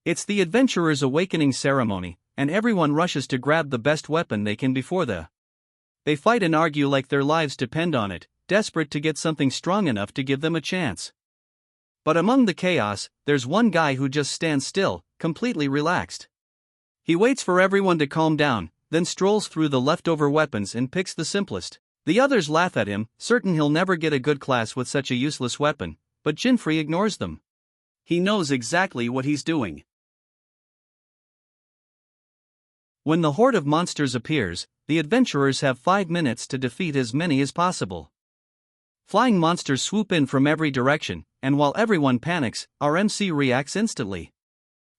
It's the Adventurer's Awakening ceremony, and everyone rushes to grab the best weapon they can before they fight and argue like their lives depend on it, desperate to get something strong enough to give them a chance. But among the chaos, there's one guy who just stands still, completely relaxed. He waits for everyone to calm down, then strolls through the leftover weapons and picks the simplest. The others laugh at him, certain he'll never get a good class with such a useless weapon, but Jinfree ignores them. He knows exactly what he's doing. When the horde of monsters appears, the adventurers have 5 minutes to defeat as many as possible. Flying monsters swoop in from every direction, and while everyone panics, our MC reacts instantly.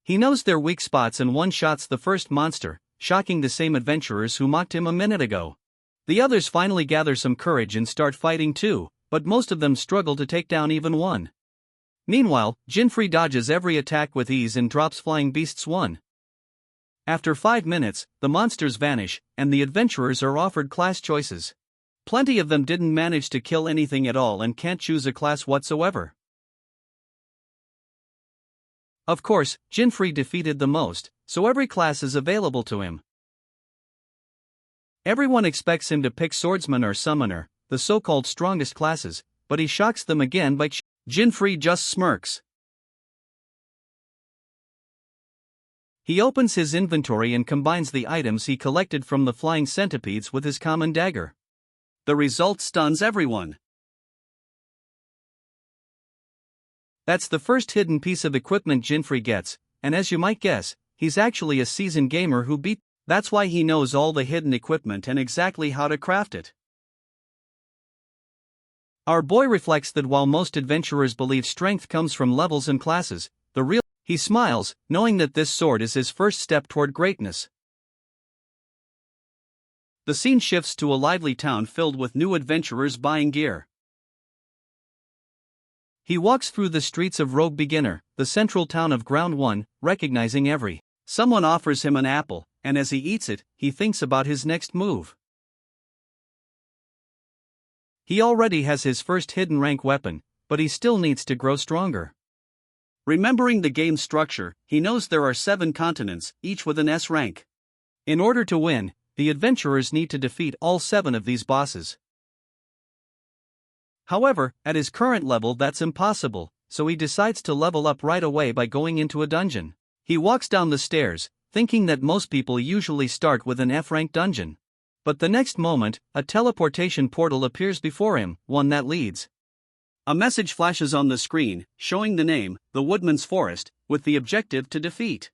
He knows their weak spots and one-shots the first monster, shocking the same adventurers who mocked him a minute ago. The others finally gather some courage and start fighting too, but most of them struggle to take down even one. Meanwhile, Jinfree dodges every attack with ease and drops Flying Beasts 1. After 5 minutes, the monsters vanish, and the adventurers are offered class choices. Plenty of them didn't manage to kill anything at all and can't choose a class whatsoever. Of course, Jinfree defeated the most, so every class is available to him. Everyone expects him to pick Swordsman or Summoner, the so-called strongest classes, but he shocks them again by Jinfree just smirks. He opens his inventory and combines the items he collected from the flying centipedes with his common dagger. The result stuns everyone. That's the first hidden piece of equipment Jinfree gets, and as you might guess, he's actually a seasoned gamer who beat. That's why he knows all the hidden equipment and exactly how to craft it. Our boy reflects that while most adventurers believe strength comes from levels and classes, he smiles, knowing that this sword is his first step toward greatness. The scene shifts to a lively town filled with new adventurers buying gear. He walks through the streets of Rogue Beginner, the central town of Ground 1, recognizing someone offers him an apple, and as he eats it, he thinks about his next move. He already has his first hidden rank weapon, but he still needs to grow stronger. Remembering the game's structure, he knows there are 7 continents, each with an S rank. In order to win, the adventurers need to defeat all 7 of these bosses. However, at his current level that's impossible, so he decides to level up right away by going into a dungeon. He walks down the stairs, thinking that most people usually start with an F-rank dungeon. But the next moment, a teleportation portal appears before him, one that leads. A message flashes on the screen, showing the name, the Woodman's Forest, with the objective to defeat.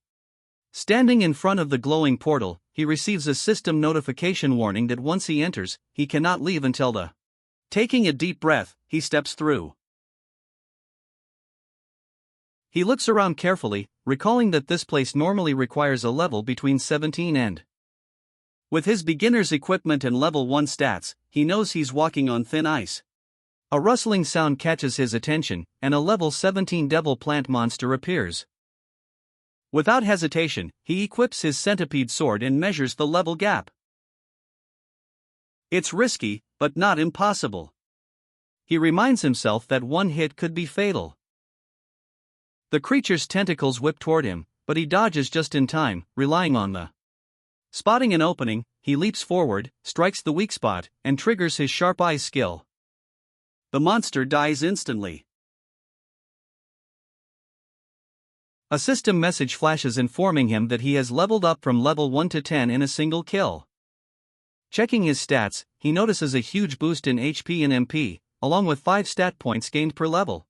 Standing in front of the glowing portal, he receives a system notification warning that once he enters, he cannot leave until the. Taking a deep breath, he steps through. He looks around carefully, recalling that this place normally requires a level between 17 and. With his beginner's equipment and level 1 stats, he knows he's walking on thin ice. A rustling sound catches his attention, and a level 17 devil plant monster appears. Without hesitation, he equips his centipede sword and measures the level gap. It's risky, but not impossible. He reminds himself that one hit could be fatal. The creature's tentacles whip toward him, but he dodges just in time, relying on the. Spotting an opening, he leaps forward, strikes the weak spot, and triggers his sharp eyes skill. The monster dies instantly. A system message flashes informing him that he has leveled up from level 1 to 10 in a single kill. Checking his stats, he notices a huge boost in HP and MP, along with 5 stat points gained per level.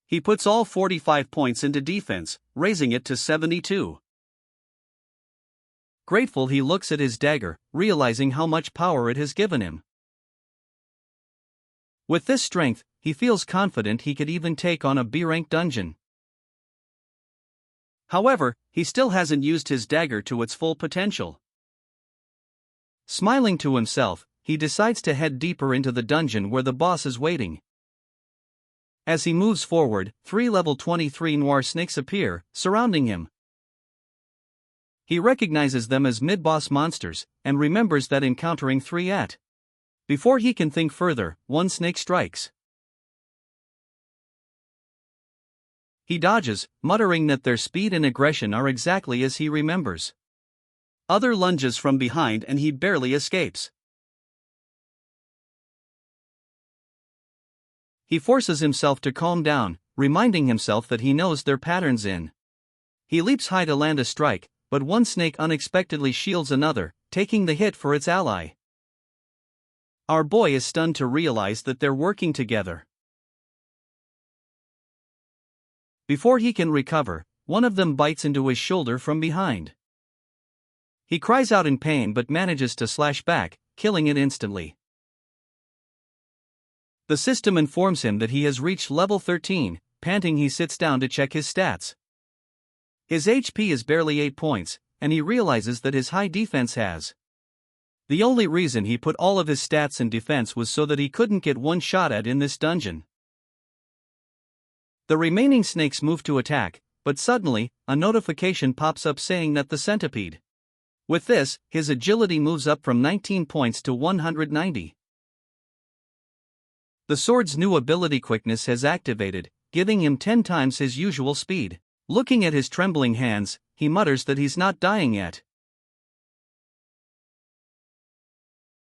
He puts all 45 points into defense, raising it to 72. Grateful, he looks at his dagger, realizing how much power it has given him. With this strength, he feels confident he could even take on a B-rank dungeon. However, he still hasn't used his dagger to its full potential. Smiling to himself, he decides to head deeper into the dungeon where the boss is waiting. As he moves forward, 3 level 23 noir snakes appear, surrounding him. He recognizes them as mid-boss monsters, and remembers that encountering 3 at. Before he can think further, one snake strikes. He dodges, muttering that their speed and aggression are exactly as he remembers. Other lunges from behind and he barely escapes. He forces himself to calm down, reminding himself that he knows their patterns in. He leaps high to land a strike, but one snake unexpectedly shields another, taking the hit for its ally. Our boy is stunned to realize that they're working together. Before he can recover, one of them bites into his shoulder from behind. He cries out in pain but manages to slash back, killing it instantly. The system informs him that he has reached level 13, panting he sits down to check his stats. His HP is barely 8 points, and he realizes that his high defense has. The only reason he put all of his stats in defense was so that he couldn't get one shot at in this dungeon. The remaining snakes move to attack, but suddenly, a notification pops up saying that the centipede. With this, his agility moves up from 19 points to 190. The sword's new ability quickness has activated, giving him 10 times his usual speed. Looking at his trembling hands, he mutters that he's not dying yet.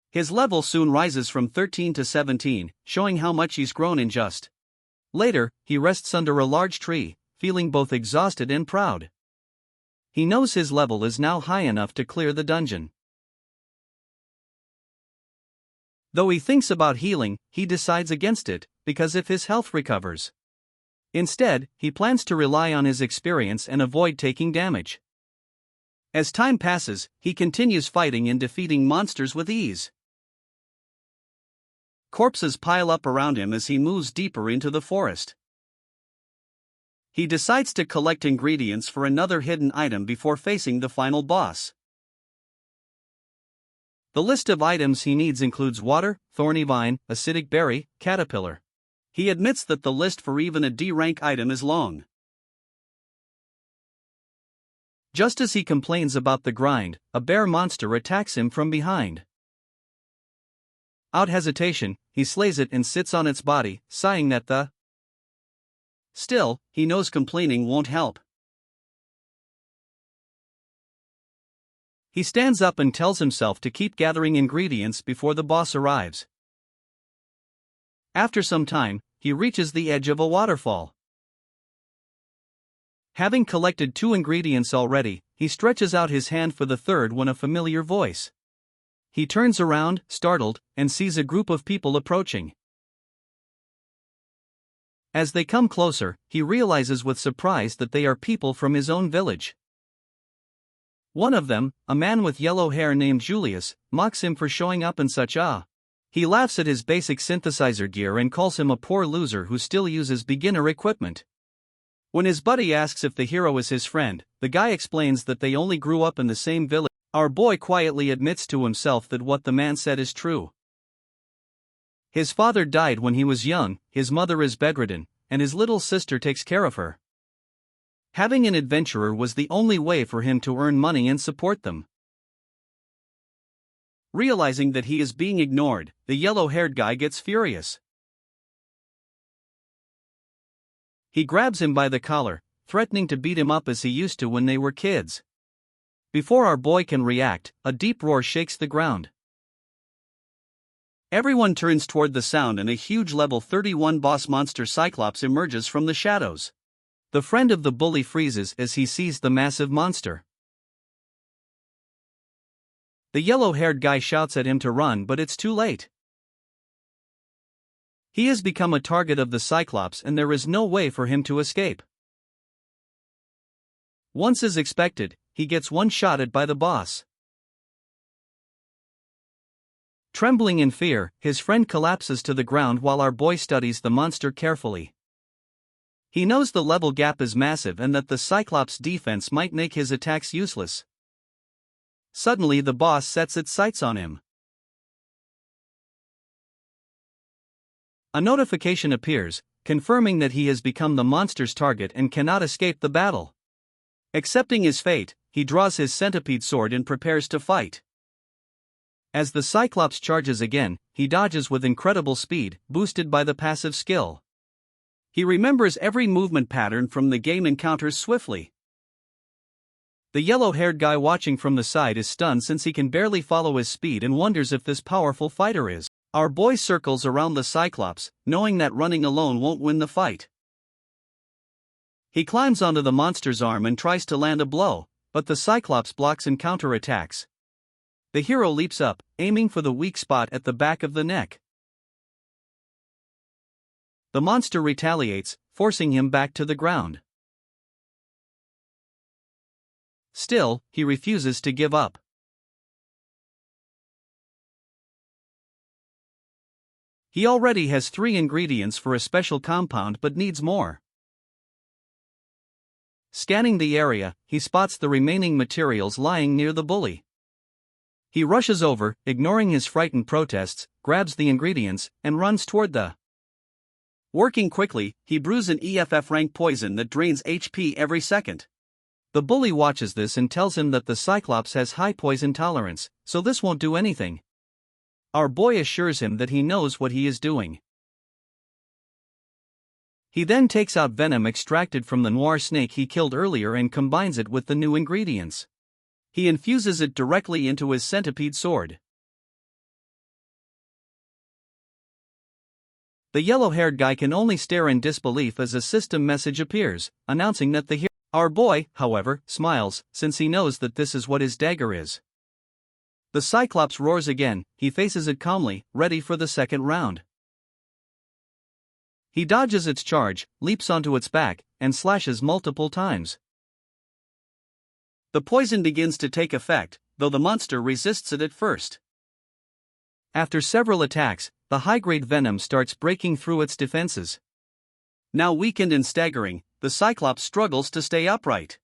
His level soon rises from 13 to 17, showing how much he's grown in just. Later, he rests under a large tree, feeling both exhausted and proud. He knows his level is now high enough to clear the dungeon. Though he thinks about healing, he decides against it, because if his health recovers. Instead, he plans to rely on his experience and avoid taking damage. As time passes, he continues fighting and defeating monsters with ease. Corpses pile up around him as he moves deeper into the forest. He decides to collect ingredients for another hidden item before facing the final boss. The list of items he needs includes water, thorny vine, acidic berry, caterpillar. He admits that the list for even a D-rank item is long. Just as he complains about the grind, a bear monster attacks him from behind. Without hesitation, he slays it and sits on its body, sighing that the. Still, he knows complaining won't help. He stands up and tells himself to keep gathering ingredients before the boss arrives. After some time, he reaches the edge of a waterfall. Having collected 2 ingredients already, he stretches out his hand for the third when a familiar voice. He turns around, startled, and sees a group of people approaching. As they come closer, he realizes with surprise that they are people from his own village. One of them, a man with yellow hair named Julius, mocks him for showing up in such a. He laughs at his basic synthesizer gear and calls him a poor loser who still uses beginner equipment. When his buddy asks if the hero is his friend, the guy explains that they only grew up in the same village. Our boy quietly admits to himself that what the man said is true. His father died when he was young, his mother is bedridden, and his little sister takes care of her. Having an adventurer was the only way for him to earn money and support them. Realizing that he is being ignored, the yellow-haired guy gets furious. He grabs him by the collar, threatening to beat him up as he used to when they were kids. Before our boy can react, a deep roar shakes the ground. Everyone turns toward the sound and a huge level 31 boss monster Cyclops emerges from the shadows. The friend of the bully freezes as he sees the massive monster. The yellow-haired guy shouts at him to run, but it's too late. He has become a target of the Cyclops and there is no way for him to escape. Once as expected, he gets one shot at by the boss. Trembling in fear, his friend collapses to the ground while our boy studies the monster carefully. He knows the level gap is massive and that the Cyclops' defense might make his attacks useless. Suddenly the boss sets its sights on him. A notification appears, confirming that he has become the monster's target and cannot escape the battle. Accepting his fate, he draws his centipede sword and prepares to fight. As the Cyclops charges again, he dodges with incredible speed, boosted by the passive skill. He remembers every movement pattern from the game encounters swiftly. The yellow-haired guy watching from the side is stunned since he can barely follow his speed and wonders if this powerful fighter is. Our boy circles around the Cyclops, knowing that running alone won't win the fight. He climbs onto the monster's arm and tries to land a blow, but the Cyclops blocks and counterattacks. The hero leaps up, aiming for the weak spot at the back of the neck. The monster retaliates, forcing him back to the ground. Still, he refuses to give up. He already has 3 ingredients for a special compound but needs more. Scanning the area, he spots the remaining materials lying near the bully. He rushes over, ignoring his frightened protests, grabs the ingredients, and runs toward the. Working quickly, he brews an EFF rank poison that drains HP every second. The bully watches this and tells him that the Cyclops has high poison tolerance, so this won't do anything. Our boy assures him that he knows what he is doing. He then takes out venom extracted from the noir snake he killed earlier and combines it with the new ingredients. He infuses it directly into his centipede sword. The yellow-haired guy can only stare in disbelief as a system message appears, announcing that the hero. Our boy, however, smiles, since he knows that this is what his dagger is. The Cyclops roars again, he faces it calmly, ready for the second round. He dodges its charge, leaps onto its back, and slashes multiple times. The poison begins to take effect, though the monster resists it at first. After several attacks, the high-grade venom starts breaking through its defenses. Now weakened and staggering, the Cyclops struggles to stay upright.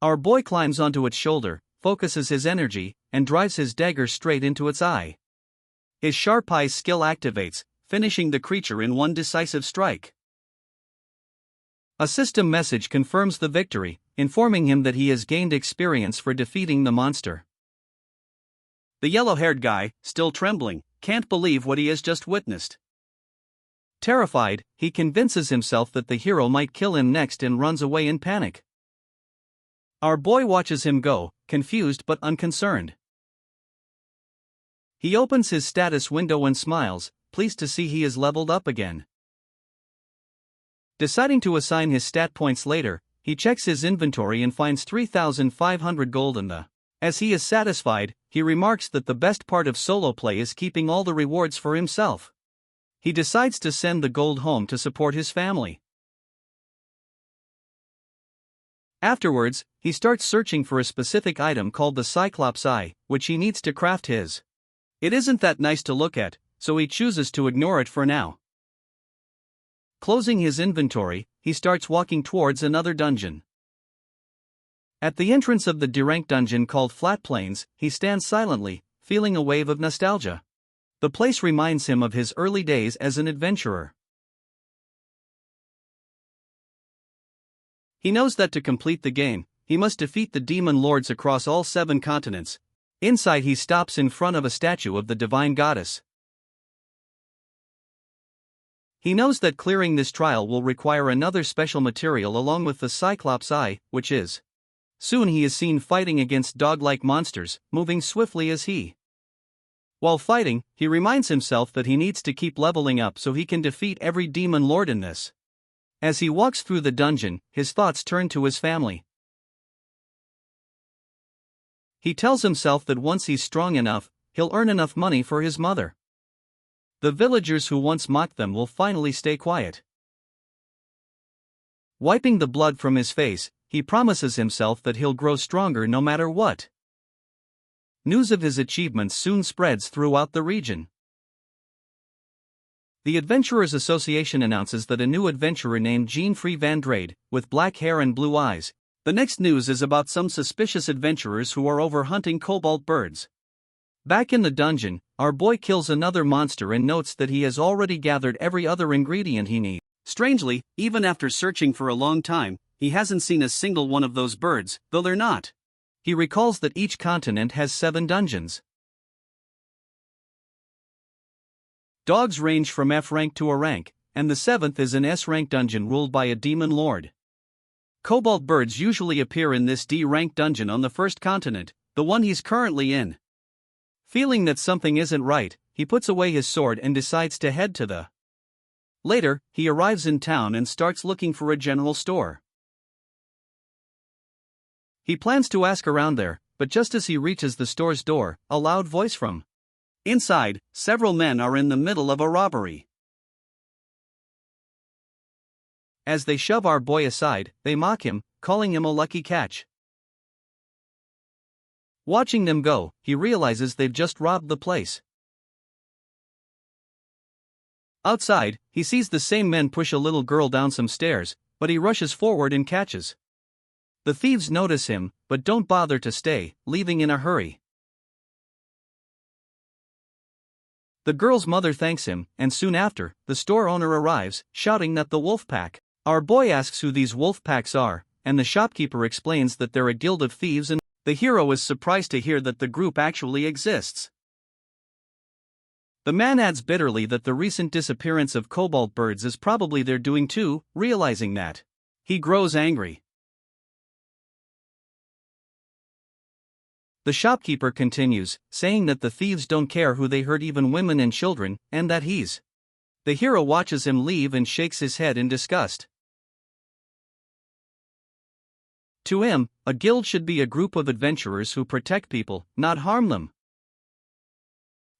Our boy climbs onto its shoulder, focuses his energy, and drives his dagger straight into its eye. His sharp eye skill activates, finishing the creature in one decisive strike. A system message confirms the victory, informing him that he has gained experience for defeating the monster. The yellow-haired guy, still trembling, can't believe what he has just witnessed. Terrified, he convinces himself that the hero might kill him next and runs away in panic. Our boy watches him go, confused but unconcerned. He opens his status window and smiles, pleased to see he is leveled up again. Deciding to assign his stat points later, he checks his inventory and finds 3,500 gold in the. As he is satisfied, he remarks that the best part of solo play is keeping all the rewards for himself. He decides to send the gold home to support his family. Afterwards, he starts searching for a specific item called the Cyclops Eye, which he needs to craft his. It isn't that nice to look at, so he chooses to ignore it for now. Closing his inventory, he starts walking towards another dungeon. At the entrance of the D-rank dungeon called Flat Plains, he stands silently, feeling a wave of nostalgia. The place reminds him of his early days as an adventurer. He knows that to complete the game, he must defeat the demon lords across all 7 continents. Inside, he stops in front of a statue of the divine goddess. He knows that clearing this trial will require another special material along with the Cyclops Eye, which is. Soon he is seen fighting against dog-like monsters, moving swiftly as he. While fighting, he reminds himself that he needs to keep leveling up so he can defeat every demon lord in this. As he walks through the dungeon, his thoughts turn to his family. He tells himself that once he's strong enough, he'll earn enough money for his mother. The villagers who once mocked them will finally stay quiet. Wiping the blood from his face, he promises himself that he'll grow stronger no matter what. News of his achievements soon spreads throughout the region. The Adventurers Association announces that a new adventurer named Jean-Free Van Drade, with black hair and blue eyes. The next news is about some suspicious adventurers who are over hunting cobalt birds. Back in the dungeon, our boy kills another monster and notes that he has already gathered every other ingredient he needs. Strangely, even after searching for a long time, he hasn't seen a single one of those birds, though they're not. He recalls that each continent has 7 dungeons. Dogs range from F rank to A rank, and the 7th is an S rank dungeon ruled by a demon lord. Cobalt birds usually appear in this D rank dungeon on the first continent, the one he's currently in. Feeling that something isn't right, he puts away his sword and decides to head to the. Later, he arrives in town and starts looking for a general store. He plans to ask around there, but just as he reaches the store's door, a loud voice from inside, several men are in the middle of a robbery. As they shove our boy aside, they mock him, calling him a lucky catch. Watching them go, he realizes they've just robbed the place. Outside, he sees the same men push a little girl down some stairs, but he rushes forward and catches. The thieves notice him, but don't bother to stay, leaving in a hurry. The girl's mother thanks him, and soon after, the store owner arrives, shouting that the wolf pack. Our boy asks who these wolf packs are, and the shopkeeper explains that they're a guild of thieves, and the hero is surprised to hear that the group actually exists. The man adds bitterly that the recent disappearance of cobalt birds is probably their doing too, realizing that. He grows angry. The shopkeeper continues, saying that the thieves don't care who they hurt, even women and children, and that he's. The hero watches him leave and shakes his head in disgust. To him, a guild should be a group of adventurers who protect people, not harm them.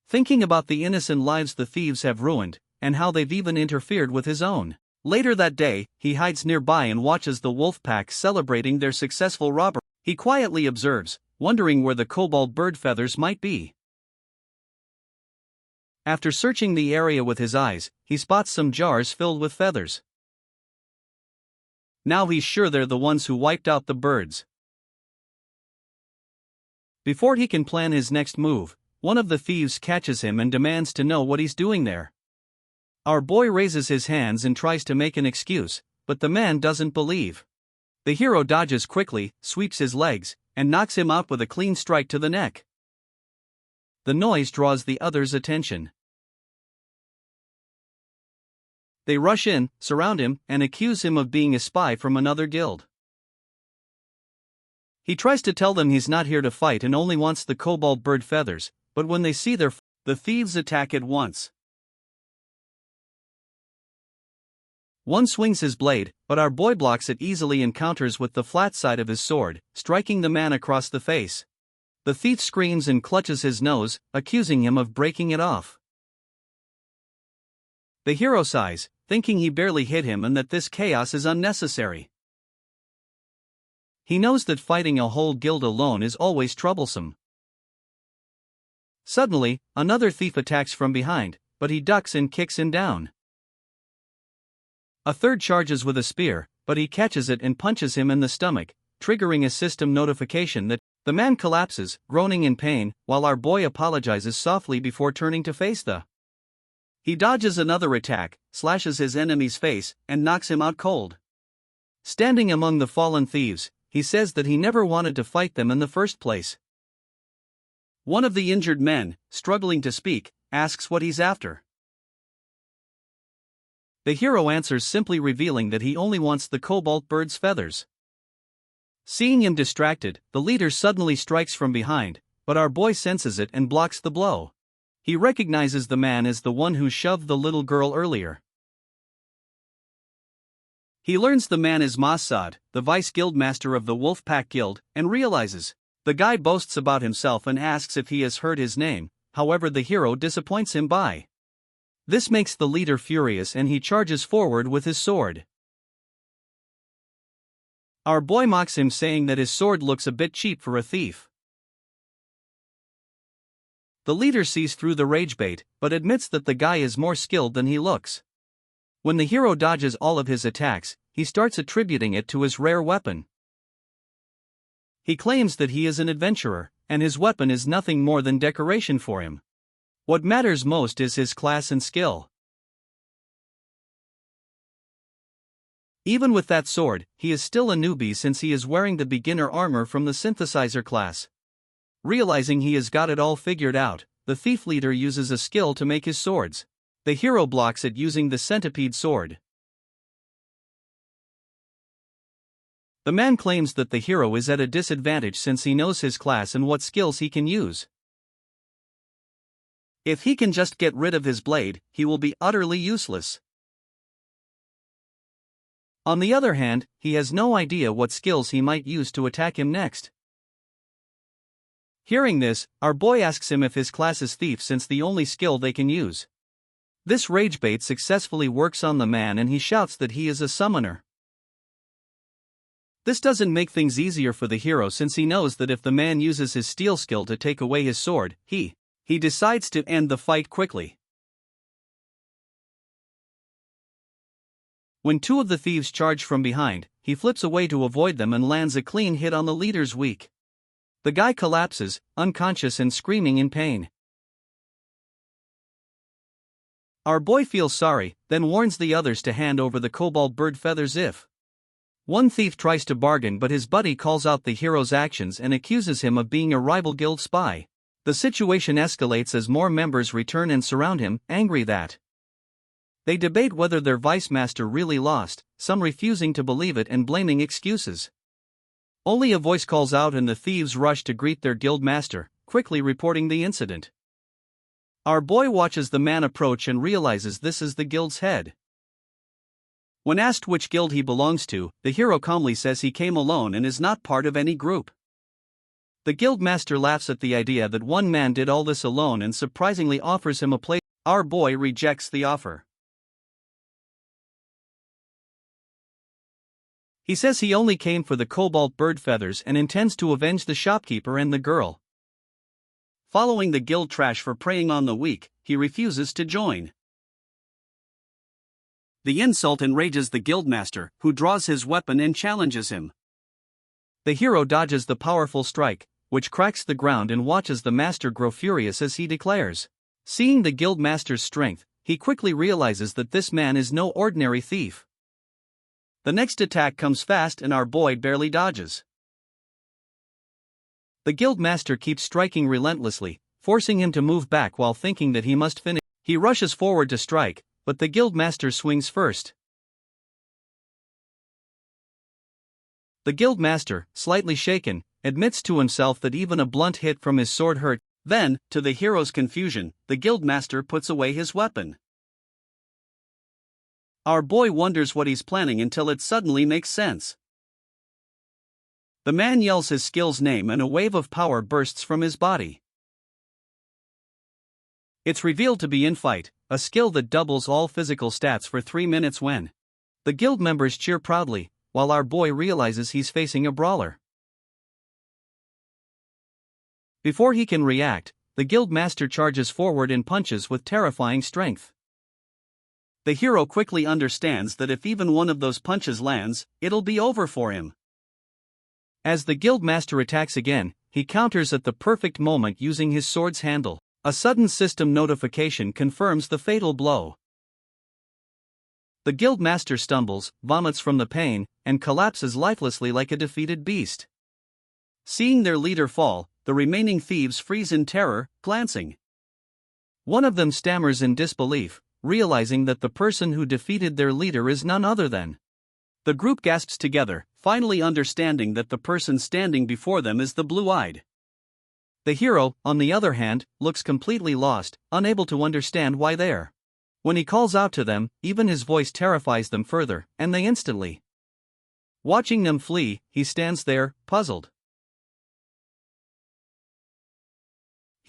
Thinking about the innocent lives the thieves have ruined, and how they've even interfered with his own. Later that day, he hides nearby and watches the wolf pack celebrating their successful robbery. He quietly observes, wondering where the cobalt bird feathers might be. After searching the area with his eyes, he spots some jars filled with feathers. Now he's sure they're the ones who wiped out the birds. Before he can plan his next move, one of the thieves catches him and demands to know what he's doing there. Our boy raises his hands and tries to make an excuse, but the man doesn't believe. The hero dodges quickly, sweeps his legs, and knocks him out with a clean strike to the neck. The noise draws the others' attention. They rush in, surround him, and accuse him of being a spy from another guild. He tries to tell them he's not here to fight and only wants the cobalt bird feathers, but when they see the thieves attack at once. One swings his blade, but our boy blocks it easily and counters with the flat side of his sword, striking the man across the face. The thief screams and clutches his nose, accusing him of breaking it off. The hero sighs, thinking he barely hit him and that this chaos is unnecessary. He knows that fighting a whole guild alone is always troublesome. Suddenly, another thief attacks from behind, but he ducks and kicks him down. A third charges with a spear, but he catches it and punches him in the stomach, triggering a system notification that the man collapses, groaning in pain, while our boy apologizes softly before turning to face the. He dodges another attack, slashes his enemy's face, and knocks him out cold. Standing among the fallen thieves, he says that he never wanted to fight them in the first place. One of the injured men, struggling to speak, asks what he's after. The hero answers, simply revealing that he only wants the cobalt bird's feathers. Seeing him distracted, the leader suddenly strikes from behind, but our boy senses it and blocks the blow. He recognizes the man as the one who shoved the little girl earlier. He learns the man is Mossad, the vice guildmaster of the Wolfpack Guild, and realizes. The guy boasts about himself and asks if he has heard his name, however the hero disappoints him by. This makes the leader furious and he charges forward with his sword. Our boy mocks him, saying that his sword looks a bit cheap for a thief. The leader sees through the rage bait, but admits that the guy is more skilled than he looks. When the hero dodges all of his attacks, he starts attributing it to his rare weapon. He claims that he is an adventurer, and his weapon is nothing more than decoration for him. What matters most is his class and skill. Even with that sword, he is still a newbie since he is wearing the beginner armor from the synthesizer class. Realizing he has got it all figured out, the thief leader uses a skill to make his swords. The hero blocks it using the centipede sword. The man claims that the hero is at a disadvantage since he knows his class and what skills he can use. If he can just get rid of his blade, he will be utterly useless. On the other hand, he has no idea what skills he might use to attack him next. Hearing this, our boy asks him if his class is thief since the only skill they can use. This ragebait successfully works on the man and he shouts that he is a summoner. This doesn't make things easier for the hero since he knows that if the man uses his steal skill to take away his sword, he decides to end the fight quickly. When two of the thieves charge from behind, he flips away to avoid them and lands a clean hit on the leader's wake. The guy collapses, unconscious and screaming in pain. Our boy feels sorry, then warns the others to hand over the cobalt bird feathers if. One thief tries to bargain but his buddy calls out the hero's actions and accuses him of being a rival guild spy. The situation escalates as more members return and surround him, angry that they debate whether their vice master really lost, some refusing to believe it and blaming excuses. Only a voice calls out and the thieves rush to greet their guild master, quickly reporting the incident. Our boy watches the man approach and realizes this is the guild's head. When asked which guild he belongs to, the hero calmly says he came alone and is not part of any group. The guild master laughs at the idea that one man did all this alone and surprisingly offers him a place. Our boy rejects the offer. He says he only came for the cobalt bird feathers and intends to avenge the shopkeeper and the girl. Following the guild trash for preying on the weak, he refuses to join. The insult enrages the guildmaster, who draws his weapon and challenges him. The hero dodges the powerful strike, which cracks the ground and watches the master grow furious as he declares. Seeing the guildmaster's strength, he quickly realizes that this man is no ordinary thief. The next attack comes fast and our boy barely dodges. The guildmaster keeps striking relentlessly, forcing him to move back while thinking that he must finish. He rushes forward to strike, but the guildmaster swings first. The guildmaster, slightly shaken, admits to himself that even a blunt hit from his sword hurt. Then, to the hero's confusion, the guildmaster puts away his weapon. Our boy wonders what he's planning until it suddenly makes sense. The man yells his skill's name and a wave of power bursts from his body. It's revealed to be Infight, a skill that doubles all physical stats for 3 minutes when the guild members cheer proudly, while our boy realizes he's facing a brawler. Before he can react, the guild master charges forward and punches with terrifying strength. The hero quickly understands that if even one of those punches lands, it'll be over for him. As the guild master attacks again, he counters at the perfect moment using his sword's handle. A sudden system notification confirms the fatal blow. The guild master stumbles, vomits from the pain, and collapses lifelessly like a defeated beast. Seeing their leader fall, the remaining thieves freeze in terror, glancing. One of them stammers in disbelief, realizing that the person who defeated their leader is none other than. The group gasps together, finally understanding that the person standing before them is the blue-eyed. The hero, on the other hand, looks completely lost, unable to understand why they're. When he calls out to them, even his voice terrifies them further, and they instantly. Watching them flee, he stands there, puzzled.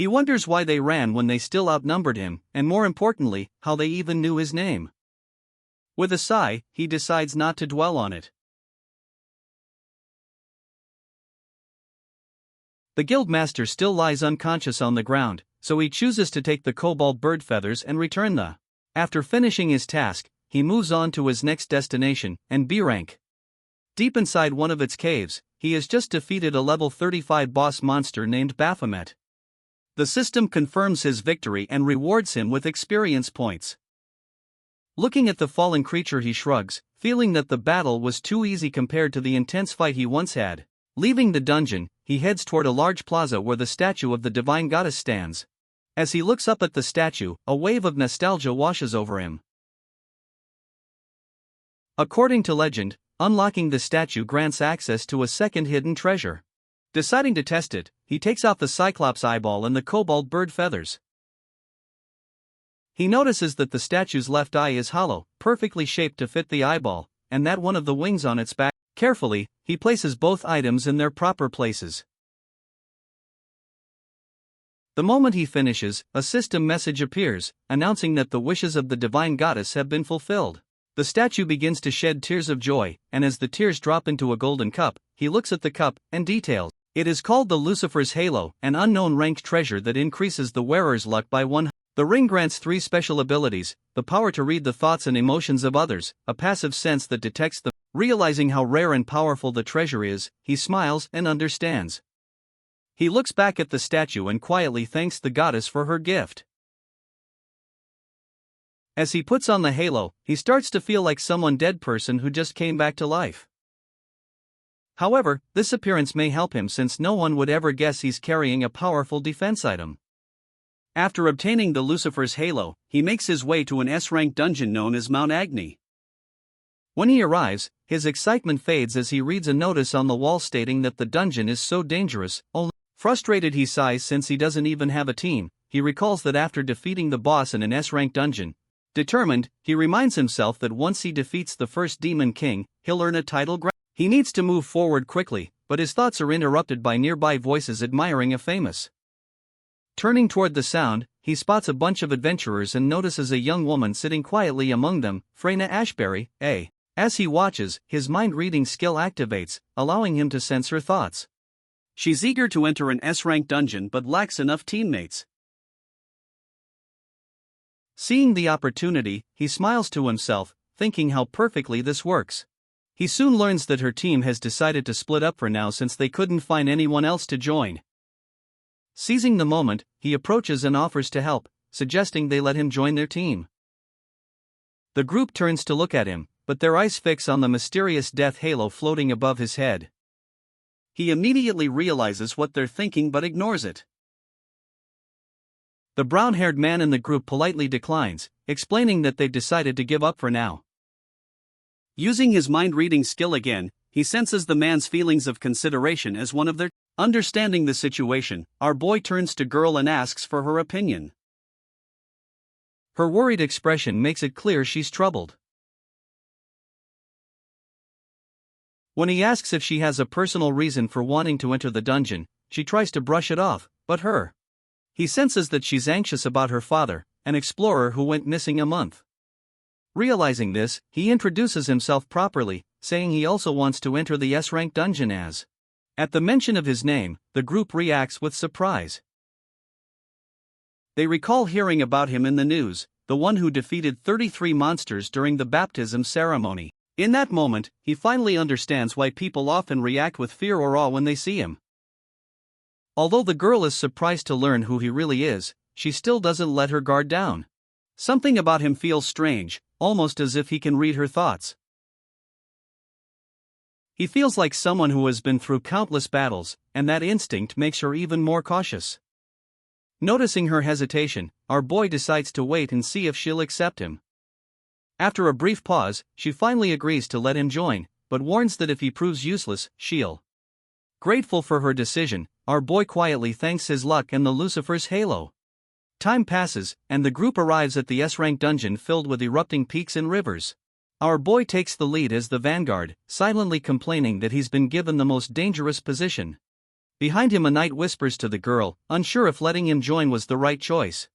He wonders why they ran when they still outnumbered him, and more importantly, how they even knew his name. With a sigh, he decides not to dwell on it. The guildmaster still lies unconscious on the ground, so he chooses to take the cobalt bird feathers and return the. After finishing his task, he moves on to his next destination, and B rank. Deep inside one of its caves, he has just defeated a level 35 boss monster named Baphomet. The system confirms his victory and rewards him with experience points. Looking at the fallen creature, he shrugs, feeling that the battle was too easy compared to the intense fight he once had. Leaving the dungeon, he heads toward a large plaza where the statue of the divine goddess stands. As he looks up at the statue, a wave of nostalgia washes over him. According to legend, unlocking the statue grants access to a second hidden treasure. Deciding to test it, he takes out the Cyclops eyeball and the cobalt bird feathers. He notices that the statue's left eye is hollow, perfectly shaped to fit the eyeball, and that one of the wings on its back. Carefully, he places both items in their proper places. The moment he finishes, a system message appears, announcing that the wishes of the divine goddess have been fulfilled. The statue begins to shed tears of joy, and as the tears drop into a golden cup, he looks at the cup and details. It is called the Lucifer's Halo, an unknown ranked treasure that increases the wearer's luck by 1. The ring grants 3 special abilities: the power to read the thoughts and emotions of others, a passive sense that detects them. Realizing how rare and powerful the treasure is, he smiles and understands. He looks back at the statue and quietly thanks the goddess for her gift. As he puts on the halo, he starts to feel like someone dead person who just came back to life. However, this appearance may help him since no one would ever guess he's carrying a powerful defense item. After obtaining the Lucifer's Halo, he makes his way to an S-rank dungeon known as Mount Agni. When he arrives, his excitement fades as he reads a notice on the wall stating that the dungeon is so dangerous. Frustrated, he sighs since he doesn't even have a team. He recalls that after defeating the boss in an S-rank dungeon, determined, he reminds himself that once he defeats the first Demon King, he'll earn a title. He needs to move forward quickly, but his thoughts are interrupted by nearby voices admiring a famous. Turning toward the sound, he spots a bunch of adventurers and notices a young woman sitting quietly among them, Freyna Ashbury, A. As he watches, his mind-reading skill activates, allowing him to sense her thoughts. She's eager to enter an S-rank dungeon but lacks enough teammates. Seeing the opportunity, he smiles to himself, thinking how perfectly this works. He soon learns that her team has decided to split up for now since they couldn't find anyone else to join. Seizing the moment, he approaches and offers to help, suggesting they let him join their team. The group turns to look at him, but their eyes fix on the mysterious death halo floating above his head. He immediately realizes what they're thinking but ignores it. The brown-haired man in the group politely declines, explaining that they've decided to give up for now. Using his mind-reading skill again, he senses the man's feelings of consideration as one of their. Understanding the situation, our boy turns to girl and asks for her opinion. Her worried expression makes it clear she's troubled. When he asks if she has a personal reason for wanting to enter the dungeon, she tries to brush it off, but he senses that she's anxious about her father, an explorer who went missing a month. Realizing this, he introduces himself properly, saying he also wants to enter the S-rank dungeon as. At the mention of his name, the group reacts with surprise. They recall hearing about him in the news, the one who defeated 33 monsters during the baptism ceremony. In that moment, he finally understands why people often react with fear or awe when they see him. Although the girl is surprised to learn who he really is, she still doesn't let her guard down. Something about him feels strange, almost as if he can read her thoughts. He feels like someone who has been through countless battles, and that instinct makes her even more cautious. Noticing her hesitation, our boy decides to wait and see if she'll accept him. After a brief pause, she finally agrees to let him join, but warns that if he proves useless, she'll. Grateful for her decision, our boy quietly thanks his luck and the Lucifer's Halo. Time passes, and the group arrives at the S-rank dungeon filled with erupting peaks and rivers. Our boy takes the lead as the vanguard, silently complaining that he's been given the most dangerous position. Behind him, a knight whispers to the girl, unsure if letting him join was the right choice.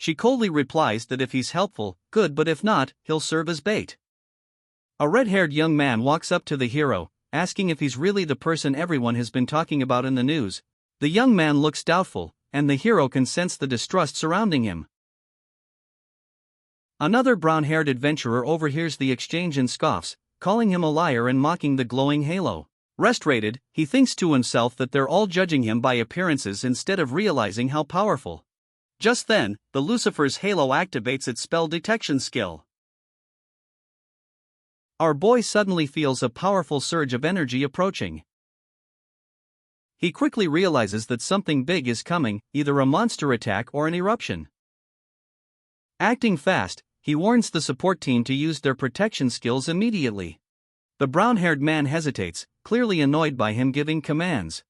She coldly replies that if he's helpful, good, but if not, he'll serve as bait. A red-haired young man walks up to the hero, asking if he's really the person everyone has been talking about in the news. The young man looks doubtful, and the hero can sense the distrust surrounding him. Another brown-haired adventurer overhears the exchange and scoffs, calling him a liar and mocking the glowing halo. Frustrated, he thinks to himself that they're all judging him by appearances instead of realizing how powerful. Just then, the Lucifer's Halo activates its spell detection skill. Our boy suddenly feels a powerful surge of energy approaching. He quickly realizes that something big is coming, either a monster attack or an eruption. Acting fast, he warns the support team to use their protection skills immediately. The brown-haired man hesitates, clearly annoyed by him giving commands.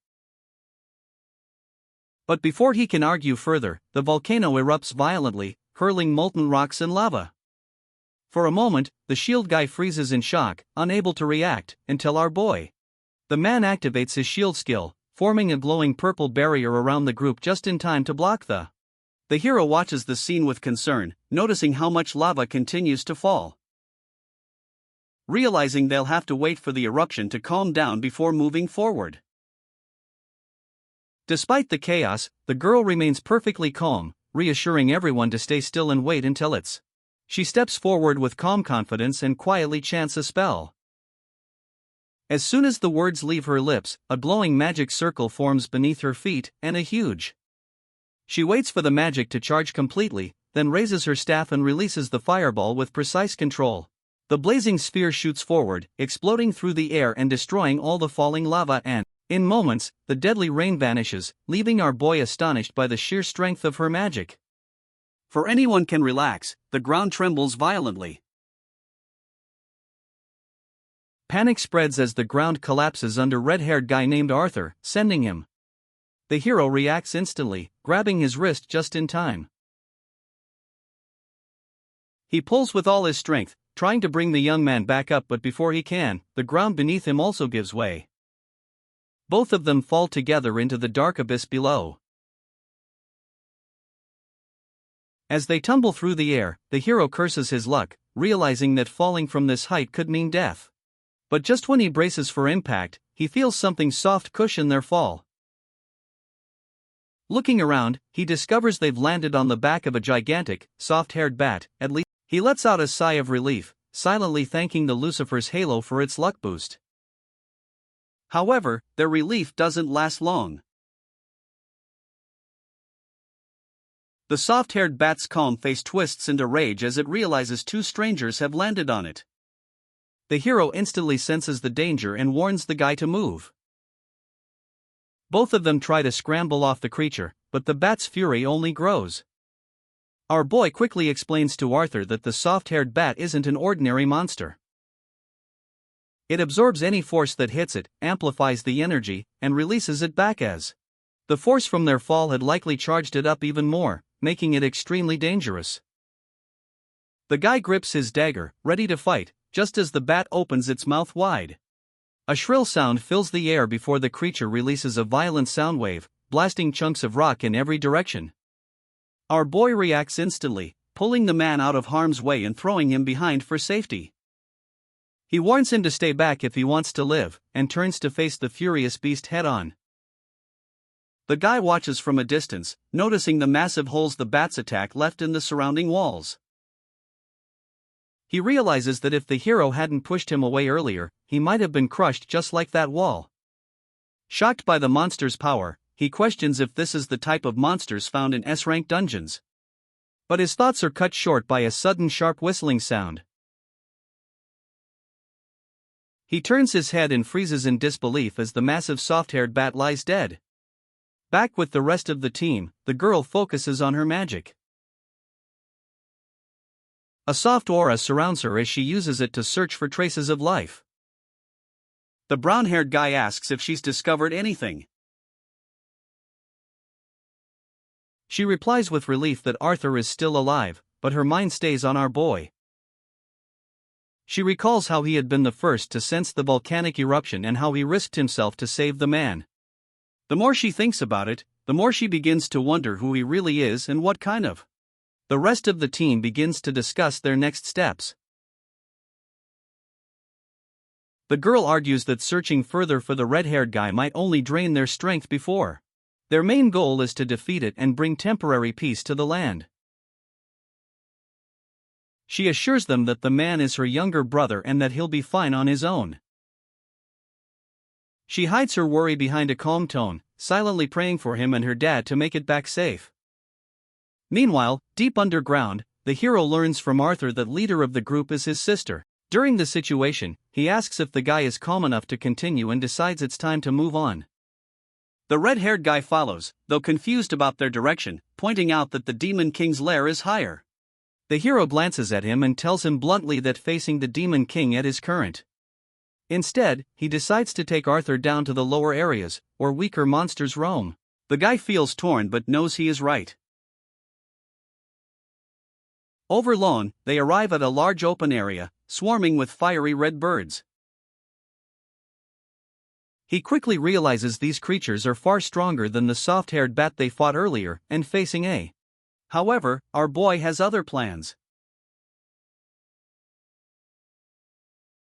But before he can argue further, the volcano erupts violently, hurling molten rocks and lava. For a moment, the shield guy freezes in shock, unable to react, until our boy, the man, activates his shield skill, forming a glowing purple barrier around the group just in time to block the hero watches the scene with concern, noticing how much lava continues to fall. Realizing they'll have to wait for the eruption to calm down before moving forward. Despite the chaos, the girl remains perfectly calm, reassuring everyone to stay still and wait until it's. She steps forward with calm confidence and quietly chants a spell. As soon as the words leave her lips, a glowing magic circle forms beneath her feet, and a huge. She waits for the magic to charge completely, then raises her staff and releases the fireball with precise control. The blazing sphere shoots forward, exploding through the air and destroying all the falling lava, and, in moments, the deadly rain vanishes, leaving our boy astonished by the sheer strength of her magic. For anyone can relax, the ground trembles violently. Panic spreads as the ground collapses under red-haired guy named Arthur, sending him. The hero reacts instantly, grabbing his wrist just in time. He pulls with all his strength, trying to bring the young man back up, but before he can, the ground beneath him also gives way. Both of them fall together into the dark abyss below. As they tumble through the air, the hero curses his luck, realizing that falling from this height could mean death. But just when he braces for impact, he feels something soft cushion their fall. Looking around, he discovers they've landed on the back of a gigantic, soft-haired bat. At least, he lets out a sigh of relief, silently thanking the Lucifer's halo for its luck boost. However, their relief doesn't last long. The soft-haired bat's calm face twists into rage as it realizes two strangers have landed on it. The hero instantly senses the danger and warns the guy to move. Both of them try to scramble off the creature, but the bat's fury only grows. Our boy quickly explains to Arthur that the soft-haired bat isn't an ordinary monster. It absorbs any force that hits it, amplifies the energy, and releases it back as. The force from their fall had likely charged it up even more, making it extremely dangerous. The guy grips his dagger, ready to fight, just as the bat opens its mouth wide. A shrill sound fills the air before the creature releases a violent sound wave, blasting chunks of rock in every direction. Our boy reacts instantly, pulling the man out of harm's way and throwing him behind for safety. He warns him to stay back if he wants to live, and turns to face the furious beast head-on. The guy watches from a distance, noticing the massive holes the bat's attack left in the surrounding walls. He realizes that if the hero hadn't pushed him away earlier, he might have been crushed just like that wall. Shocked by the monster's power, he questions if this is the type of monsters found in S-rank dungeons. But his thoughts are cut short by a sudden sharp whistling sound. He turns his head and freezes in disbelief as the massive soft-haired bat lies dead. Back with the rest of the team, the girl focuses on her magic. A soft aura surrounds her as she uses it to search for traces of life. The brown-haired guy asks if she's discovered anything. She replies with relief that Arthur is still alive, but her mind stays on our boy. She recalls how he had been the first to sense the volcanic eruption and how he risked himself to save the man. The more she thinks about it, the more she begins to wonder who he really is and what kind of. The rest of the team begins to discuss their next steps. The girl argues that searching further for the red-haired guy might only drain their strength before. Their main goal is to defeat it and bring temporary peace to the land. She assures them that the man is her younger brother and that he'll be fine on his own. She hides her worry behind a calm tone, silently praying for him and her dad to make it back safe. Meanwhile, deep underground, the hero learns from Arthur that leader of the group is his sister. During the situation, he asks if the guy is calm enough to continue and decides it's time to move on. The red-haired guy follows, though confused about their direction, pointing out that the Demon King's lair is higher. The hero glances at him and tells him bluntly that facing the Demon King at his current. Instead, he decides to take Arthur down to the lower areas, where weaker monsters roam. The guy feels torn but knows he is right. Overlong, they arrive at a large open area, swarming with fiery red birds. He quickly realizes these creatures are far stronger than the soft-haired bat they fought earlier, and facing A. However, our boy has other plans.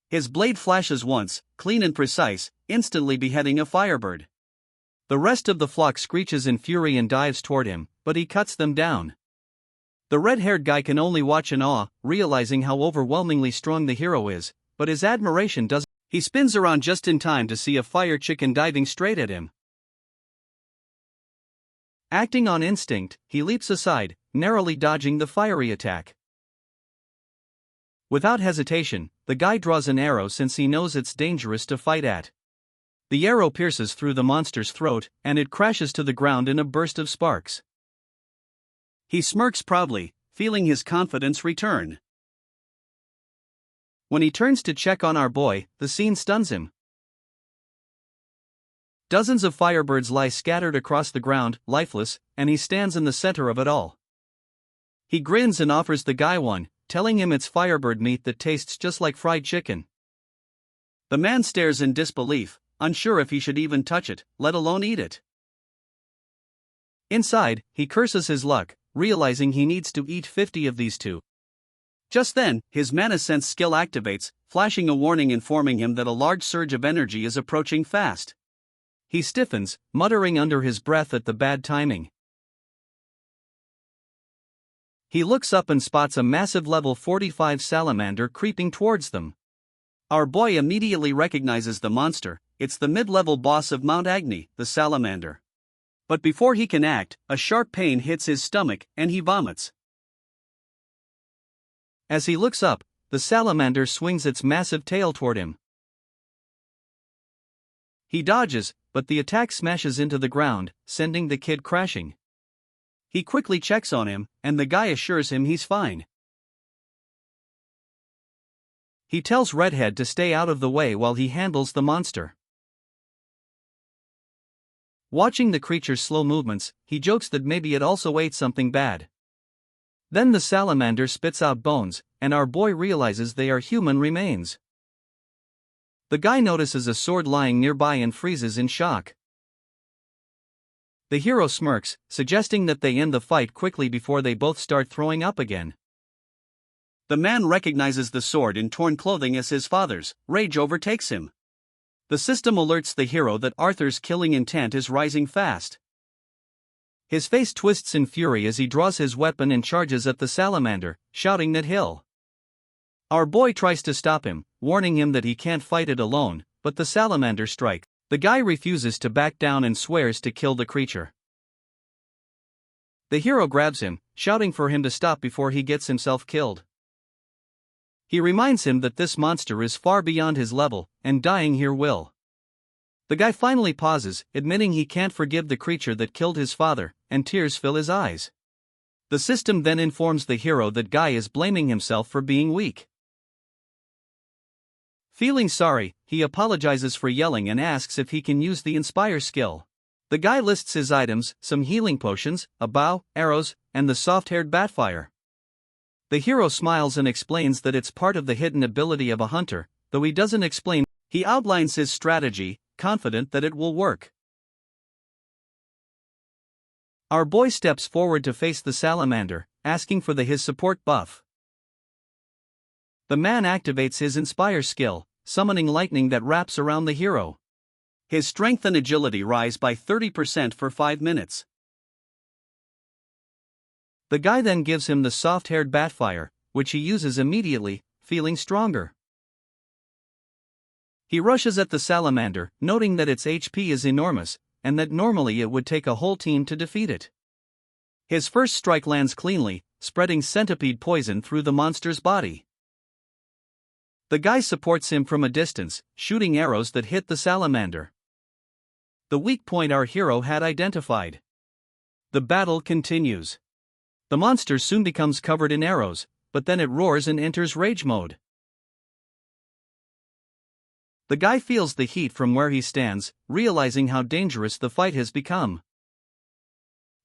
His blade flashes once, clean and precise, instantly beheading a firebird. The rest of the flock screeches in fury and dives toward him, but he cuts them down. The red-haired guy can only watch in awe, realizing how overwhelmingly strong the hero is, but his admiration doesn't. He spins around just in time to see a fire chicken diving straight at him. Acting on instinct, he leaps aside, narrowly dodging the fiery attack. Without hesitation, the guy draws an arrow since he knows it's dangerous to fight at. The arrow pierces through the monster's throat, and it crashes to the ground in a burst of sparks. He smirks proudly, feeling his confidence return. When he turns to check on our boy, the scene stuns him. Dozens of firebirds lie scattered across the ground, lifeless, and he stands in the center of it all. He grins and offers the guy one, telling him it's firebird meat that tastes just like fried chicken. The man stares in disbelief, unsure if he should even touch it, let alone eat it. Inside, he curses his luck, realizing he needs to eat 50 of these too. Just then, his mana sense skill activates, flashing a warning informing him that a large surge of energy is approaching fast. He stiffens, muttering under his breath at the bad timing. He looks up and spots a massive level 45 salamander creeping towards them. Our boy immediately recognizes the monster. It's the mid-level boss of Mount Agni, the salamander. But before he can act, a sharp pain hits his stomach, and he vomits. As he looks up, the salamander swings its massive tail toward him. He dodges, but the attack smashes into the ground, sending the kid crashing. He quickly checks on him, and the guy assures him he's fine. He tells Redhead to stay out of the way while he handles the monster. Watching the creature's slow movements, he jokes that maybe it also ate something bad. Then the salamander spits out bones, and our boy realizes they are human remains. The guy notices a sword lying nearby and freezes in shock. The hero smirks, suggesting that they end the fight quickly before they both start throwing up again. The man recognizes the sword in torn clothing as his father's. Rage overtakes him. The system alerts the hero that Arthur's killing intent is rising fast. His face twists in fury as he draws his weapon and charges at the salamander, shouting that he'll. Our boy tries to stop him, warning him that he can't fight it alone, but the salamander strikes. The guy refuses to back down and swears to kill the creature. The hero grabs him, shouting for him to stop before he gets himself killed. He reminds him that this monster is far beyond his level, and dying here will. The guy finally pauses, admitting he can't forgive the creature that killed his father, and tears fill his eyes. The system then informs the hero that Guy is blaming himself for being weak. Feeling sorry, he apologizes for yelling and asks if he can use the Inspire skill. The guy lists his items, some healing potions, a bow, arrows, and the soft-haired batfire. The hero smiles and explains that it's part of the hidden ability of a hunter, though he doesn't explain. He outlines his strategy, confident that it will work. Our boy steps forward to face the salamander, asking for his support buff. The man activates his Inspire skill, summoning lightning that wraps around the hero. His strength and agility rise by 30% for 5 minutes. The guy then gives him the soft-haired batfire, which he uses immediately, feeling stronger. He rushes at the salamander, noting that its HP is enormous, and that normally it would take a whole team to defeat it. His first strike lands cleanly, spreading centipede poison through the monster's body. The guy supports him from a distance, shooting arrows that hit the salamander. the weak point our hero had identified. The battle continues. The monster soon becomes covered in arrows, but then it roars and enters rage mode. The guy feels the heat from where he stands, realizing how dangerous the fight has become.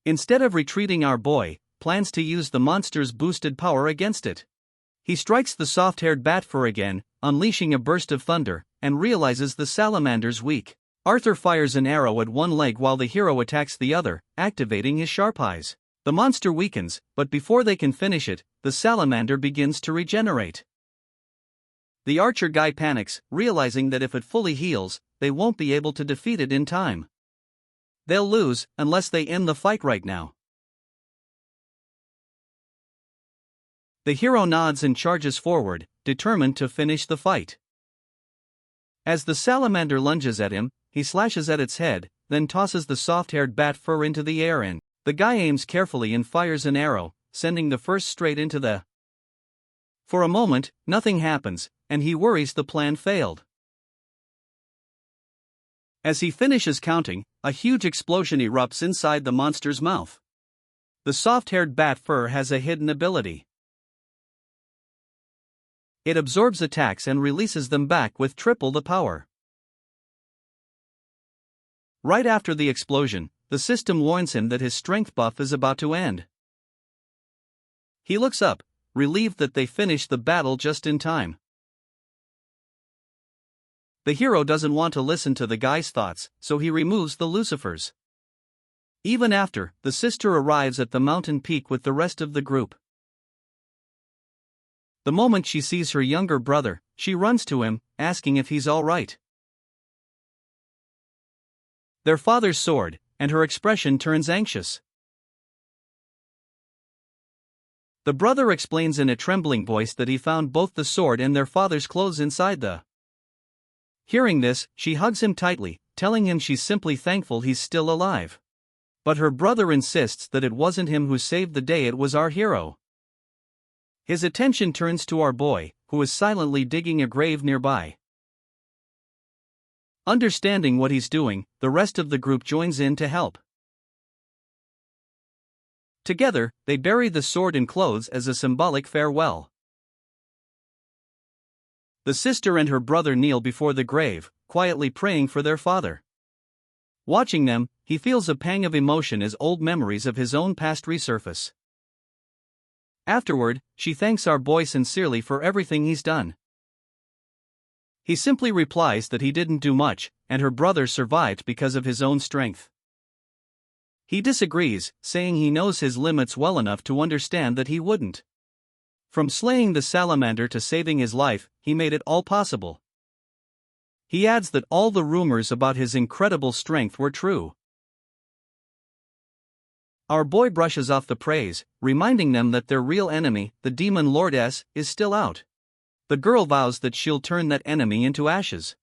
Instead of retreating, our boy plans to use the monster's boosted power against it. He strikes the soft-haired bat fur again, unleashing a burst of thunder, and realizes the salamander's weak. Arthur fires an arrow at one leg while the hero attacks the other, activating his sharp eyes. The monster weakens, but before they can finish it, the salamander begins to regenerate. The archer guy panics, realizing that if it fully heals, they won't be able to defeat it in time. They'll lose, unless they end the fight right now. The hero nods and charges forward, determined to finish the fight. As the salamander lunges at him, he slashes at its head, then tosses the soft-haired bat fur into the air and the guy aims carefully and fires an arrow, sending the first straight into the. For a moment, nothing happens, and he worries the plan failed. As he finishes counting, a huge explosion erupts inside the monster's mouth. The soft-haired bat fur has a hidden ability. It absorbs attacks and releases them back with triple the power. Right after the explosion, the system warns him that his strength buff is about to end. He looks up, relieved that they finished the battle just in time. The hero doesn't want to listen to the guy's thoughts, so he removes the lucifers. Even after, the sister arrives at the mountain peak with the rest of the group. The moment she sees her younger brother, she runs to him, asking if he's all right. Their father's sword, and her expression turns anxious. The brother explains in a trembling voice that he found both the sword and their father's clothes inside the. Hearing this, she hugs him tightly, telling him she's simply thankful he's still alive. But her brother insists that it wasn't him who saved the day, it was our hero. His attention turns to our boy, who is silently digging a grave nearby. Understanding what he's doing, the rest of the group joins in to help. Together, they bury the sword and clothes as a symbolic farewell. The sister and her brother kneel before the grave, quietly praying for their father. Watching them, he feels a pang of emotion as old memories of his own past resurface. Afterward, she thanks our boy sincerely for everything he's done. He simply replies that he didn't do much, and her brother survived because of his own strength. He disagrees, saying he knows his limits well enough to understand that he wouldn't. From slaying the salamander to saving his life, he made it all possible. He adds that all the rumors about his incredible strength were true. Our boy brushes off the praise, reminding them that their real enemy, the demon lordess, is still out. The girl vows that she'll turn that enemy into ashes.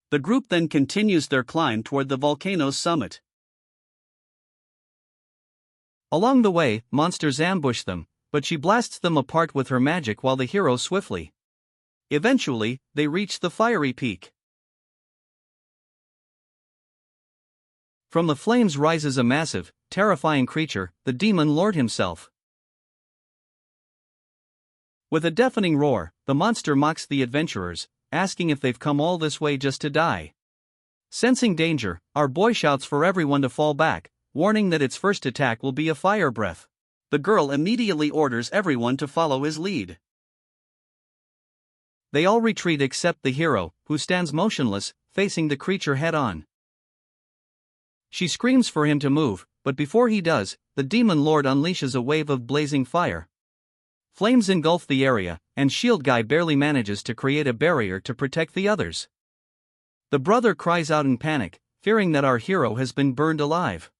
The group then continues their climb toward the volcano's summit. Along the way, monsters ambush them, but she blasts them apart with her magic while the hero swiftly. Eventually, they reach the fiery peak. From the flames rises a massive, terrifying creature, the demon lord himself. With a deafening roar, the monster mocks the adventurers, asking if they've come all this way just to die. Sensing danger, our boy shouts for everyone to fall back, warning that its first attack will be a fire breath. The girl immediately orders everyone to follow his lead. They all retreat except the hero, who stands motionless, facing the creature head-on. She screams for him to move, but before he does, the demon lord unleashes a wave of blazing fire. Flames engulf the area, and Shield Guy barely manages to create a barrier to protect the others. The brother cries out in panic, fearing that our hero has been burned alive.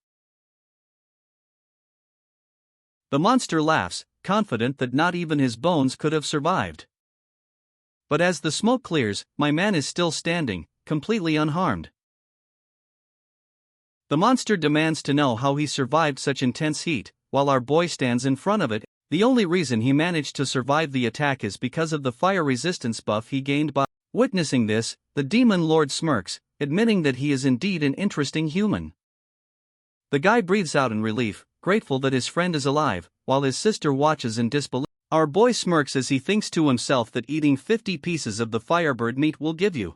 The monster laughs, confident that not even his bones could have survived. But as the smoke clears, my man is still standing, completely unharmed. The monster demands to know how he survived such intense heat, while our boy stands in front of it. The only reason he managed to survive the attack is because of the fire resistance buff he gained by. Witnessing this, the demon lord smirks, admitting that he is indeed an interesting human. The guy breathes out in relief, grateful that his friend is alive, while his sister watches in disbelief. Our boy smirks as he thinks to himself that eating 50 pieces of the firebird meat will give you.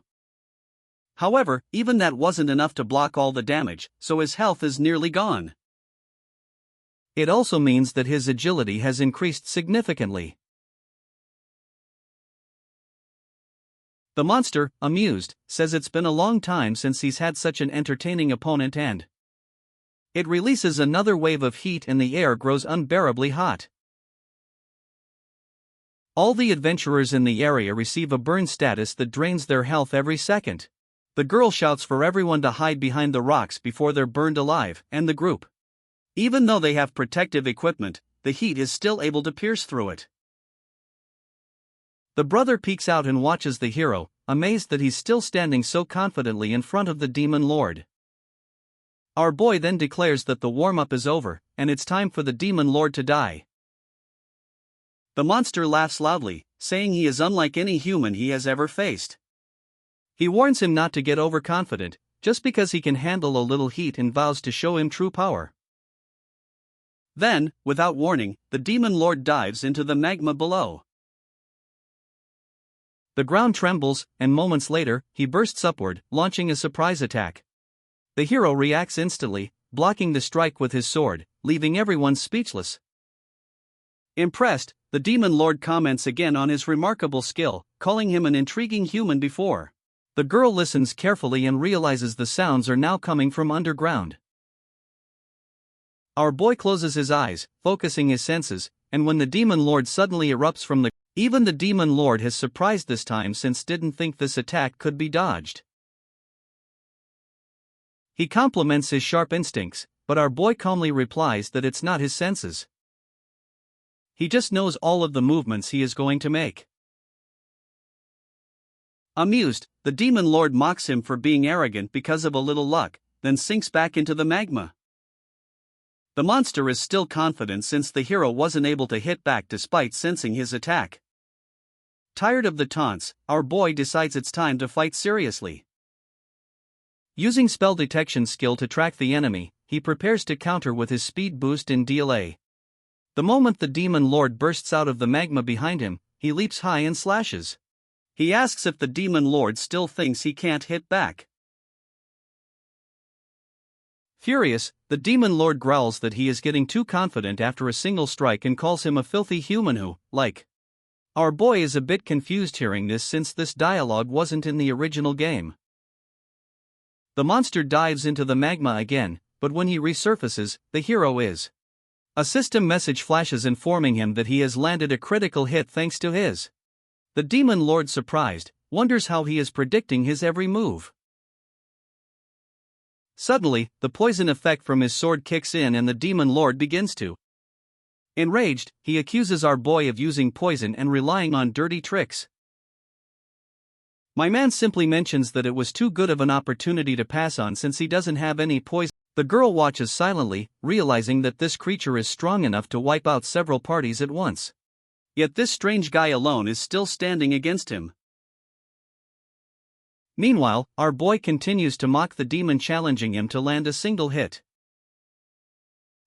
However, even that wasn't enough to block all the damage, so his health is nearly gone. It also means that his agility has increased significantly. The monster, amused, says it's been a long time since he's had such an entertaining opponent, and it releases another wave of heat and the air grows unbearably hot. All the adventurers in the area receive a burn status that drains their health every second. The girl shouts for everyone to hide behind the rocks before they're burned alive, and the group, even though they have protective equipment, the heat is still able to pierce through it. The brother peeks out and watches the hero, amazed that he's still standing so confidently in front of the demon lord. Our boy then declares that the warm-up is over, and it's time for the demon lord to die. The monster laughs loudly, saying he is unlike any human he has ever faced. He warns him not to get overconfident, just because he can handle a little heat, and vows to show him true power. Then, without warning, the demon lord dives into the magma below. The ground trembles, and moments later, he bursts upward, launching a surprise attack. The hero reacts instantly, blocking the strike with his sword, leaving everyone speechless. Impressed, the demon lord comments again on his remarkable skill, calling him an intriguing human before. The girl listens carefully and realizes the sounds are now coming from underground. Our boy closes his eyes, focusing his senses, and when the demon lord suddenly erupts from even the demon lord has surprised this time, since didn't think this attack could be dodged. He compliments his sharp instincts, but our boy calmly replies that it's not his senses. He just knows all of the movements he is going to make. Amused, the demon lord mocks him for being arrogant because of a little luck, then sinks back into the magma. The monster is still confident since the hero wasn't able to hit back despite sensing his attack. Tired of the taunts, our boy decides it's time to fight seriously. Using spell detection skill to track the enemy, he prepares to counter with his speed boost in DLA. The moment the demon lord bursts out of the magma behind him, he leaps high and slashes. He asks if the demon lord still thinks he can't hit back. Furious, the demon lord growls that he is getting too confident after a single strike and calls him a filthy human who, like. Our boy is a bit confused hearing this since this dialogue wasn't in the original game. The monster dives into the magma again, but when he resurfaces, the hero is. A system message flashes informing him that he has landed a critical hit thanks to his. The demon lord, surprised, wonders how he is predicting his every move. Suddenly, the poison effect from his sword kicks in and the demon lord begins to. Enraged, he accuses our boy of using poison and relying on dirty tricks. My man simply mentions that it was too good of an opportunity to pass on since he doesn't have any poison. The girl watches silently, realizing that this creature is strong enough to wipe out several parties at once. Yet this strange guy alone is still standing against him. Meanwhile, our boy continues to mock the demon, challenging him to land a single hit.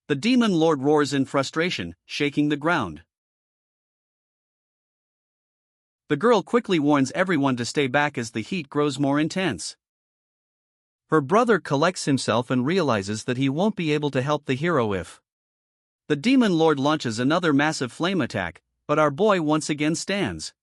The demon lord roars in frustration, shaking the ground. The girl quickly warns everyone to stay back as the heat grows more intense. Her brother collects himself and realizes that he won't be able to help the hero if. The demon lord launches another massive flame attack, but our boy once again stands.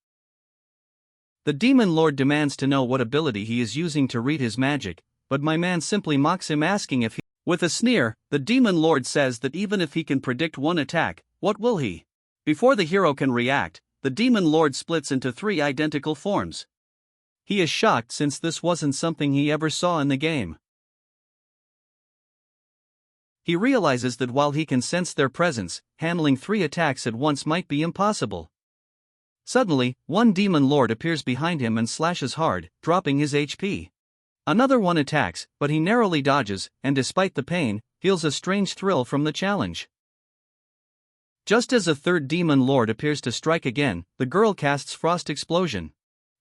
The demon lord demands to know what ability he is using to read his magic, but my man simply mocks him, asking if he. With a sneer, the demon lord says that even if he can predict one attack, what will he? Before the hero can react, the demon lord splits into 3 identical forms. He is shocked since this wasn't something he ever saw in the game. He realizes that while he can sense their presence, handling 3 attacks at once might be impossible. Suddenly, one demon lord appears behind him and slashes hard, dropping his HP. Another one attacks, but he narrowly dodges, and despite the pain, feels a strange thrill from the challenge. Just as a third demon lord appears to strike again, the girl casts Frost Explosion.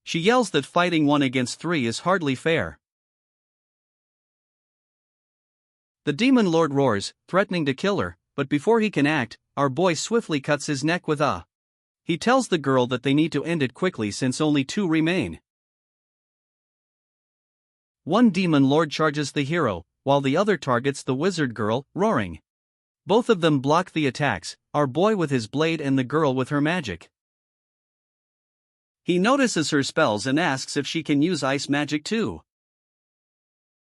She yells that fighting 1 against 3 is hardly fair. The demon lord roars, threatening to kill her, but before he can act, our boy swiftly cuts his neck with a. He tells the girl that they need to end it quickly since only 2 remain. One demon lord charges the hero, while the other targets the wizard girl, roaring. Both of them block the attacks, our boy with his blade and the girl with her magic. He notices her spells and asks if she can use ice magic too.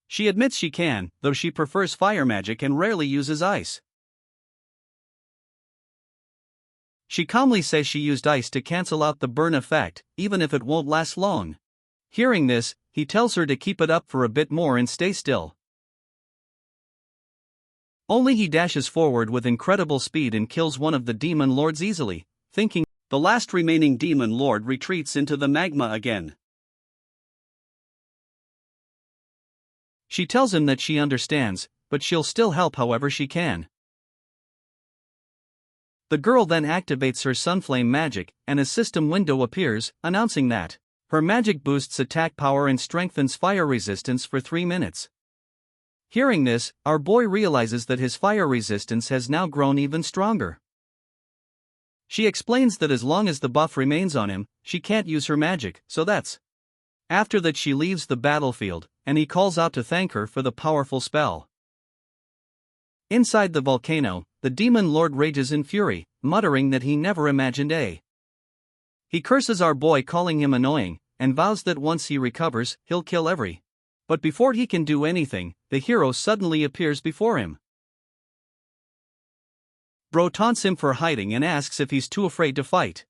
She admits she can, though she prefers fire magic and rarely uses ice. She calmly says she used ice to cancel out the burn effect, even if it won't last long. Hearing this, he tells her to keep it up for a bit more and stay still. Only he dashes forward with incredible speed and kills one of the demon lords easily, thinking. The last remaining demon lord retreats into the magma again. She tells him that she understands, but she'll still help however she can. The girl then activates her sunflame magic, and a system window appears, announcing that her magic boosts attack power and strengthens fire resistance for 3 minutes. Hearing this, our boy realizes that his fire resistance has now grown even stronger. She explains that as long as the buff remains on him, she can't use her magic, so that's. After that she leaves the battlefield, and he calls out to thank her for the powerful spell. Inside the volcano, the demon lord rages in fury, muttering that he never imagined a. He curses our boy, calling him annoying, and vows that once he recovers, he'll kill every. But before he can do anything, the hero suddenly appears before him. Bro taunts him for hiding and asks if he's too afraid to fight.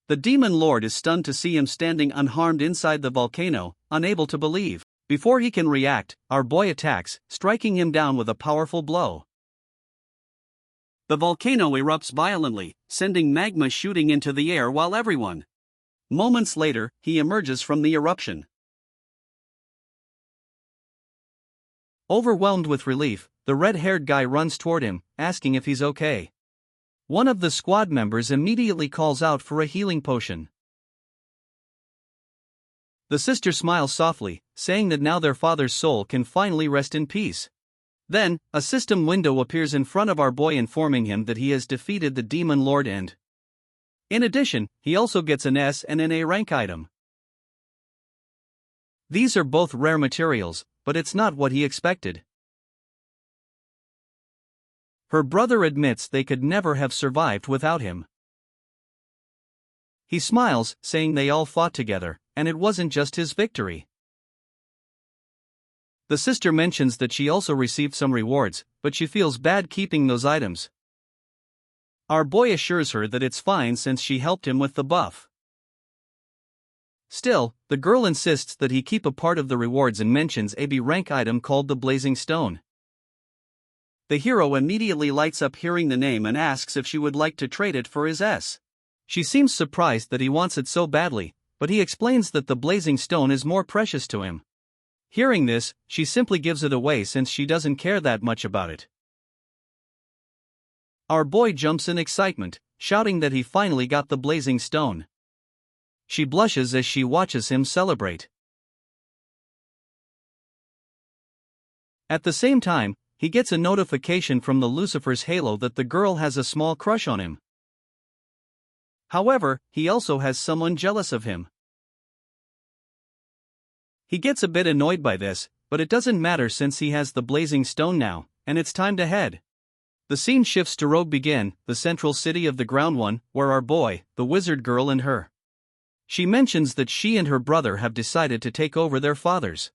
The demon lord is stunned to see him standing unharmed inside the volcano, unable to believe. Before he can react, our boy attacks, striking him down with a powerful blow. The volcano erupts violently, sending magma shooting into the air while everyone. Moments later, he emerges from the eruption. Overwhelmed with relief, the red-haired guy runs toward him, asking if he's okay. One of the squad members immediately calls out for a healing potion. The sister smiles softly, saying that now their father's soul can finally rest in peace. Then, a system window appears in front of our boy, informing him that he has defeated the demon lord and. In addition, he also gets an S and an A rank item. These are both rare materials, but it's not what he expected. Her brother admits they could never have survived without him. He smiles, saying they all fought together, and it wasn't just his victory. The sister mentions that she also received some rewards, but she feels bad keeping those items. Our boy assures her that it's fine since she helped him with the buff. Still, the girl insists that he keep a part of the rewards and mentions a B rank item called the Blazing Stone. The hero immediately lights up hearing the name and asks if she would like to trade it for his S. She seems surprised that he wants it so badly, but he explains that the Blazing Stone is more precious to him. Hearing this, she simply gives it away since she doesn't care that much about it. Our boy jumps in excitement, shouting that he finally got the Blazing Stone. She blushes as she watches him celebrate. At the same time, he gets a notification from the Lucifer's halo that the girl has a small crush on him. However, he also has someone jealous of him. He gets a bit annoyed by this, but it doesn't matter since he has the Blazing Stone now, and it's time to head. The scene shifts to Rogue Begin, the central city of the Ground One, where our boy, the wizard girl, and her. She mentions that she and her brother have decided to take over their fathers.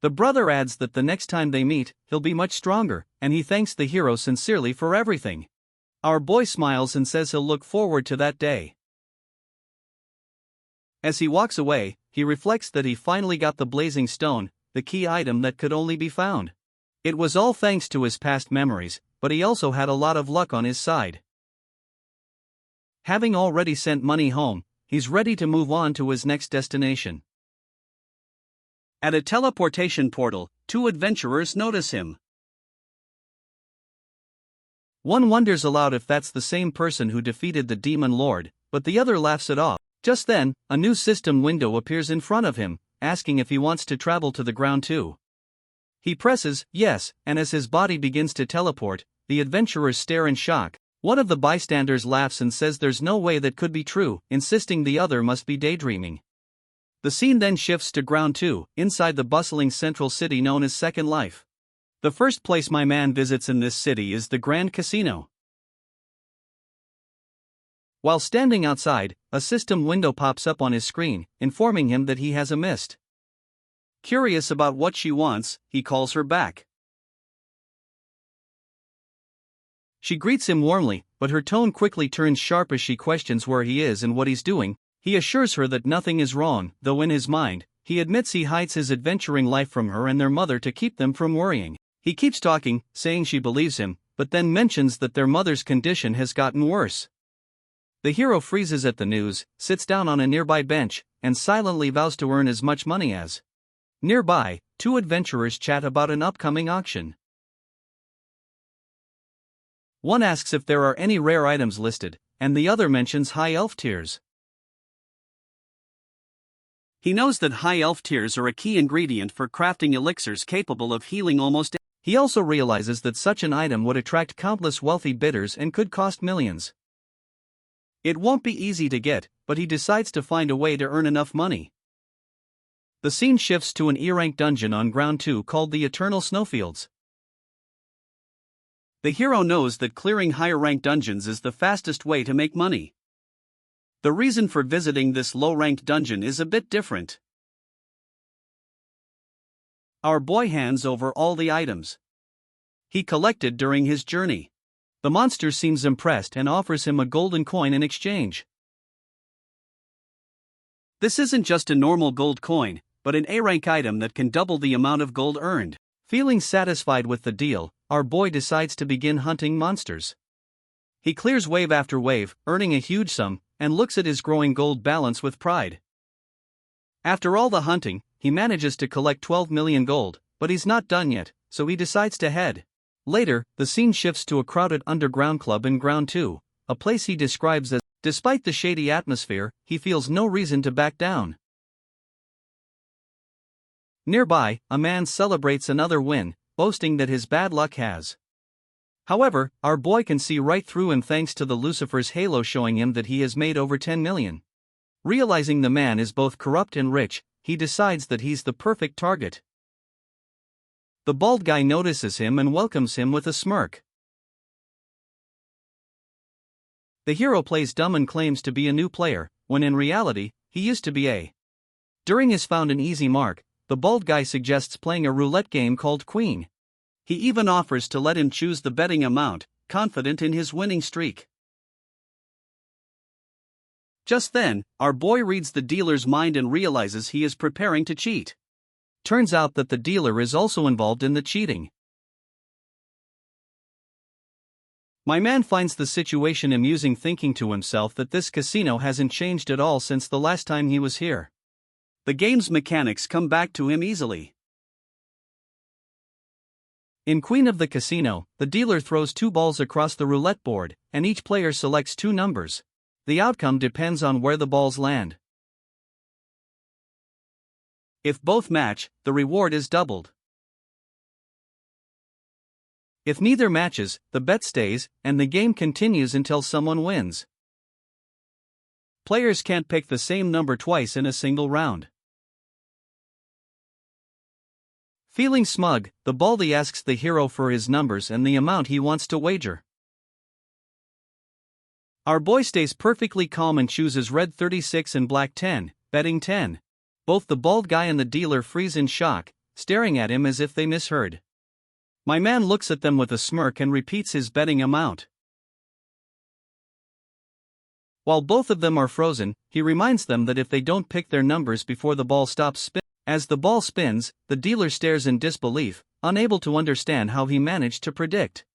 The brother adds that the next time they meet, he'll be much stronger, and he thanks the hero sincerely for everything. Our boy smiles and says he'll look forward to that day. As he walks away, he reflects that he finally got the Blazing Stone, the key item that could only be found. It was all thanks to his past memories, but he also had a lot of luck on his side. Having already sent money home, he's ready to move on to his next destination. At a teleportation portal, 2 adventurers notice him. One wonders aloud if that's the same person who defeated the demon lord, but the other laughs it off. Just then, a new system window appears in front of him, asking if he wants to travel to the ground too. He presses yes, and as his body begins to teleport, the adventurers stare in shock. One of the bystanders laughs and says there's no way that could be true, insisting the other must be daydreaming. The scene then shifts to ground 2, inside the bustling central city known as Second Life. The first place my man visits in this city is the Grand Casino. While standing outside, a system window pops up on his screen, informing him that he has a missed. Curious about what she wants, he calls her back. She greets him warmly, but her tone quickly turns sharp as she questions where he is and what he's doing. He assures her that nothing is wrong, though in his mind, he admits he hides his adventuring life from her and their mother to keep them from worrying. He keeps talking, saying she believes him, but then mentions that their mother's condition has gotten worse. The hero freezes at the news, sits down on a nearby bench, and silently vows to earn as much money as. Nearby, two adventurers chat about an upcoming auction. One asks if there are any rare items listed, and the other mentions high elf tears. He knows that high elf tears are a key ingredient for crafting elixirs capable of healing almost. He also realizes that such an item would attract countless wealthy bidders and could cost millions. It won't be easy to get, but he decides to find a way to earn enough money. The scene shifts to an E-rank dungeon on ground 2 called the Eternal Snowfields. The hero knows that clearing higher-ranked dungeons is the fastest way to make money. The reason for visiting this low-ranked dungeon is a bit different. Our boy hands over all the items he collected during his journey. The monster seems impressed and offers him a golden coin in exchange. This isn't just a normal gold coin, but an A-rank item that can double the amount of gold earned. Feeling satisfied with the deal, our boy decides to begin hunting monsters. He clears wave after wave, earning a huge sum, and looks at his growing gold balance with pride. After all the hunting, he manages to collect 12 million gold, but he's not done yet, so he decides to head. Later, the scene shifts to a crowded underground club in Ground 2, a place he describes as, despite the shady atmosphere, he feels no reason to back down. Nearby, a man celebrates another win, boasting that his bad luck has. However, our boy can see right through him thanks to the Lucifer's halo showing him that he has made over 10 million. Realizing the man is both corrupt and rich, he decides that he's the perfect target. The bald guy notices him and welcomes him with a smirk. The hero plays dumb and claims to be a new player, when in reality, he used to be a. During his found an easy mark, the bald guy suggests playing a roulette game called Queen. He even offers to let him choose the betting amount, confident in his winning streak. Just then, our boy reads the dealer's mind and realizes he is preparing to cheat. Turns out that the dealer is also involved in the cheating. My man finds the situation amusing, thinking to himself that this casino hasn't changed at all since the last time he was here. The game's mechanics come back to him easily. In Queen of the Casino, the dealer throws 2 balls across the roulette board, and each player selects 2 numbers. The outcome depends on where the balls land. If both match, the reward is doubled. If neither matches, the bet stays, and the game continues until someone wins. Players can't pick the same number twice in a single round. Feeling smug, the baldy asks the hero for his numbers and the amount he wants to wager. Our boy stays perfectly calm and chooses red 36 and black 10, betting 10. Both the bald guy and the dealer freeze in shock, staring at him as if they misheard. My man looks at them with a smirk and repeats his betting amount. While both of them are frozen, he reminds them that if they don't pick their numbers before the ball stops spinning. As the ball spins, the dealer stares in disbelief, unable to understand how he managed to predict.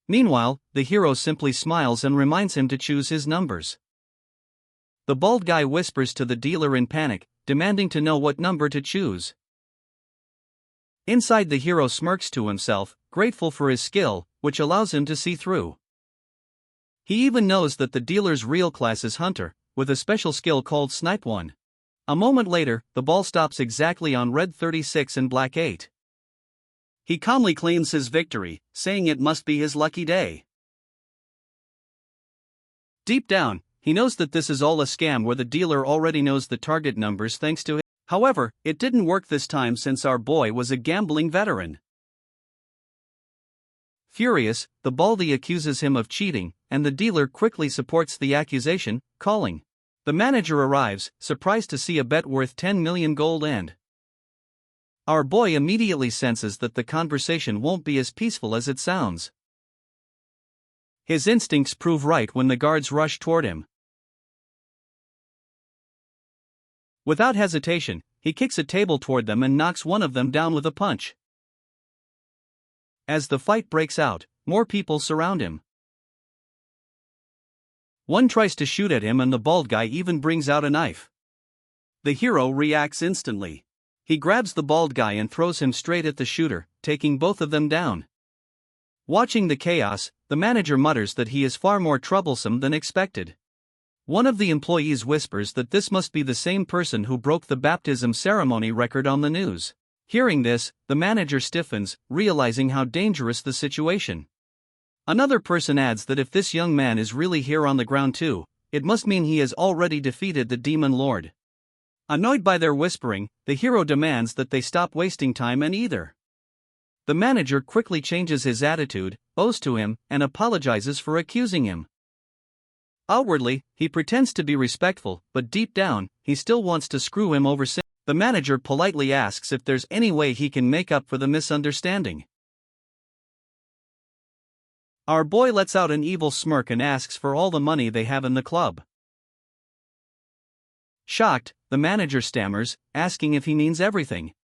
Meanwhile, the hero simply smiles and reminds him to choose his numbers. The bald guy whispers to the dealer in panic, demanding to know what number to choose. Inside, the hero smirks to himself, grateful for his skill, which allows him to see through. He even knows that the dealer's real class is Hunter, with a special skill called Snipe 1. A moment later, the ball stops exactly on red 36 and black 8. He calmly claims his victory, saying it must be his lucky day. Deep down, he knows that this is all a scam where the dealer already knows the target numbers thanks to him. However, it didn't work this time since our boy was a gambling veteran. Furious, the baldy accuses him of cheating, and the dealer quickly supports the accusation, calling. The manager arrives, surprised to see a bet worth 10 million gold and our boy immediately senses that the conversation won't be as peaceful as it sounds. His instincts prove right when the guards rush toward him. Without hesitation, he kicks a table toward them and knocks one of them down with a punch. As the fight breaks out, more people surround him. One tries to shoot at him and the bald guy even brings out a knife. The hero reacts instantly. He grabs the bald guy and throws him straight at the shooter, taking both of them down. Watching the chaos, the manager mutters that he is far more troublesome than expected. One of the employees whispers that this must be the same person who broke the baptism ceremony record on the news. Hearing this, the manager stiffens, realizing how dangerous the situation. Another person adds that if this young man is really here on the ground too, it must mean he has already defeated the demon lord. Annoyed by their whispering, the hero demands that they stop wasting time and either. The manager quickly changes his attitude, bows to him, and apologizes for accusing him. Outwardly, he pretends to be respectful, but deep down, he still wants to screw him over. The manager politely asks if there's any way he can make up for the misunderstanding. Our boy lets out an evil smirk and asks for all the money they have in the club. Shocked, the manager stammers, asking if he means everything.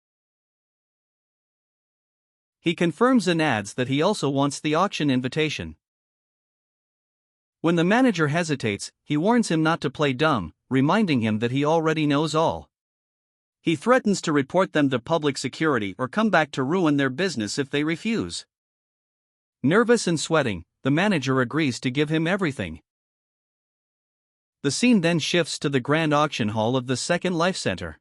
He confirms and adds that he also wants the auction invitation. When the manager hesitates, he warns him not to play dumb, reminding him that he already knows all. He threatens to report them to public security or come back to ruin their business if they refuse. Nervous and sweating, the manager agrees to give him everything. The scene then shifts to the grand auction hall of the Second Life Center.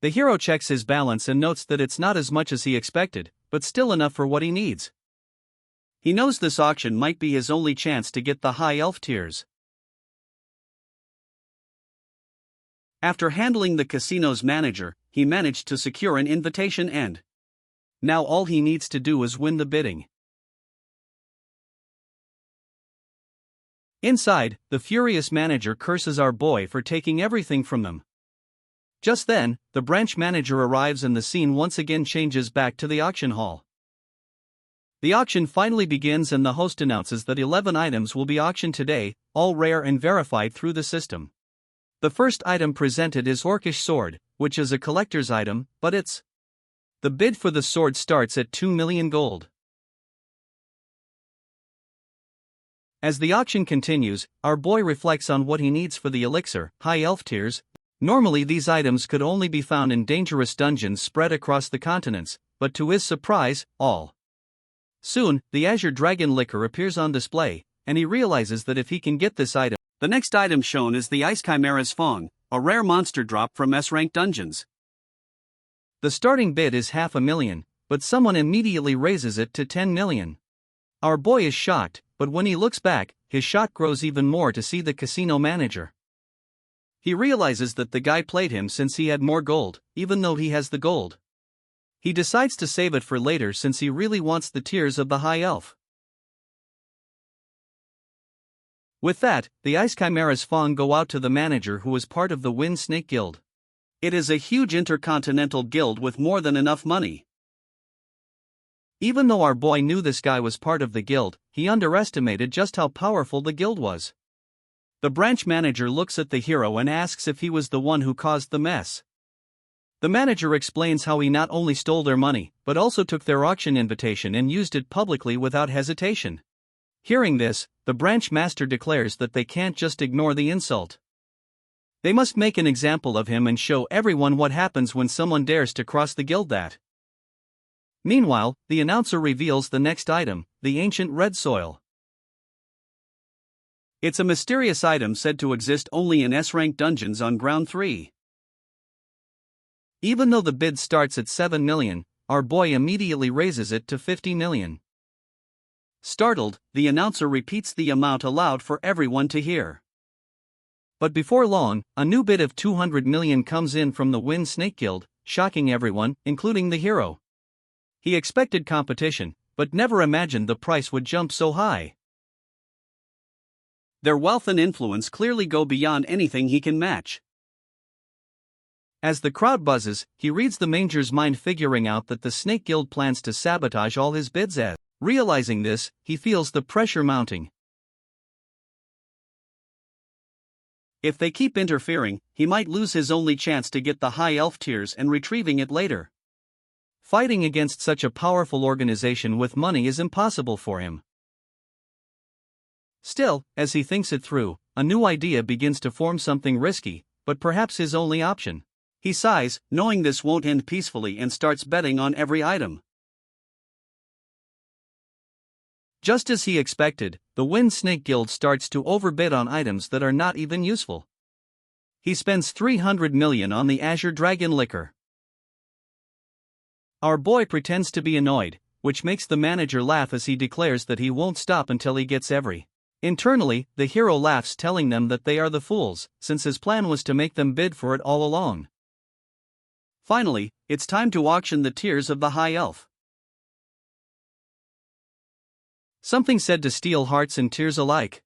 The hero checks his balance and notes that it's not as much as he expected, but still enough for what he needs. He knows this auction might be his only chance to get the high elf tiers. After handling the casino's manager, he managed to secure an invitation and now all he needs to do is win the bidding. Inside, the furious manager curses our boy for taking everything from them. Just then, the branch manager arrives and the scene once again changes back to the auction hall. The auction finally begins and the host announces that 11 items will be auctioned today, all rare and verified through the system. The first item presented is Orcish Sword, which is a collector's item, but it's the bid for the sword starts at 2 million gold. As the auction continues, our boy reflects on what he needs for the elixir, high elf tiers. Normally these items could only be found in dangerous dungeons spread across the continents, but to his surprise, all. Soon, the Azure Dragon liquor appears on display, and he realizes that if he can get this item. The next item shown is the Ice Chimera's Fong, a rare monster drop from S-rank dungeons. The starting bid is 500,000, but someone immediately raises it to 10 million. Our boy is shocked, but when he looks back, his shock grows even more to see the casino manager. He realizes that the guy played him since he had more gold, even though he has the gold. He decides to save it for later since he really wants the tears of the high elf. With that, the Ice Chimera's Fong go out to the manager who is part of the Wind Snake Guild. It is a huge intercontinental guild with more than enough money. Even though our boy knew this guy was part of the guild, he underestimated just how powerful the guild was. The branch manager looks at the hero and asks if he was the one who caused the mess. The manager explains how he not only stole their money, but also took their auction invitation and used it publicly without hesitation. Hearing this, the branch master declares that they can't just ignore the insult. They must make an example of him and show everyone what happens when someone dares to cross the guild that. Meanwhile, the announcer reveals the next item, the ancient red soil. It's a mysterious item said to exist only in S-rank dungeons on Ground 3. Even though the bid starts at 7 million, our boy immediately raises it to 50 million. Startled, the announcer repeats the amount aloud for everyone to hear. But before long, a new bid of 200 million comes in from the Wind Snake Guild, shocking everyone, including the hero. He expected competition, but never imagined the price would jump so high. Their wealth and influence clearly go beyond anything he can match. As the crowd buzzes, he reads the Manger's mind, figuring out that the Snake Guild plans to sabotage all his bids. Realizing this, he feels the pressure mounting. If they keep interfering, he might lose his only chance to get the high elf tiers and retrieving it later. Fighting against such a powerful organization with money is impossible for him. Still, as he thinks it through, a new idea begins to form, something risky, but perhaps his only option. He sighs, knowing this won't end peacefully, and starts betting on every item. Just as he expected, the Wind Snake Guild starts to overbid on items that are not even useful. He spends 300 million on the Azure Dragon liquor. Our boy pretends to be annoyed, which makes the manager laugh as he declares that he won't stop until he gets every. Internally, the hero laughs, telling them that they are the fools, since his plan was to make them bid for it all along. Finally, it's time to auction the tiers of the high elf. Something said to steal hearts and tears alike.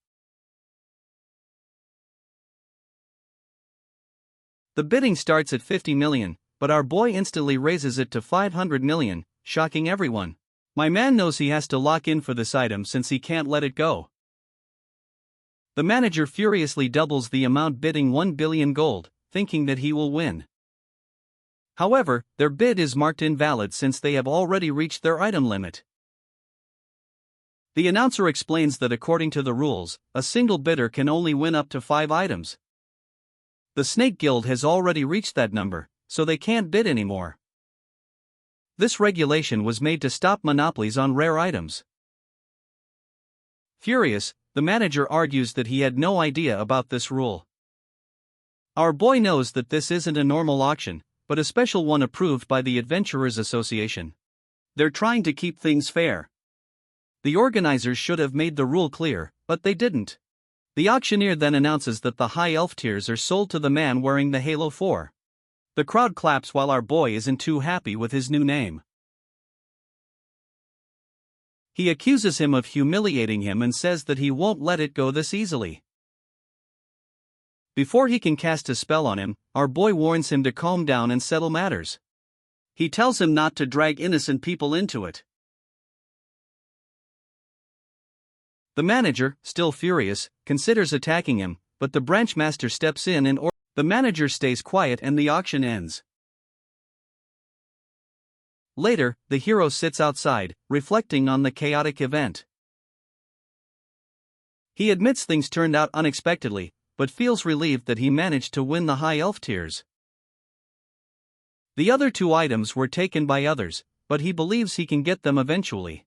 The bidding starts at 50 million, but our boy instantly raises it to 500 million, shocking everyone. My man knows he has to lock in for this item since he can't let it go. The manager furiously doubles the amount, bidding 1 billion gold, thinking that he will win. However, their bid is marked invalid since they have already reached their item limit. The announcer explains that according to the rules, a single bidder can only win up to 5 items. The Snake Guild has already reached that number, so they can't bid anymore. This regulation was made to stop monopolies on rare items. Furious, the manager argues that he had no idea about this rule. Our boy knows that this isn't a normal auction, but a special one approved by the Adventurers Association. They're trying to keep things fair. The organizers should have made the rule clear, but they didn't. The auctioneer then announces that the high elf tiers are sold to the man wearing the Halo 4. The crowd claps while our boy isn't too happy with his new name. He accuses him of humiliating him and says that he won't let it go this easily. Before he can cast a spell on him, our boy warns him to calm down and settle matters. He tells him not to drag innocent people into it. The manager, still furious, considers attacking him, but the branch master steps in and the manager stays quiet and the auction ends. Later, the hero sits outside, reflecting on the chaotic event. He admits things turned out unexpectedly, but feels relieved that he managed to win the high elf tiers. The other 2 items were taken by others, but he believes he can get them eventually.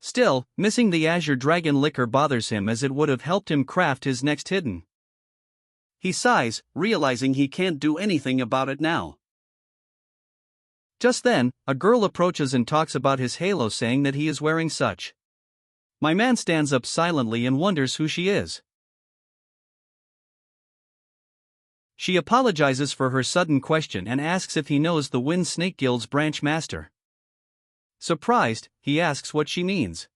Still, missing the Azure Dragon liquor bothers him as it would have helped him craft his next hidden. He sighs, realizing he can't do anything about it now. Just then, a girl approaches and talks about his halo, saying that he is wearing such. My man stands up silently and wonders who she is. She apologizes for her sudden question and asks if he knows the Wind Snake Guild's branch master. Surprised, he asks what she means.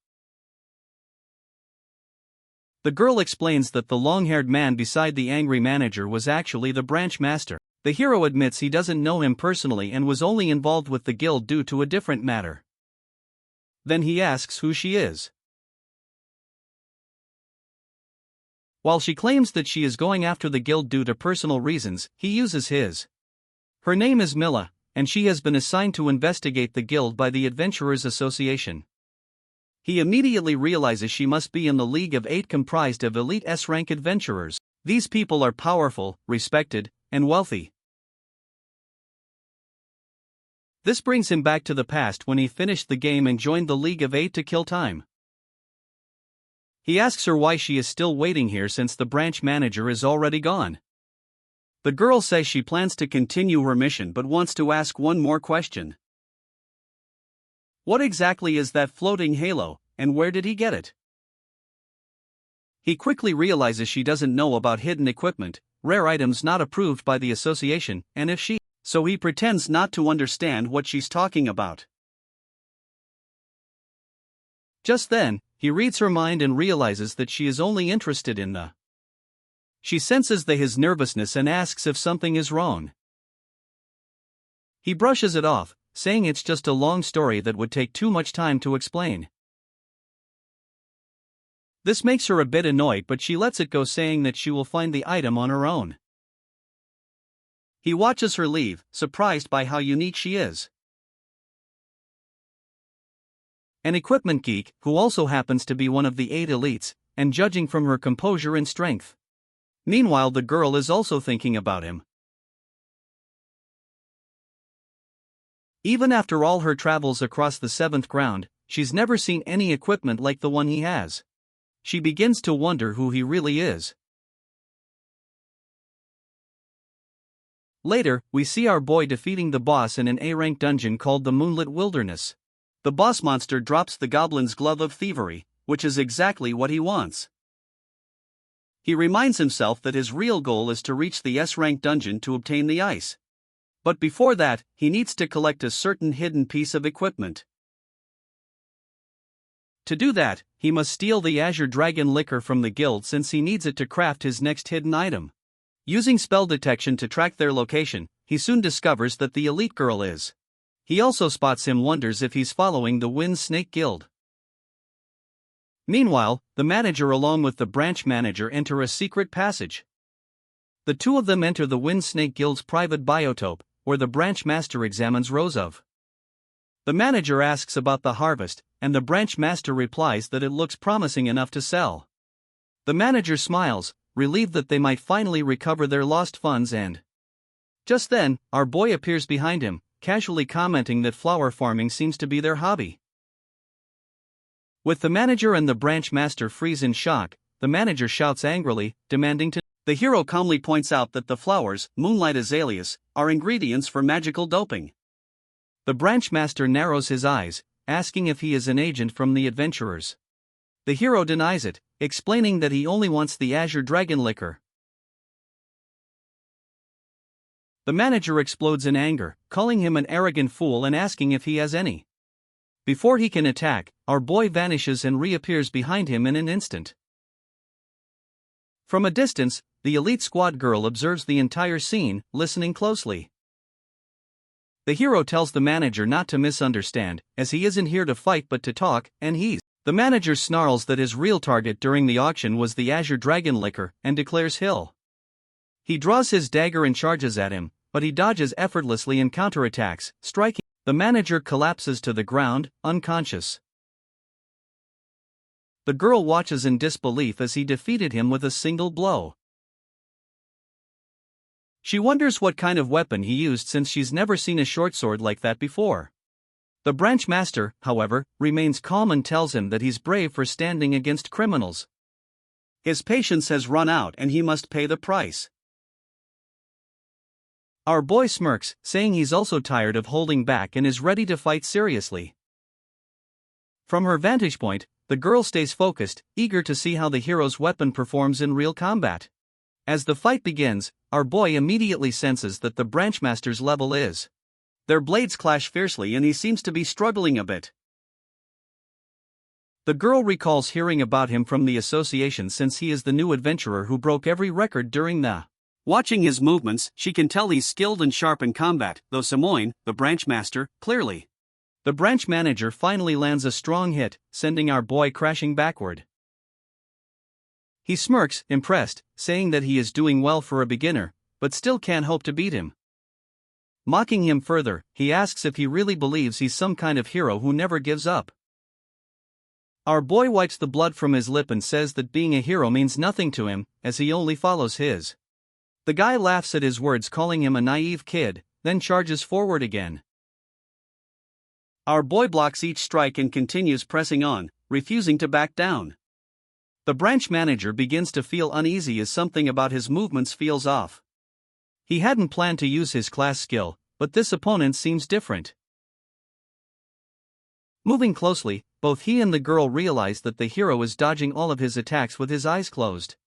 The girl explains that the long-haired man beside the angry manager was actually the branch master. The hero admits he doesn't know him personally and was only involved with the guild due to a different matter. Then he asks who she is. While she claims that she is going after the guild due to personal reasons, he uses his. Her name is Mila, and she has been assigned to investigate the guild by the Adventurers Association. He immediately realizes she must be in the League of 8, comprised of elite S-rank adventurers. These people are powerful, respected, and wealthy. This brings him back to the past when he finished the game and joined the League of 8 to kill time. He asks her why she is still waiting here since the branch manager is already gone. The girl says she plans to continue her mission but wants to ask one more question. What exactly is that floating halo, and where did he get it? He quickly realizes she doesn't know about hidden equipment, rare items not approved by the association, and if she, so he pretends not to understand what she's talking about. Just then, he reads her mind and realizes that she is only interested in the. She senses his nervousness and asks if something is wrong. He brushes it off, saying it's just a long story that would take too much time to explain. This makes her a bit annoyed, but she lets it go, saying that she will find the item on her own. He watches her leave, surprised by how unique she is. An equipment geek, who also happens to be one of the 8 elites, and judging from her composure and strength. Meanwhile, the girl is also thinking about him. Even after all her travels across the 7th ground, she's never seen any equipment like the one he has. She begins to wonder who he really is. Later, we see our boy defeating the boss in an A-rank dungeon called the Moonlit Wilderness. The boss monster drops the goblin's glove of thievery, which is exactly what he wants. He reminds himself that his real goal is to reach the S-rank dungeon to obtain the ice. But before that, he needs to collect a certain hidden piece of equipment. To do that, he must steal the Azure Dragon liquor from the guild since he needs it to craft his next hidden item. Using spell detection to track their location, he soon discovers that the elite girl is. He also spots him, wonders if he's following the Wind Snake Guild. Meanwhile, the manager along with the branch manager enter a secret passage. The two of them enter the Wind Snake Guild's private biotope, where the branch master examines rows of. The manager asks about the harvest, and the branch master replies that it looks promising enough to sell. The manager smiles, relieved that they might finally recover their lost funds, and just then, our boy appears behind him, casually commenting that flower farming seems to be their hobby. With the manager and the branch master freeze in shock, the manager shouts angrily, demanding to. The hero calmly points out that the flowers, moonlight azaleas, are ingredients for magical doping. The branch master narrows his eyes, asking if he is an agent from the adventurers. The hero denies it, explaining that he only wants the Azure Dragon liquor. The manager explodes in anger, calling him an arrogant fool and asking if he has any. Before he can attack, our boy vanishes and reappears behind him in an instant. From a distance, the elite squad girl observes the entire scene, listening closely. The hero tells the manager not to misunderstand, as he isn't here to fight but to talk, and he's. The manager snarls that his real target during the auction was the Azure Dragon liquor, and declares he'll. He draws his dagger and charges at him, but he dodges effortlessly and counterattacks, striking. The manager collapses to the ground, unconscious. The girl watches in disbelief as he defeated him with a single blow. She wonders what kind of weapon he used since she's never seen a short sword like that before. The branch master, however, remains calm and tells him that he's brave for standing against criminals. His patience has run out and he must pay the price. Our boy smirks, saying he's also tired of holding back and is ready to fight seriously. From her vantage point, the girl stays focused, eager to see how the hero's weapon performs in real combat. As the fight begins, our boy immediately senses that the branchmaster's level is. Their blades clash fiercely and he seems to be struggling a bit. The girl recalls hearing about him from the association since he is the new adventurer who broke every record during the. Watching his movements, she can tell he's skilled and sharp in combat, though Samoin, the branchmaster, clearly. The branch manager finally lands a strong hit, sending our boy crashing backward. He smirks, impressed, saying that he is doing well for a beginner, but still can't hope to beat him. Mocking him further, he asks if he really believes he's some kind of hero who never gives up. Our boy wipes the blood from his lip and says that being a hero means nothing to him, as he only follows his. The guy laughs at his words, calling him a naive kid, then charges forward again. Our boy blocks each strike and continues pressing on, refusing to back down. The branch manager begins to feel uneasy as something about his movements feels off. He hadn't planned to use his class skill, but this opponent seems different. Moving closely, both he and the girl realize that the hero is dodging all of his attacks with his eyes closed.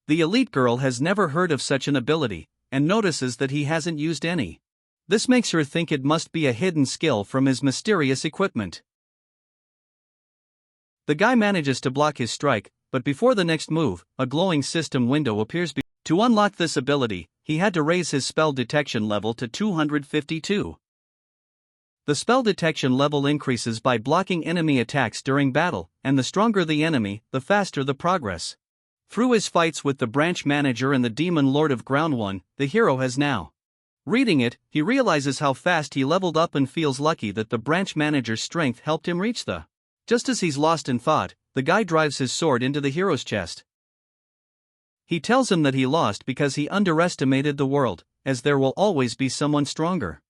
The elite girl has never heard of such an ability, and notices that he hasn't used any. This makes her think it must be a hidden skill from his mysterious equipment. The guy manages to block his strike, but before the next move, a glowing system window appears. To unlock this ability, he had to raise his spell detection level to 252. The spell detection level increases by blocking enemy attacks during battle, and the stronger the enemy, the faster the progress. Through his fights with the branch manager and the demon lord of Ground 1, the hero has now. Reading it, he realizes how fast he leveled up and feels lucky that the branch manager's strength helped him reach the. Just as he's lost in thought, the guy drives his sword into the hero's chest. He tells him that he lost because he underestimated the world, as there will always be someone stronger.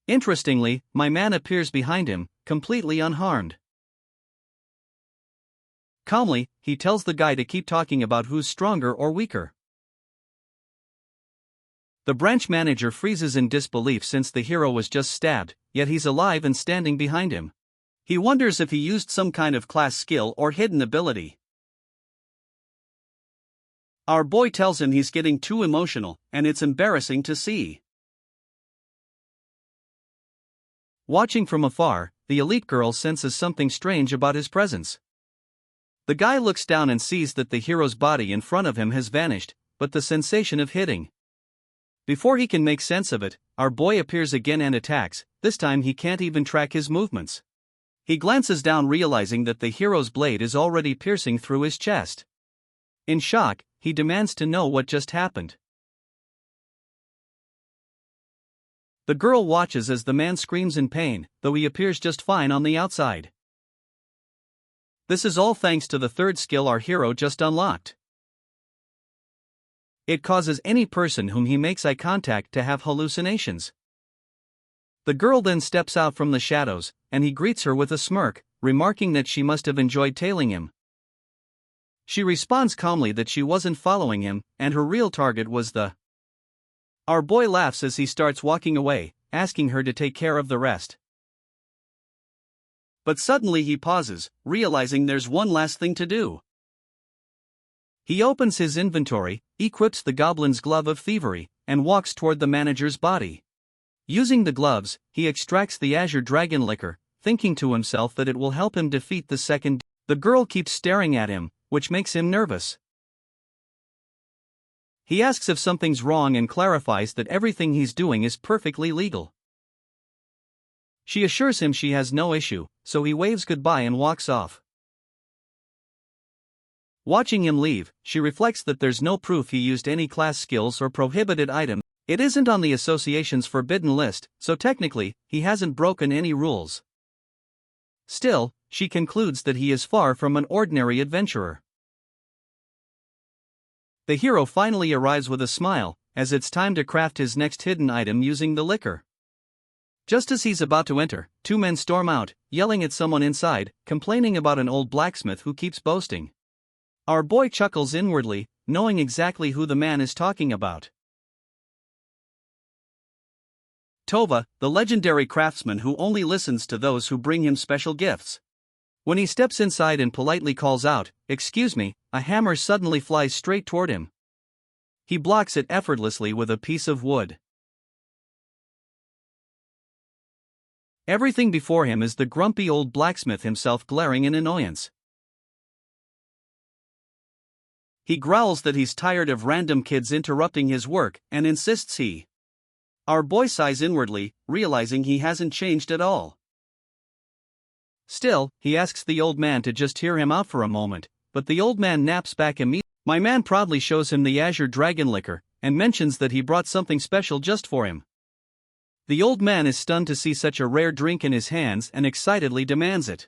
Interestingly, my man appears behind him, completely unharmed. Calmly, he tells the guy to keep talking about who's stronger or weaker. The branch manager freezes in disbelief since the hero was just stabbed, yet he's alive and standing behind him. He wonders if he used some kind of class skill or hidden ability. Our boy tells him he's getting too emotional, and it's embarrassing to see. Watching from afar, the elite girl senses something strange about his presence. The guy looks down and sees that the hero's body in front of him has vanished, but the sensation of hitting. Before he can make sense of it, our boy appears again and attacks. This time he can't even track his movements. He glances down realizing that the hero's blade is already piercing through his chest. In shock, he demands to know what just happened. The girl watches as the man screams in pain, though he appears just fine on the outside. This is all thanks to the third skill our hero just unlocked. It causes any person whom he makes eye contact to have hallucinations. The girl then steps out from the shadows, and he greets her with a smirk, remarking that she must have enjoyed tailing him. She responds calmly that she wasn't following him, and her real target was the. Our boy laughs as he starts walking away, asking her to take care of the rest. But suddenly he pauses, realizing there's one last thing to do. He opens his inventory, equips the goblin's glove of thievery, and walks toward the manager's body. Using the gloves, he extracts the azure dragon liquor, thinking to himself that it will help him defeat the second. The girl keeps staring at him, which makes him nervous. He asks if something's wrong and clarifies that everything he's doing is perfectly legal. She assures him she has no issue, so he waves goodbye and walks off. Watching him leave, she reflects that there's no proof he used any class skills or prohibited items. It isn't on the association's forbidden list, so technically, he hasn't broken any rules. Still, she concludes that he is far from an ordinary adventurer. The hero finally arrives with a smile, as it's time to craft his next hidden item using the liquor. Just as he's about to enter, two men storm out, yelling at someone inside, complaining about an old blacksmith who keeps boasting. Our boy chuckles inwardly, knowing exactly who the man is talking about. Tova, the legendary craftsman who only listens to those who bring him special gifts. When he steps inside and politely calls out, "Excuse me," a hammer suddenly flies straight toward him. He blocks it effortlessly with a piece of wood. Everything before him is the grumpy old blacksmith himself, glaring in annoyance. He growls that he's tired of random kids interrupting his work and insists he. Our boy sighs inwardly, realizing he hasn't changed at all. Still, he asks the old man to just hear him out for a moment, but the old man naps back immediately. My man proudly shows him the azure dragon liquor, and mentions that he brought something special just for him. The old man is stunned to see such a rare drink in his hands and excitedly demands it.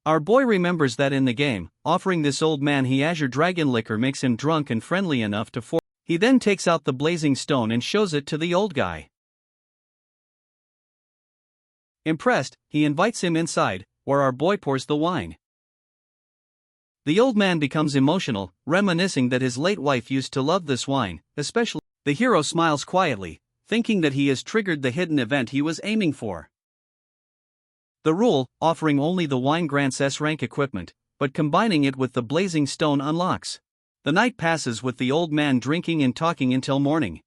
Our boy remembers that in the game, offering this old man the azure dragon liquor makes him drunk and friendly enough to force. He then takes out the blazing stone and shows it to the old guy. Impressed, he invites him inside, where our boy pours the wine. The old man becomes emotional, reminiscing that his late wife used to love this wine, especially. The hero smiles quietly, thinking that he has triggered the hidden event he was aiming for. The rule, offering only the wine grants S-rank equipment, but combining it with the blazing stone unlocks. The night passes with the old man drinking and talking until morning.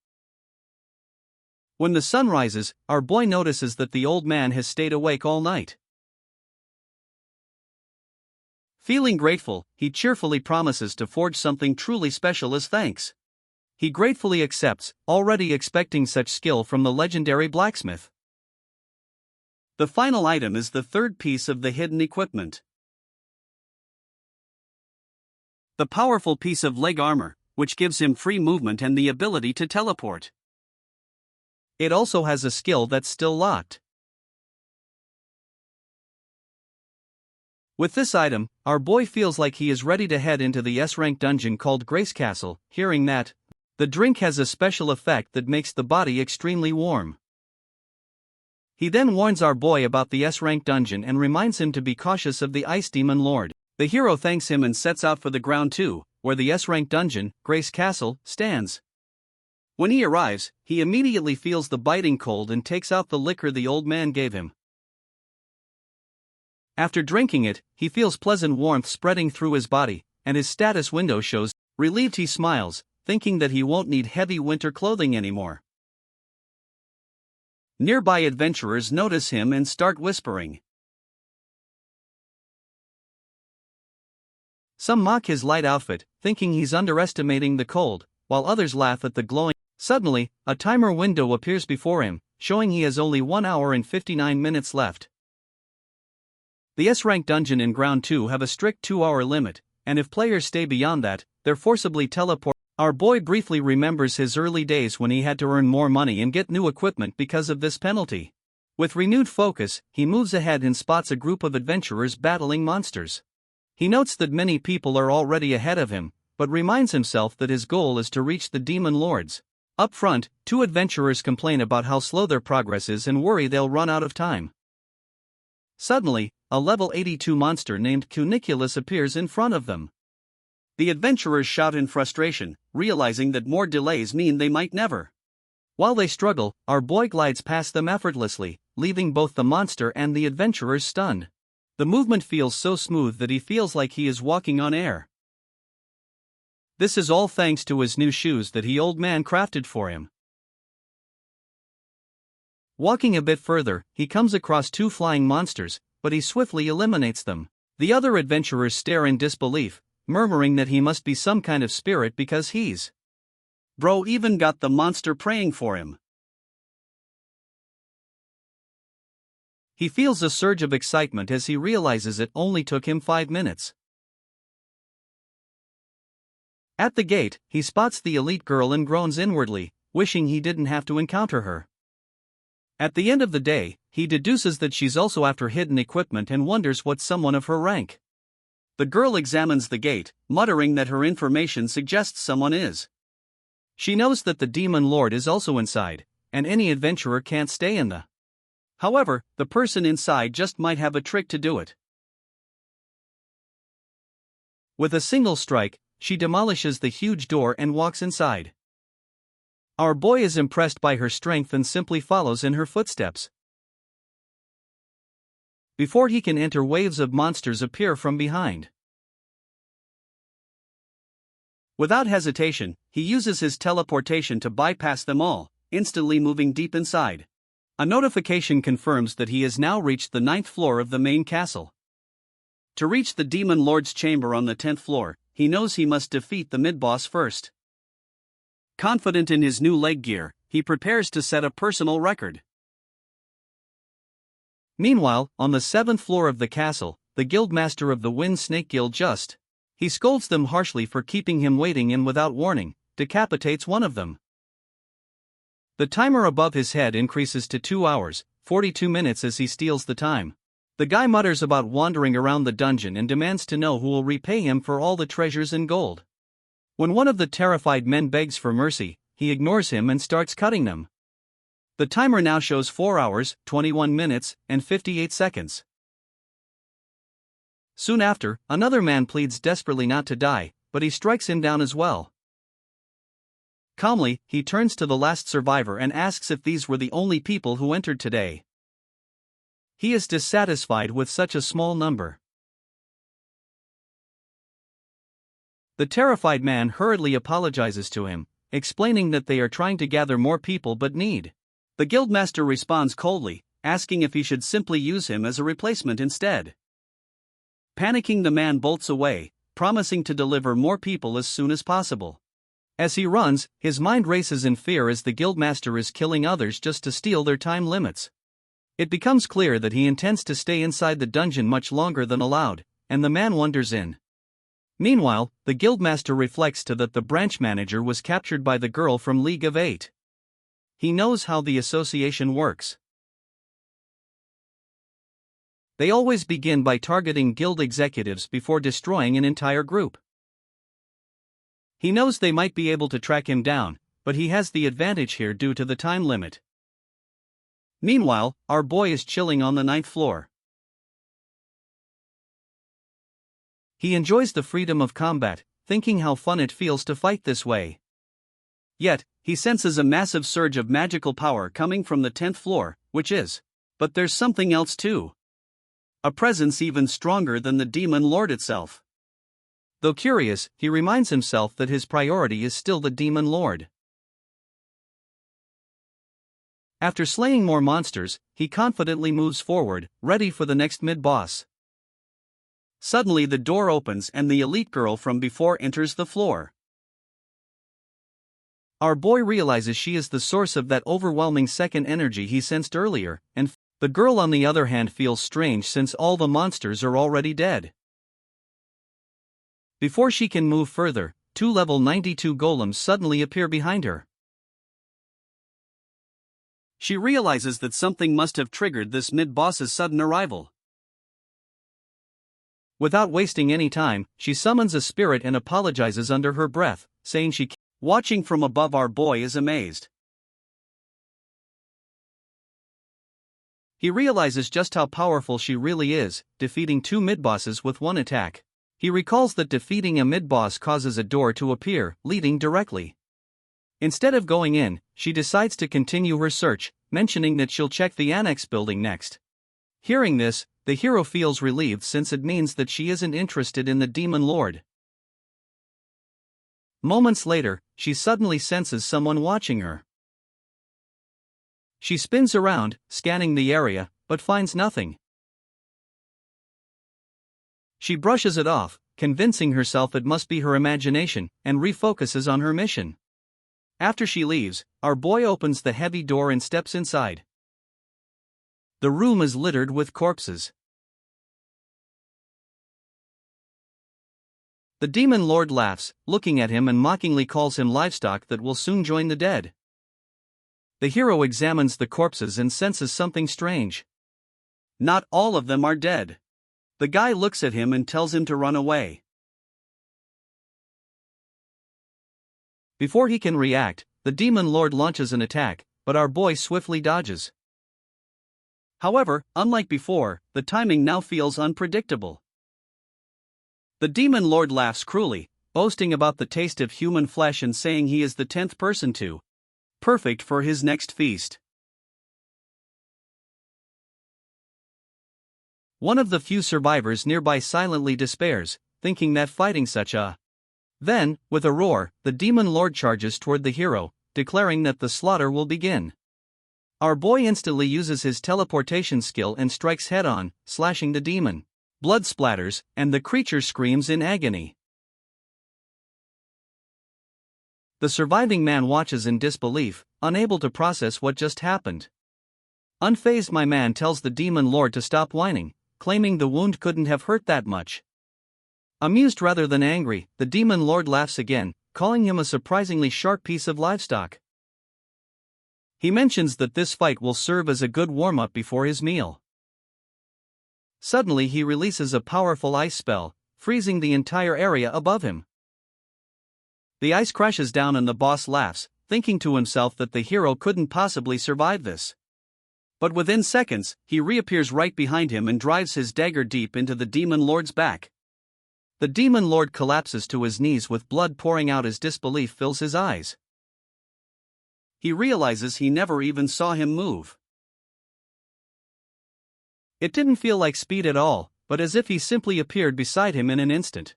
When the sun rises, our boy notices that the old man has stayed awake all night. Feeling grateful, he cheerfully promises to forge something truly special as thanks. He gratefully accepts, already expecting such skill from the legendary blacksmith. The final item is the third piece of the hidden equipment. The powerful piece of leg armor, which gives him free movement and the ability to teleport. It also has a skill that's still locked. With this item, our boy feels like he is ready to head into the S-rank dungeon called Grace Castle, hearing that the drink has a special effect that makes the body extremely warm. He then warns our boy about the S-rank dungeon and reminds him to be cautious of the Ice Demon Lord. The hero thanks him and sets out for the ground 2, where the S-rank dungeon, Grace Castle, stands. When he arrives, he immediately feels the biting cold and takes out the liquor the old man gave him. After drinking it, he feels pleasant warmth spreading through his body, and his status window shows. Relieved, he smiles, thinking that he won't need heavy winter clothing anymore. Nearby adventurers notice him and start whispering. Some mock his light outfit, thinking he's underestimating the cold, while others laugh at the glowing. Suddenly, a timer window appears before him, showing he has only 1 hour and 59 minutes left. The S-rank dungeon in Ground 2 have a strict 2-hour limit, and if players stay beyond that, they're forcibly teleported. Our boy briefly remembers his early days when he had to earn more money and get new equipment because of this penalty. With renewed focus, he moves ahead and spots a group of adventurers battling monsters. He notes that many people are already ahead of him, but reminds himself that his goal is to reach the demon lords. Up front, 2 adventurers complain about how slow their progress is and worry they'll run out of time. Suddenly, a level 82 monster named Cuniculus appears in front of them. The adventurers shout in frustration, realizing that more delays mean they might never. While they struggle, our boy glides past them effortlessly, leaving both the monster and the adventurers stunned. The movement feels so smooth that he feels like he is walking on air. This is all thanks to his new shoes that the old man crafted for him. Walking a bit further, he comes across 2 flying monsters, but he swiftly eliminates them. The other adventurers stare in disbelief, murmuring that he must be some kind of spirit because he's bro even got the monster praying for him. He feels a surge of excitement as he realizes it only took him 5 minutes. At the gate, he spots the elite girl and groans inwardly, wishing he didn't have to encounter her. At the end of the day, he deduces that she's also after hidden equipment and wonders what someone of her rank. The girl examines the gate, muttering that her information suggests someone is. She knows that the demon lord is also inside, and any adventurer can't stay in the. However, the person inside just might have a trick to do it. With a single strike, she demolishes the huge door and walks inside. Our boy is impressed by her strength and simply follows in her footsteps. Before he can enter, waves of monsters appear from behind. Without hesitation, he uses his teleportation to bypass them all, instantly moving deep inside. A notification confirms that he has now reached the 9th floor of the main castle. To reach the demon lord's chamber on the 10th floor, he knows he must defeat the mid-boss first. Confident in his new leg gear, he prepares to set a personal record. Meanwhile, on the 7th floor of the castle, the guildmaster of the Wind Snake Guild he scolds them harshly for keeping him waiting and without warning, decapitates one of them. The timer above his head increases to 2 hours, 42 minutes as he steals the time. The guy mutters about wandering around the dungeon and demands to know who will repay him for all the treasures and gold. When one of the terrified men begs for mercy, he ignores him and starts cutting them. The timer now shows 4 hours, 21 minutes, and 58 seconds. Soon after, another man pleads desperately not to die, but he strikes him down as well. Calmly, he turns to the last survivor and asks if these were the only people who entered today. He is dissatisfied with such a small number. The terrified man hurriedly apologizes to him, explaining that they are trying to gather more people but need. The guildmaster responds coldly, asking if he should simply use him as a replacement instead. Panicking, the man bolts away, promising to deliver more people as soon as possible. As he runs, his mind races in fear as the guildmaster is killing others just to steal their time limits. It becomes clear that he intends to stay inside the dungeon much longer than allowed, and the man wanders in. Meanwhile, the guildmaster reflects that the branch manager was captured by the girl from League of Eight. He knows how the association works. They always begin by targeting guild executives before destroying an entire group. He knows they might be able to track him down, but he has the advantage here due to the time limit. Meanwhile, our boy is chilling on the 9th floor. He enjoys the freedom of combat, thinking how fun it feels to fight this way. Yet, he senses a massive surge of magical power coming from the 10th floor, but there's something else too. A presence even stronger than the demon lord itself. Though curious, he reminds himself that his priority is still the demon lord. After slaying more monsters, he confidently moves forward, ready for the next mid-boss. Suddenly the door opens and the elite girl from before enters the floor. Our boy realizes she is the source of that overwhelming second energy he sensed earlier, and the girl on the other hand feels strange since all the monsters are already dead. Before she can move further, 2 level 92 golems suddenly appear behind her. She realizes that something must have triggered this mid-boss's sudden arrival. Without wasting any time, she summons a spirit and apologizes under her breath, saying she can't. Watching from above, our boy is amazed. He realizes just how powerful she really is, defeating 2 mid-bosses with 1 attack. He recalls that defeating a mid-boss causes a door to appear, leading directly. Instead of going in, she decides to continue her search, mentioning that she'll check the annex building next. Hearing this, the hero feels relieved since it means that she isn't interested in the demon lord. Moments later, she suddenly senses someone watching her. She spins around, scanning the area, but finds nothing. She brushes it off, convincing herself it must be her imagination, and refocuses on her mission. After she leaves, our boy opens the heavy door and steps inside. The room is littered with corpses. The demon lord laughs, looking at him, and mockingly calls him livestock that will soon join the dead. The hero examines the corpses and senses something strange. Not all of them are dead. The guy looks at him and tells him to run away. Before he can react, the demon lord launches an attack, but our boy swiftly dodges. However, unlike before, the timing now feels unpredictable. The demon lord laughs cruelly, boasting about the taste of human flesh and saying he is the 10th person to. Perfect for his next feast. One of the few survivors nearby silently despairs, thinking that fighting such a. Then, with a roar, the demon lord charges toward the hero, declaring that the slaughter will begin. Our boy instantly uses his teleportation skill and strikes head-on, slashing the demon. Blood splatters, and the creature screams in agony. The surviving man watches in disbelief, unable to process what just happened. Unfazed, my man tells the demon lord to stop whining, claiming the wound couldn't have hurt that much. Amused rather than angry, the demon lord laughs again, calling him a surprisingly sharp piece of livestock. He mentions that this fight will serve as a good warm-up before his meal. Suddenly he releases a powerful ice spell, freezing the entire area above him. The ice crashes down and the boss laughs, thinking to himself that the hero couldn't possibly survive this. But within seconds, he reappears right behind him and drives his dagger deep into the Demon Lord's back. The Demon Lord collapses to his knees with blood pouring out as disbelief fills his eyes. He realizes he never even saw him move. It didn't feel like speed at all, but as if he simply appeared beside him in an instant.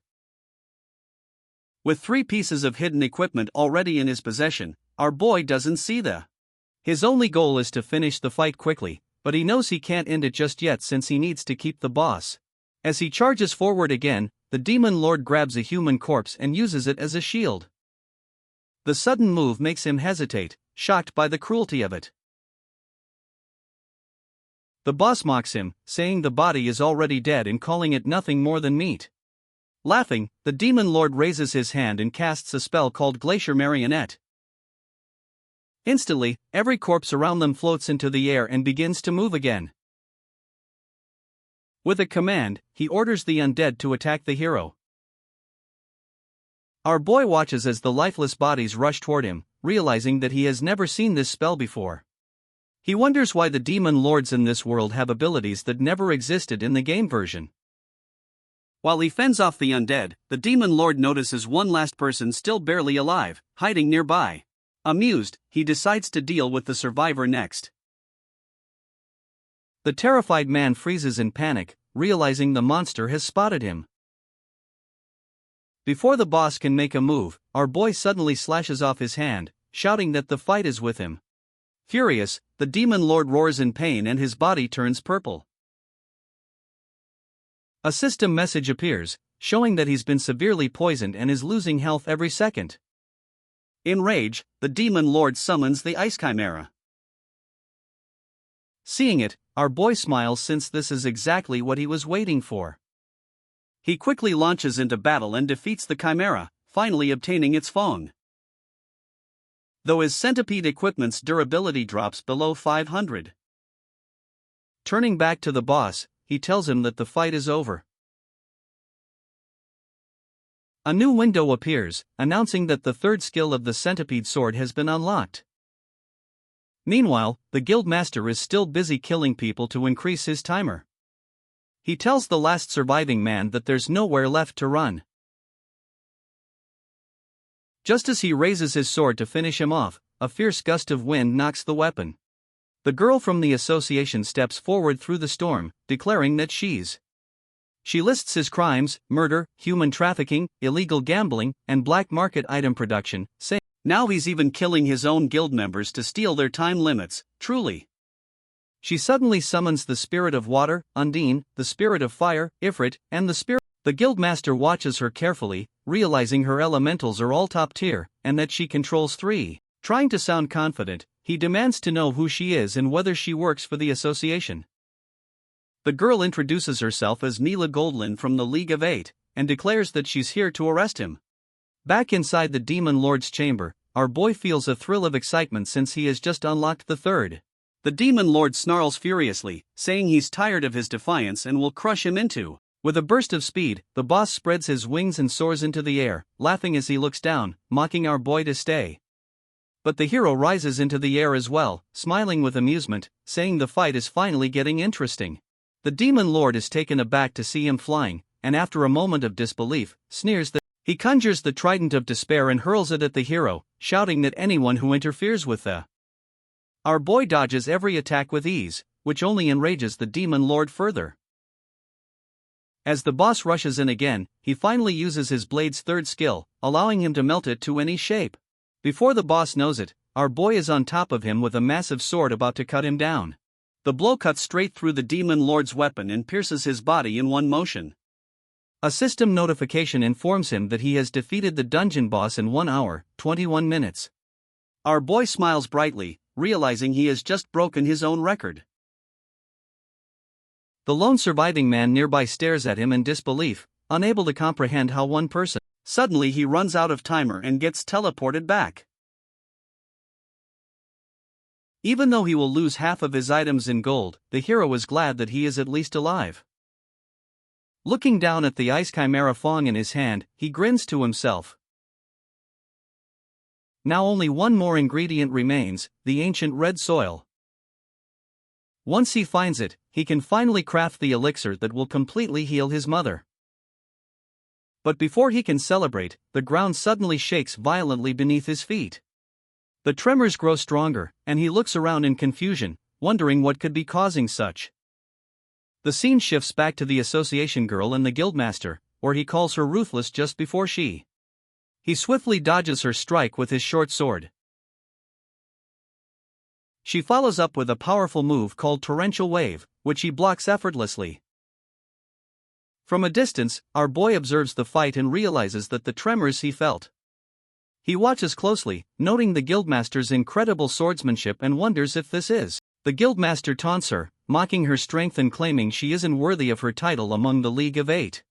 With 3 pieces of hidden equipment already in his possession, our boy doesn't see the. His only goal is to finish the fight quickly, but he knows he can't end it just yet since he needs to keep the boss. As he charges forward again, the Demon Lord grabs a human corpse and uses it as a shield. The sudden move makes him hesitate, shocked by the cruelty of it. The boss mocks him, saying the body is already dead and calling it nothing more than meat. Laughing, the Demon Lord raises his hand and casts a spell called Glacier Marionette. Instantly, every corpse around them floats into the air and begins to move again. With a command, he orders the undead to attack the hero. Our boy watches as the lifeless bodies rush toward him, realizing that he has never seen this spell before. He wonders why the demon lords in this world have abilities that never existed in the game version. While he fends off the undead, the demon lord notices one last person still barely alive, hiding nearby. Amused, he decides to deal with the survivor next. The terrified man freezes in panic, realizing the monster has spotted him. Before the boss can make a move, our boy suddenly slashes off his hand, shouting that the fight is with him. Furious, the demon lord roars in pain and his body turns purple. A system message appears, showing that he's been severely poisoned and is losing health every second. In rage, the demon lord summons the ice chimera. Seeing it, our boy smiles since this is exactly what he was waiting for. He quickly launches into battle and defeats the chimera, finally obtaining its fong. Though his centipede equipment's durability drops below 500. Turning back to the boss, he tells him that the fight is over. A new window appears, announcing that the third skill of the centipede sword has been unlocked. Meanwhile, the guildmaster is still busy killing people to increase his timer. He tells the last surviving man that there's nowhere left to run. Just as he raises his sword to finish him off, a fierce gust of wind knocks the weapon. The girl from the association steps forward through the storm, declaring that She lists his crimes: murder, human trafficking, illegal gambling, and black market item production, saying now he's even killing his own guild members to steal their time limits, truly. She suddenly summons the spirit of water, Undine, the spirit of fire, Ifrit, and the spirit. The guildmaster watches her carefully, realizing her elementals are all top tier, and that she controls 3. Trying to sound confident, he demands to know who she is and whether she works for the association. The girl introduces herself as Neela Goldlin from the League of Eight, and declares that she's here to arrest him. Back inside the Demon Lord's chamber, our boy feels a thrill of excitement since he has just unlocked the third. The Demon Lord snarls furiously, saying he's tired of his defiance and will crush him into. With a burst of speed, the boss spreads his wings and soars into the air, laughing as he looks down, mocking our boy to stay. But the hero rises into the air as well, smiling with amusement, saying the fight is finally getting interesting. The Demon Lord is taken aback to see him flying, and after a moment of disbelief, sneers that he conjures the trident of despair and hurls it at the hero, shouting that anyone who interferes with Our boy dodges every attack with ease, which only enrages the Demon Lord further. As the boss rushes in again, he finally uses his blade's third skill, allowing him to melt it to any shape. Before the boss knows it, our boy is on top of him with a massive sword about to cut him down. The blow cuts straight through the Demon Lord's weapon and pierces his body in one motion. A system notification informs him that he has defeated the dungeon boss in 1 hour, 21 minutes. Our boy smiles brightly, realizing he has just broken his own record. The lone surviving man nearby stares at him in disbelief, unable to comprehend how one person. Suddenly he runs out of timer and gets teleported back. Even though he will lose half of his items in gold, the hero is glad that he is at least alive. Looking down at the ice chimera fong in his hand, he grins to himself. Now only one more ingredient remains, the ancient red soil. Once he finds it, he can finally craft the elixir that will completely heal his mother. But before he can celebrate, the ground suddenly shakes violently beneath his feet. The tremors grow stronger, and he looks around in confusion, wondering what could be causing such. The scene shifts back to the association girl and the guildmaster, where he calls her ruthless just before he swiftly dodges her strike with his short sword. She follows up with a powerful move called Torrential Wave, which he blocks effortlessly. From a distance, our boy observes the fight and realizes that the tremors he felt. He watches closely, noting the guildmaster's incredible swordsmanship and wonders if this is. The guildmaster taunts her, mocking her strength and claiming she isn't worthy of her title among the League of Eight.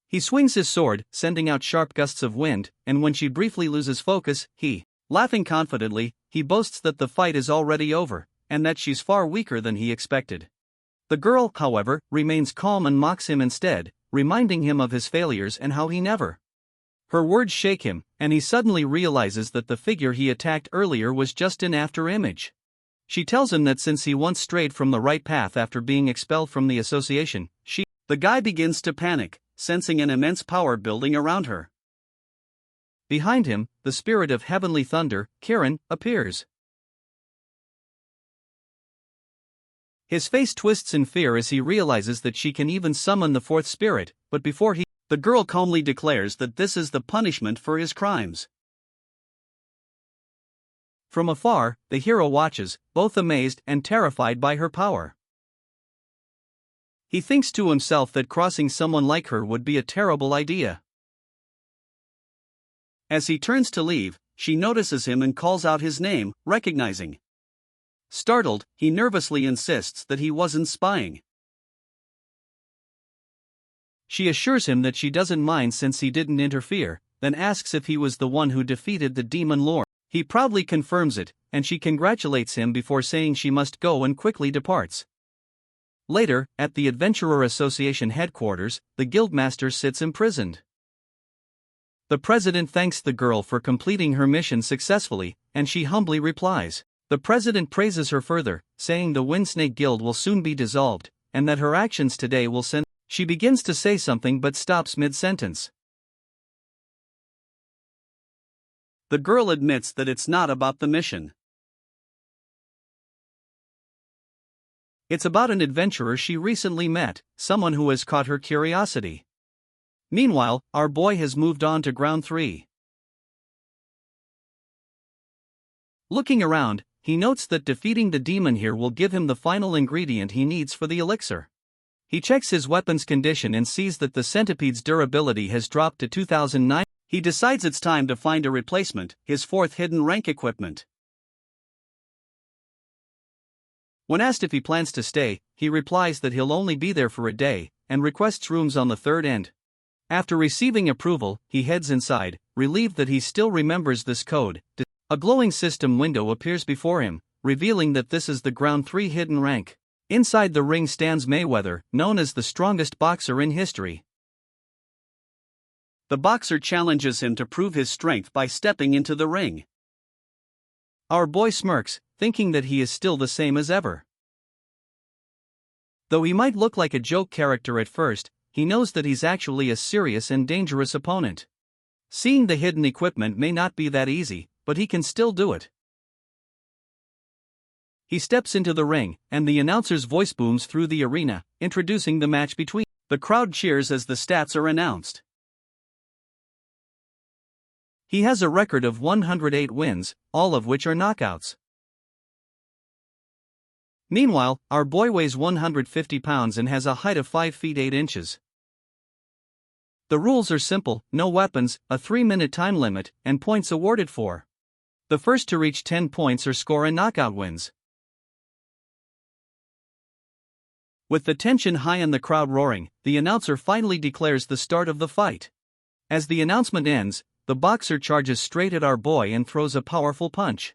He swings his sword, sending out sharp gusts of wind, and when she briefly loses focus, laughing confidently, he boasts that the fight is already over, and that she's far weaker than he expected. The girl, however, remains calm and mocks him instead, reminding him of his failures and how he never. Her words shake him, and he suddenly realizes that the figure he attacked earlier was just an after-image. She tells him that since he once strayed from the right path after being expelled from the association, the guy begins to panic, sensing an immense power building around her. Behind him, the spirit of heavenly thunder, Kiran, appears. His face twists in fear as he realizes that she can even summon the fourth spirit, but before the girl calmly declares that this is the punishment for his crimes. From afar, the hero watches, both amazed and terrified by her power. He thinks to himself that crossing someone like her would be a terrible idea. As he turns to leave, she notices him and calls out his name, recognizing. Startled, he nervously insists that he wasn't spying. She assures him that she doesn't mind since he didn't interfere, then asks if he was the one who defeated the demon lord. He proudly confirms it, and she congratulates him before saying she must go and quickly departs. Later, at the Adventurer Association headquarters, the guildmaster sits imprisoned. The president thanks the girl for completing her mission successfully, and she humbly replies. The president praises her further, saying the Windsnake Guild will soon be dissolved, and that her actions today will send. She begins to say something but stops mid-sentence. The girl admits that it's not about the mission. It's about an adventurer she recently met, someone who has caught her curiosity. Meanwhile, our boy has moved on to ground 3. Looking around, he notes that defeating the demon here will give him the final ingredient he needs for the elixir. He checks his weapon's condition and sees that the centipede's durability has dropped to 2009. He decides it's time to find a replacement, his fourth hidden rank equipment. When asked if he plans to stay, he replies that he'll only be there for a day, and requests rooms on the third end. After receiving approval, he heads inside, relieved that he still remembers this code. A glowing system window appears before him, revealing that this is the ground 3 hidden rank. Inside the ring stands Mayweather, known as the strongest boxer in history. The boxer challenges him to prove his strength by stepping into the ring. Our boy smirks, thinking that he is still the same as ever. Though he might look like a joke character at first, he knows that he's actually a serious and dangerous opponent. Seeing the hidden equipment may not be that easy, but he can still do it. He steps into the ring, and the announcer's voice booms through the arena, introducing the match between. The crowd cheers as the stats are announced. He has a record of 108 wins, all of which are knockouts. Meanwhile, our boy weighs 150 pounds and has a height of 5 feet 8 inches. The rules are simple: no weapons, a 3-minute time limit, and points awarded for the first to reach 10 points or score a knockout wins. With the tension high and the crowd roaring, the announcer finally declares the start of the fight. As the announcement ends, the boxer charges straight at our boy and throws a powerful punch.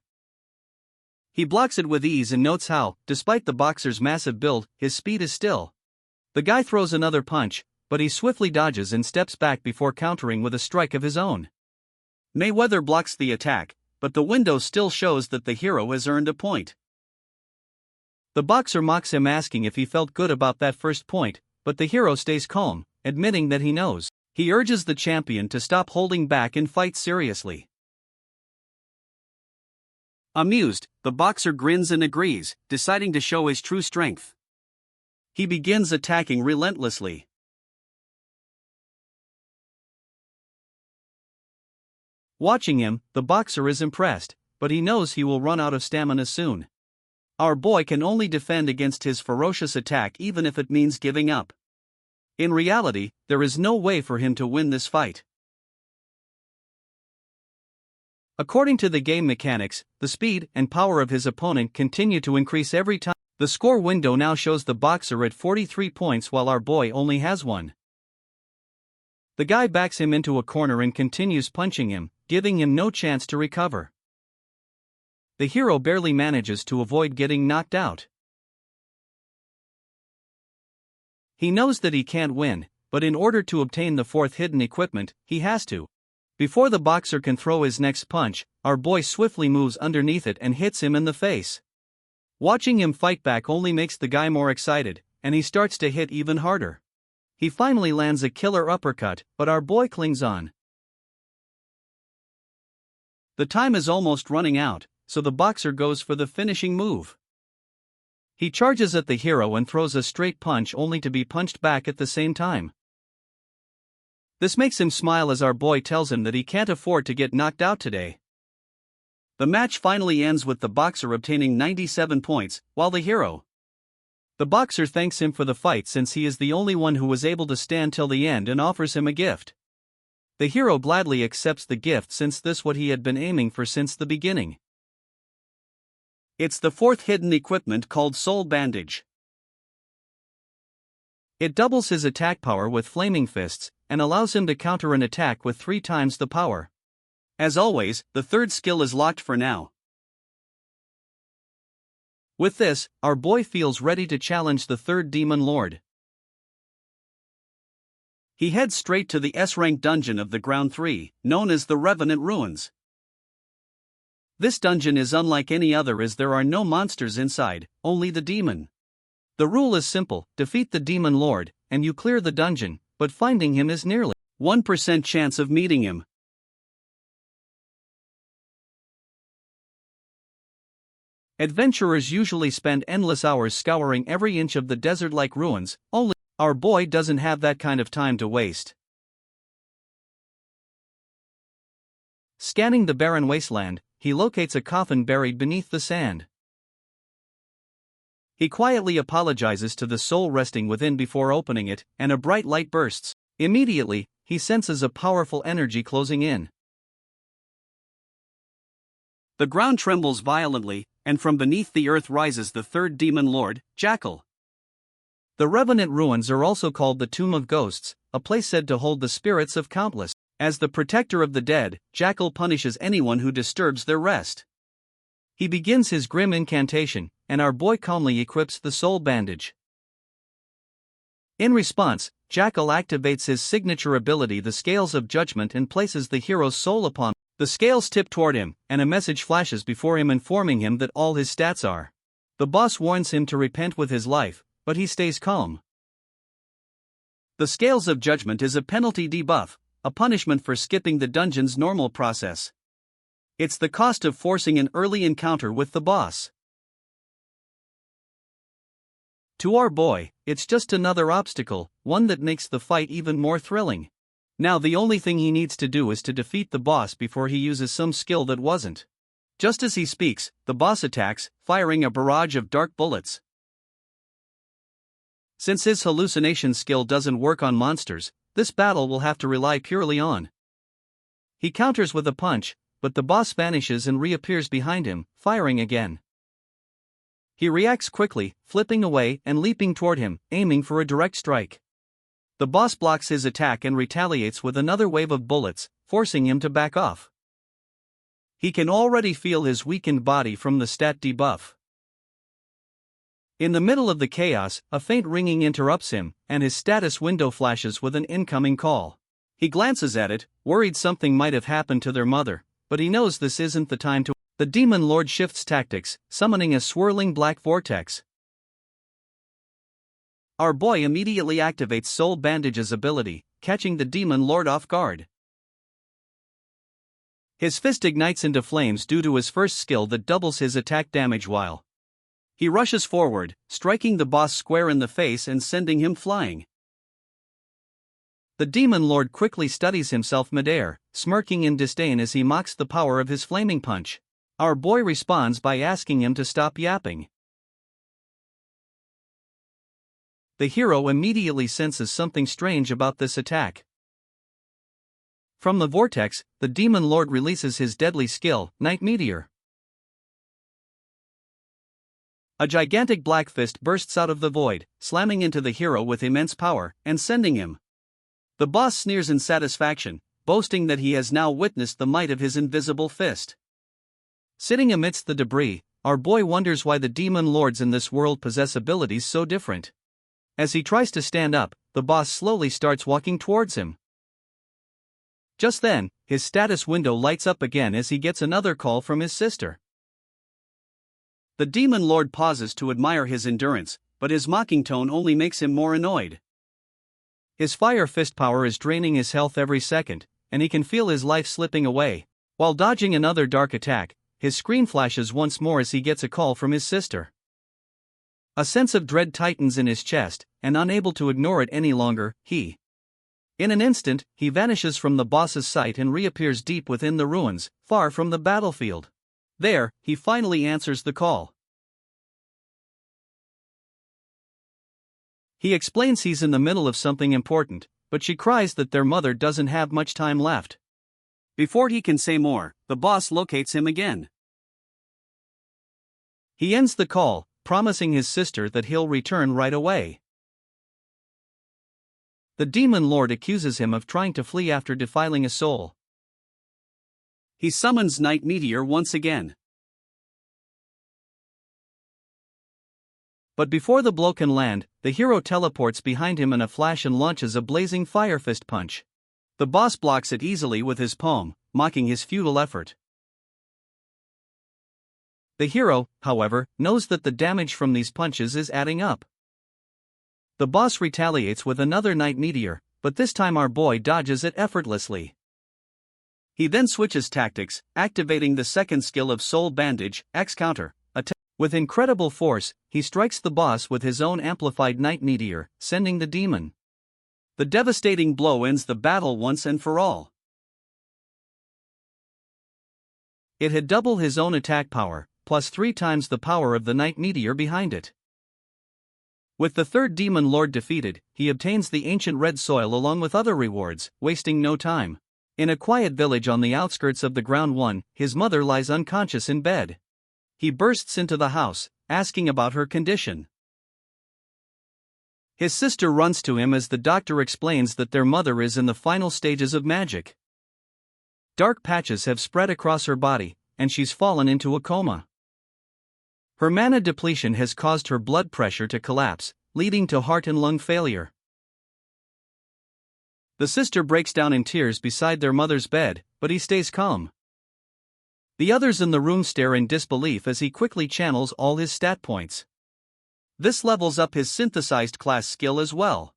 He blocks it with ease and notes how, despite the boxer's massive build, his speed is still. The guy throws another punch, but he swiftly dodges and steps back before countering with a strike of his own. Mayweather blocks the attack, but the window still shows that the hero has earned a point. The boxer mocks him, asking if he felt good about that first point, but the hero stays calm, admitting that he knows. He urges the champion to stop holding back and fight seriously. Amused, the boxer grins and agrees, deciding to show his true strength. He begins attacking relentlessly. Watching him, the boxer is impressed, but he knows he will run out of stamina soon. Our boy can only defend against his ferocious attack, even if it means giving up. In reality, there is no way for him to win this fight. According to the game mechanics, the speed and power of his opponent continue to increase every time. The score window now shows the boxer at 43 points while our boy only has 1. The guy backs him into a corner and continues punching him, giving him no chance to recover. The hero barely manages to avoid getting knocked out. He knows that he can't win, but in order to obtain the 4th hidden equipment, he has to. Before the boxer can throw his next punch, our boy swiftly moves underneath it and hits him in the face. Watching him fight back only makes the guy more excited, and he starts to hit even harder. He finally lands a killer uppercut, but our boy clings on. The time is almost running out, so the boxer goes for the finishing move. He charges at the hero and throws a straight punch, only to be punched back at the same time. This makes him smile as our boy tells him that he can't afford to get knocked out today. The match finally ends with the boxer obtaining 97 points, while the hero. The boxer thanks him for the fight since he is the only one who was able to stand till the end, and offers him a gift. The hero gladly accepts the gift since this is what he had been aiming for since the beginning. It's the 4th hidden equipment called Soul Bandage. It doubles his attack power with flaming fists, and allows him to counter an attack with 3 times the power. As always, the 3rd skill is locked for now. With this, our boy feels ready to challenge the 3rd Demon Lord. He heads straight to the S-rank dungeon of the Ground 3, known as the Revenant Ruins. This dungeon is unlike any other as there are no monsters inside, only the demon. The rule is simple: defeat the Demon Lord, and you clear the dungeon, but finding him is nearly 1% chance of meeting him. Adventurers usually spend endless hours scouring every inch of the desert-like ruins, only our boy doesn't have that kind of time to waste. Scanning the barren wasteland, he locates a coffin buried beneath the sand. He quietly apologizes to the soul resting within before opening it, and a bright light bursts. Immediately, he senses a powerful energy closing in. The ground trembles violently, and from beneath the earth rises the 3rd Demon Lord, Jackal. The Revenant Ruins are also called the Tomb of Ghosts, a place said to hold the spirits of countless. As the protector of the dead, Jackal punishes anyone who disturbs their rest. He begins his grim incantation, and our boy calmly equips the soul bandage. In response, Jackal activates his signature ability, the Scales of Judgment, and places the hero's soul upon. The scales tip toward him, and a message flashes before him informing him that all his stats are. The boss warns him to repent with his life, but he stays calm. The Scales of Judgment is a penalty debuff, a punishment for skipping the dungeon's normal process. It's the cost of forcing an early encounter with the boss. To our boy, it's just another obstacle, one that makes the fight even more thrilling. Now the only thing he needs to do is to defeat the boss before he uses some skill that wasn't. Just as he speaks, the boss attacks, firing a barrage of dark bullets. Since his hallucination skill doesn't work on monsters, this battle will have to rely purely on. He counters with a punch, but the boss vanishes and reappears behind him, firing again. He reacts quickly, flipping away and leaping toward him, aiming for a direct strike. The boss blocks his attack and retaliates with another wave of bullets, forcing him to back off. He can already feel his weakened body from the stat debuff. In the middle of the chaos, a faint ringing interrupts him, and his status window flashes with an incoming call. He glances at it, worried something might have happened to their mother, but he knows this isn't the time to. The Demon Lord shifts tactics, summoning a swirling black vortex. Our boy immediately activates Soul Bandage's ability, catching the Demon Lord off guard. His fist ignites into flames due to his first skill that doubles his attack damage while he rushes forward, striking the boss square in the face and sending him flying. The Demon Lord quickly studies himself midair, smirking in disdain as he mocks the power of his flaming punch. Our boy responds by asking him to stop yapping. The hero immediately senses something strange about this attack. From the vortex, the Demon Lord releases his deadly skill, Night Meteor. A gigantic black fist bursts out of the void, slamming into the hero with immense power, and sending him. The boss sneers in satisfaction, boasting that he has now witnessed the might of his invisible fist. Sitting amidst the debris, our boy wonders why the Demon Lords in this world possess abilities so different. As he tries to stand up, the boss slowly starts walking towards him. Just then, his status window lights up again as he gets another call from his sister. The Demon Lord pauses to admire his endurance, but his mocking tone only makes him more annoyed. His fire fist power is draining his health every second, and he can feel his life slipping away. While dodging another dark attack, his screen flashes once more as he gets a call from his sister. A sense of dread tightens in his chest, and unable to ignore it any longer, in an instant, he vanishes from the boss's sight and reappears deep within the ruins, far from the battlefield. There, he finally answers the call. He explains he's in the middle of something important, but she cries that their mother doesn't have much time left. Before he can say more, the boss locates him again. He ends the call, promising his sister that he'll return right away. The Demon Lord accuses him of trying to flee after defiling a soul. He summons Night Meteor once again. But before the blow can land, the hero teleports behind him in a flash and launches a blazing fire fist punch. The boss blocks it easily with his palm, mocking his futile effort. The hero, however, knows that the damage from these punches is adding up. The boss retaliates with another Night Meteor, but this time our boy dodges it effortlessly. He then switches tactics, activating the second skill of Soul Bandage, X Counter. With incredible force, he strikes the boss with his own amplified Night Meteor, sending the demon. The devastating blow ends the battle once and for all. It had double his own attack power, plus 3 times the power of the Night Meteor behind it. With the third Demon Lord defeated, he obtains the ancient red soil along with other rewards, wasting no time. In a quiet village on the outskirts of the Ground 1, his mother lies unconscious in bed. He bursts into the house, asking about her condition. His sister runs to him as the doctor explains that their mother is in the final stages of magic. Dark patches have spread across her body, and she's fallen into a coma. Her mana depletion has caused her blood pressure to collapse, leading to heart and lung failure. The sister breaks down in tears beside their mother's bed, but he stays calm. The others in the room stare in disbelief as he quickly channels all his stat points. This levels up his synthesized class skill as well.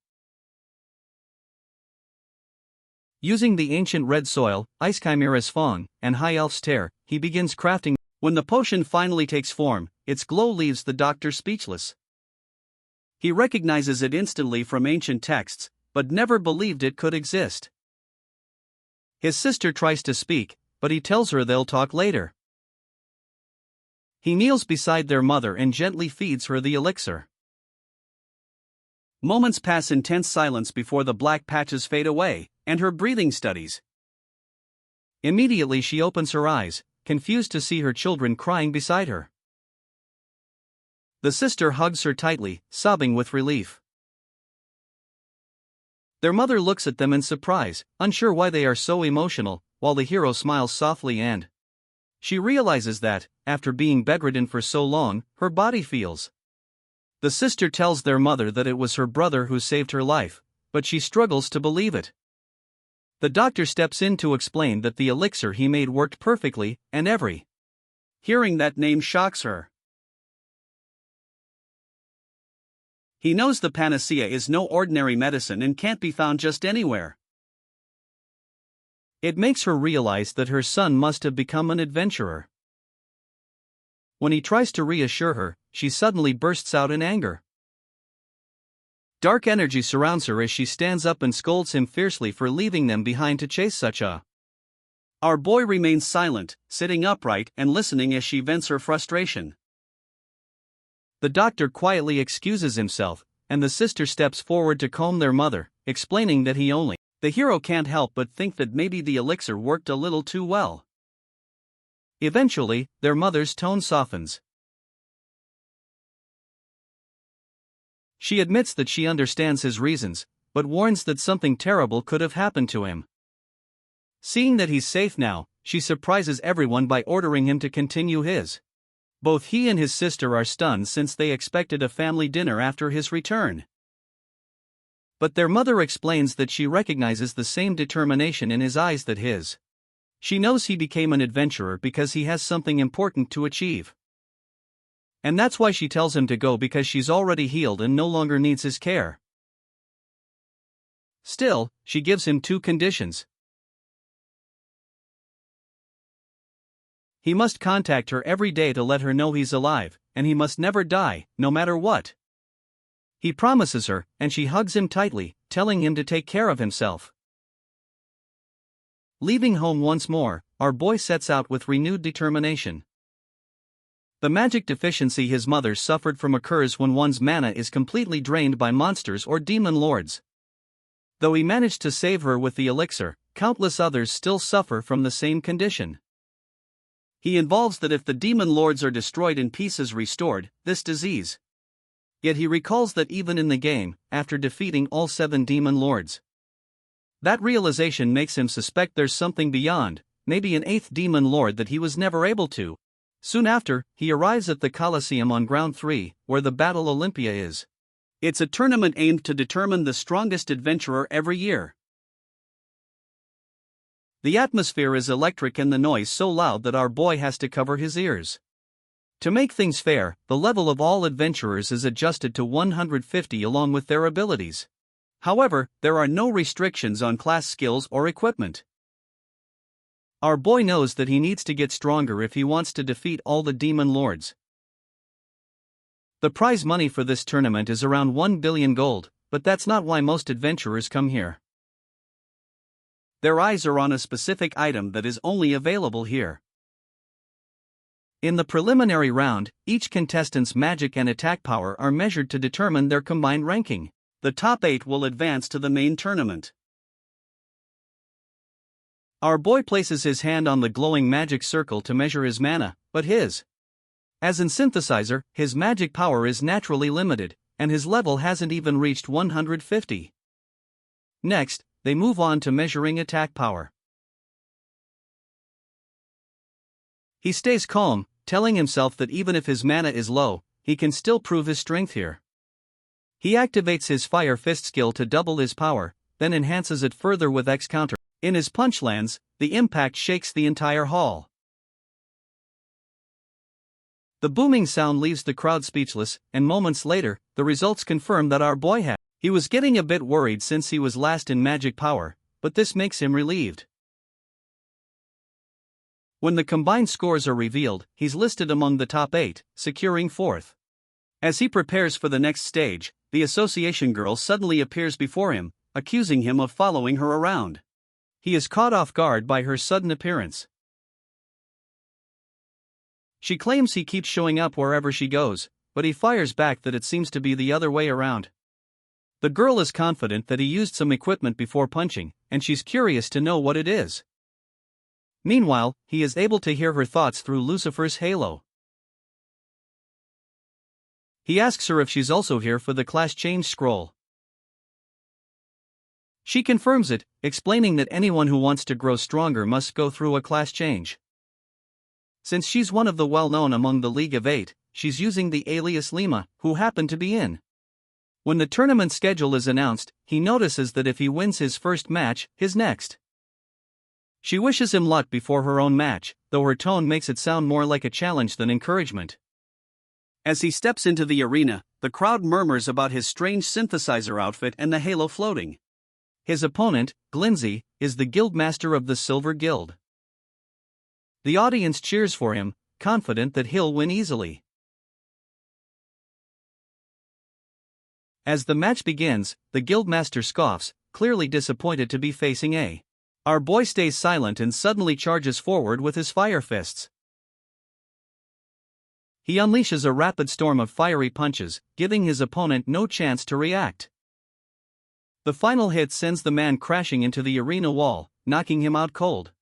Using the ancient red soil, Ice Chimera's Fong, and High Elf's Tear, he begins crafting. When the potion finally takes form, its glow leaves the doctor speechless. He recognizes it instantly from ancient texts, but never believed it could exist. His sister tries to speak, but he tells her they'll talk later. He kneels beside their mother and gently feeds her the elixir. Moments pass in tense silence before the black patches fade away, and her breathing steadies. Immediately she opens her eyes, confused to see her children crying beside her. The sister hugs her tightly, sobbing with relief. Their mother looks at them in surprise, unsure why they are so emotional, while the hero smiles softly and she realizes that, after being bedridden for so long, her body feels. The sister tells their mother that it was her brother who saved her life, but she struggles to believe it. The doctor steps in to explain that the elixir he made worked perfectly, and hearing that name shocks her. He knows the panacea is no ordinary medicine and can't be found just anywhere. It makes her realize that her son must have become an adventurer. When he tries to reassure her, she suddenly bursts out in anger. Dark energy surrounds her as she stands up and scolds him fiercely for leaving them behind to chase such a. Our boy remains silent, sitting upright and listening as she vents her frustration. The doctor quietly excuses himself, and the sister steps forward to calm their mother, explaining that the hero can't help but think that maybe the elixir worked a little too well. Eventually, their mother's tone softens. She admits that she understands his reasons, but warns that something terrible could have happened to him. Seeing that he's safe now, she surprises everyone by ordering him to continue his. Both he and his sister are stunned since they expected a family dinner after his return. But their mother explains that she recognizes the same determination in his eyes that his. She knows he became an adventurer because he has something important to achieve. And that's why she tells him to go, because she's already healed and no longer needs his care. Still, she gives him 2 conditions. He must contact her every day to let her know he's alive, and he must never die, no matter what. He promises her, and she hugs him tightly, telling him to take care of himself. Leaving home once more, our boy sets out with renewed determination. The magic deficiency his mother suffered from occurs when one's mana is completely drained by monsters or demon lords. Though he managed to save her with the elixir, countless others still suffer from the same condition. He involves that if the demon lords are destroyed and peace is restored, this disease. Yet he recalls that even in the game, after defeating all 7 demon lords, that realization makes him suspect there's something beyond, maybe an 8th demon lord that he was never able to. Soon after, he arrives at the Colosseum on Ground 3, where the Battle Olympia is. It's a tournament aimed to determine the strongest adventurer every year. The atmosphere is electric and the noise so loud that our boy has to cover his ears. To make things fair, the level of all adventurers is adjusted to 150 along with their abilities. However, there are no restrictions on class skills or equipment. Our boy knows that he needs to get stronger if he wants to defeat all the demon lords. The prize money for this tournament is around 1 billion gold, but that's not why most adventurers come here. Their eyes are on a specific item that is only available here. In the preliminary round, each contestant's magic and attack power are measured to determine their combined ranking. The top 8 will advance to the main tournament. Our boy places his hand on the glowing magic circle to measure his mana, but as in synthesizer, his magic power is naturally limited, and his level hasn't even reached 150. Next, they move on to measuring attack power. He stays calm, telling himself that even if his mana is low, he can still prove his strength here. He activates his Fire Fist skill to double his power, then enhances it further with X counter. In his punch lands, the impact shakes the entire hall. The booming sound leaves the crowd speechless, and moments later, the results confirm that our boy had. He was getting a bit worried since he was last in magic power, but this makes him relieved. When the combined scores are revealed, he's listed among the top 8, securing 4th. As he prepares for the next stage, the association girl suddenly appears before him, accusing him of following her around. He is caught off guard by her sudden appearance. She claims he keeps showing up wherever she goes, but he fires back that it seems to be the other way around. The girl is confident that he used some equipment before punching, and she's curious to know what it is. Meanwhile, he is able to hear her thoughts through Lucifer's halo. He asks her if she's also here for the class change scroll. She confirms it, explaining that anyone who wants to grow stronger must go through a class change. Since she's one of the well-known among the League of 8, she's using the alias Lima, who happened to be in. When the tournament schedule is announced, he notices that if he wins his first match, his next. She wishes him luck before her own match, though her tone makes it sound more like a challenge than encouragement. As he steps into the arena, the crowd murmurs about his strange synthesizer outfit and the halo floating. His opponent, Glinzy, is the guildmaster of the Silver Guild. The audience cheers for him, confident that he'll win easily. As the match begins, the guildmaster scoffs, clearly disappointed to be facing our boy stays silent and suddenly charges forward with his fire fists. He unleashes a rapid storm of fiery punches, giving his opponent no chance to react. The final hit sends the man crashing into the arena wall, knocking him out cold.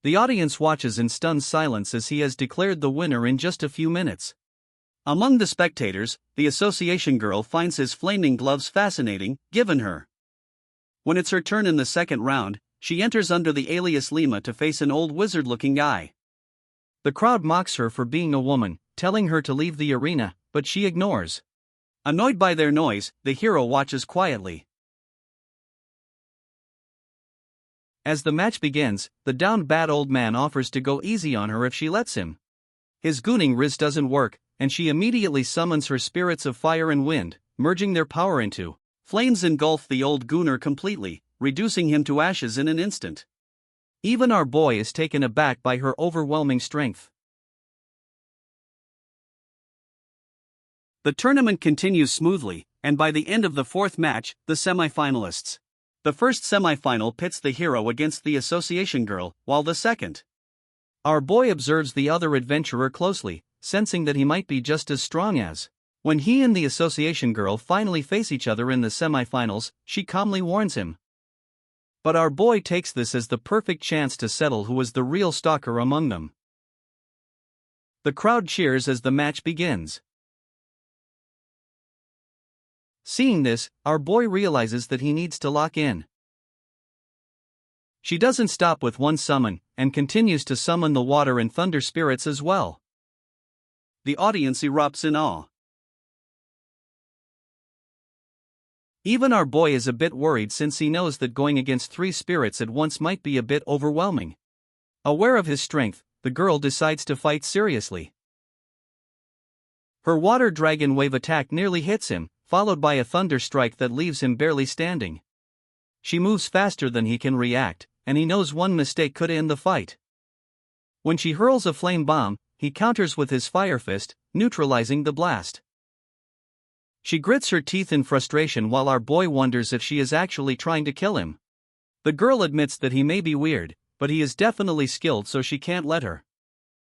The audience watches in stunned silence as he has declared the winner in just a few minutes. Among the spectators, the association girl finds his flaming gloves fascinating, given her. When it's her turn in the second round, she enters under the alias Lima to face an old wizard-looking guy. The crowd mocks her for being a woman, telling her to leave the arena, but she ignores. Annoyed by their noise, the hero watches quietly. As the match begins, the down-bad old man offers to go easy on her if she lets him. His gooning riz doesn't work, and she immediately summons her spirits of fire and wind, merging their power into flames engulf the old gooner completely, reducing him to ashes in an instant. Even our boy is taken aback by her overwhelming strength. The tournament continues smoothly, and by the end of the fourth match, the semifinalists. The first semifinal pits the hero against the association girl, while the second. Our boy observes the other adventurer closely, sensing that he might be just as strong as. When he and the association girl finally face each other in the semifinals, she calmly warns him. But our boy takes this as the perfect chance to settle who is the real stalker among them. The crowd cheers as the match begins. Seeing this, our boy realizes that he needs to lock in. She doesn't stop with one summon, and continues to summon the water and thunder spirits as well. The audience erupts in awe. Even our boy is a bit worried since he knows that going against 3 spirits at once might be a bit overwhelming. Aware of his strength, the girl decides to fight seriously. Her water dragon wave attack nearly hits him, followed by a thunder strike that leaves him barely standing. She moves faster than he can react, and he knows one mistake could end the fight. When she hurls a flame bomb, he counters with his fire fist, neutralizing the blast. She grits her teeth in frustration while our boy wonders if she is actually trying to kill him. The girl admits that he may be weird, but he is definitely skilled, so she can't let her.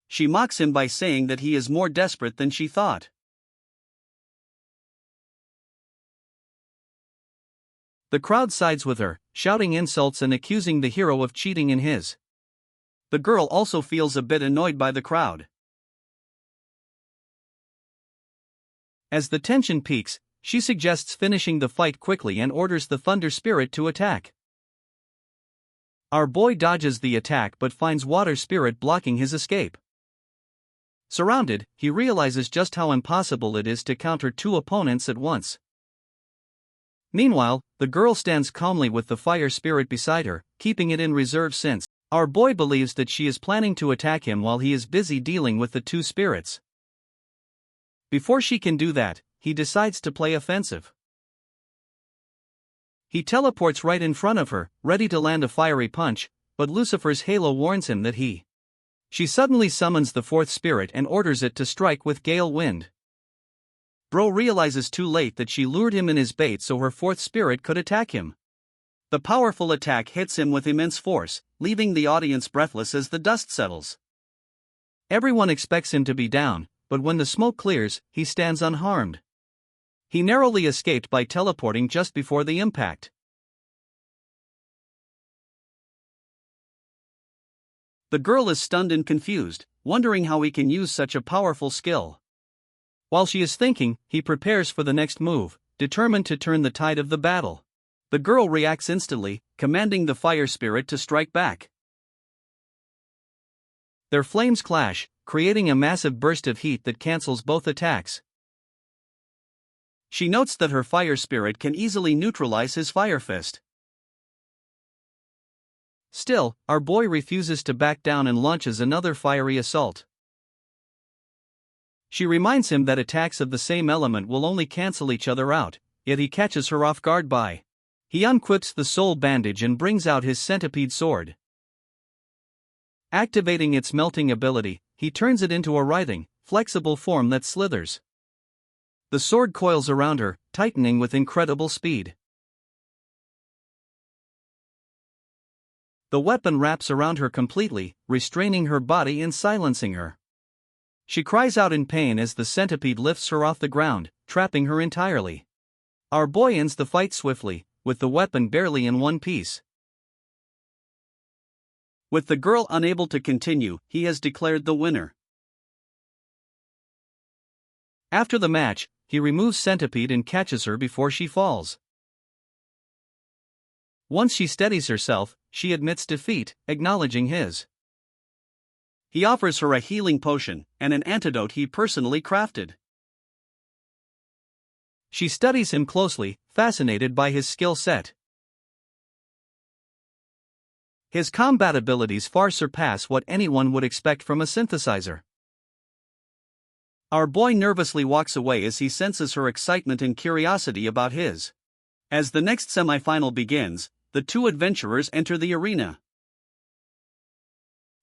She mocks him by saying that he is more desperate than she thought. The crowd sides with her, shouting insults and accusing the hero of cheating in his. The girl also feels a bit annoyed by the crowd. As the tension peaks, she suggests finishing the fight quickly and orders the Thunder Spirit to attack. Our boy dodges the attack but finds Water Spirit blocking his escape. Surrounded, he realizes just how impossible it is to counter 2 opponents at once. Meanwhile, the girl stands calmly with the Fire Spirit beside her, keeping it in reserve since our boy believes that she is planning to attack him while he is busy dealing with the 2 spirits. Before she can do that, he decides to play offensive. He teleports right in front of her, ready to land a fiery punch, but Lucifer's halo warns him that She suddenly summons the 4th spirit and orders it to strike with gale wind. Bro realizes too late that she lured him in his bait so her 4th spirit could attack him. The powerful attack hits him with immense force, leaving the audience breathless as the dust settles. Everyone expects him to be down, but when the smoke clears, he stands unharmed. He narrowly escaped by teleporting just before the impact. The girl is stunned and confused, wondering how he can use such a powerful skill. While she is thinking, he prepares for the next move, determined to turn the tide of the battle. The girl reacts instantly, commanding the fire spirit to strike back. Their flames clash, creating a massive burst of heat that cancels both attacks. She notes that her fire spirit can easily neutralize his fire fist. Still, our boy refuses to back down and launches another fiery assault. She reminds him that attacks of the same element will only cancel each other out, yet he catches her off guard by. He unquips the soul bandage and brings out his centipede sword. Activating its melting ability, he turns it into a writhing, flexible form that slithers. The sword coils around her, tightening with incredible speed. The weapon wraps around her completely, restraining her body and silencing her. She cries out in pain as the centipede lifts her off the ground, trapping her entirely. Our boy ends the fight swiftly, with the weapon barely in one piece. With the girl unable to continue, he has declared the winner. After the match, he removes Centipede and catches her before she falls. Once she steadies herself, she admits defeat, acknowledging his. He offers her a healing potion and an antidote he personally crafted. She studies him closely, fascinated by his skill set. His combat abilities far surpass what anyone would expect from a synthesizer. Our boy nervously walks away as he senses her excitement and curiosity about his. As the next semifinal begins, the two adventurers enter the arena.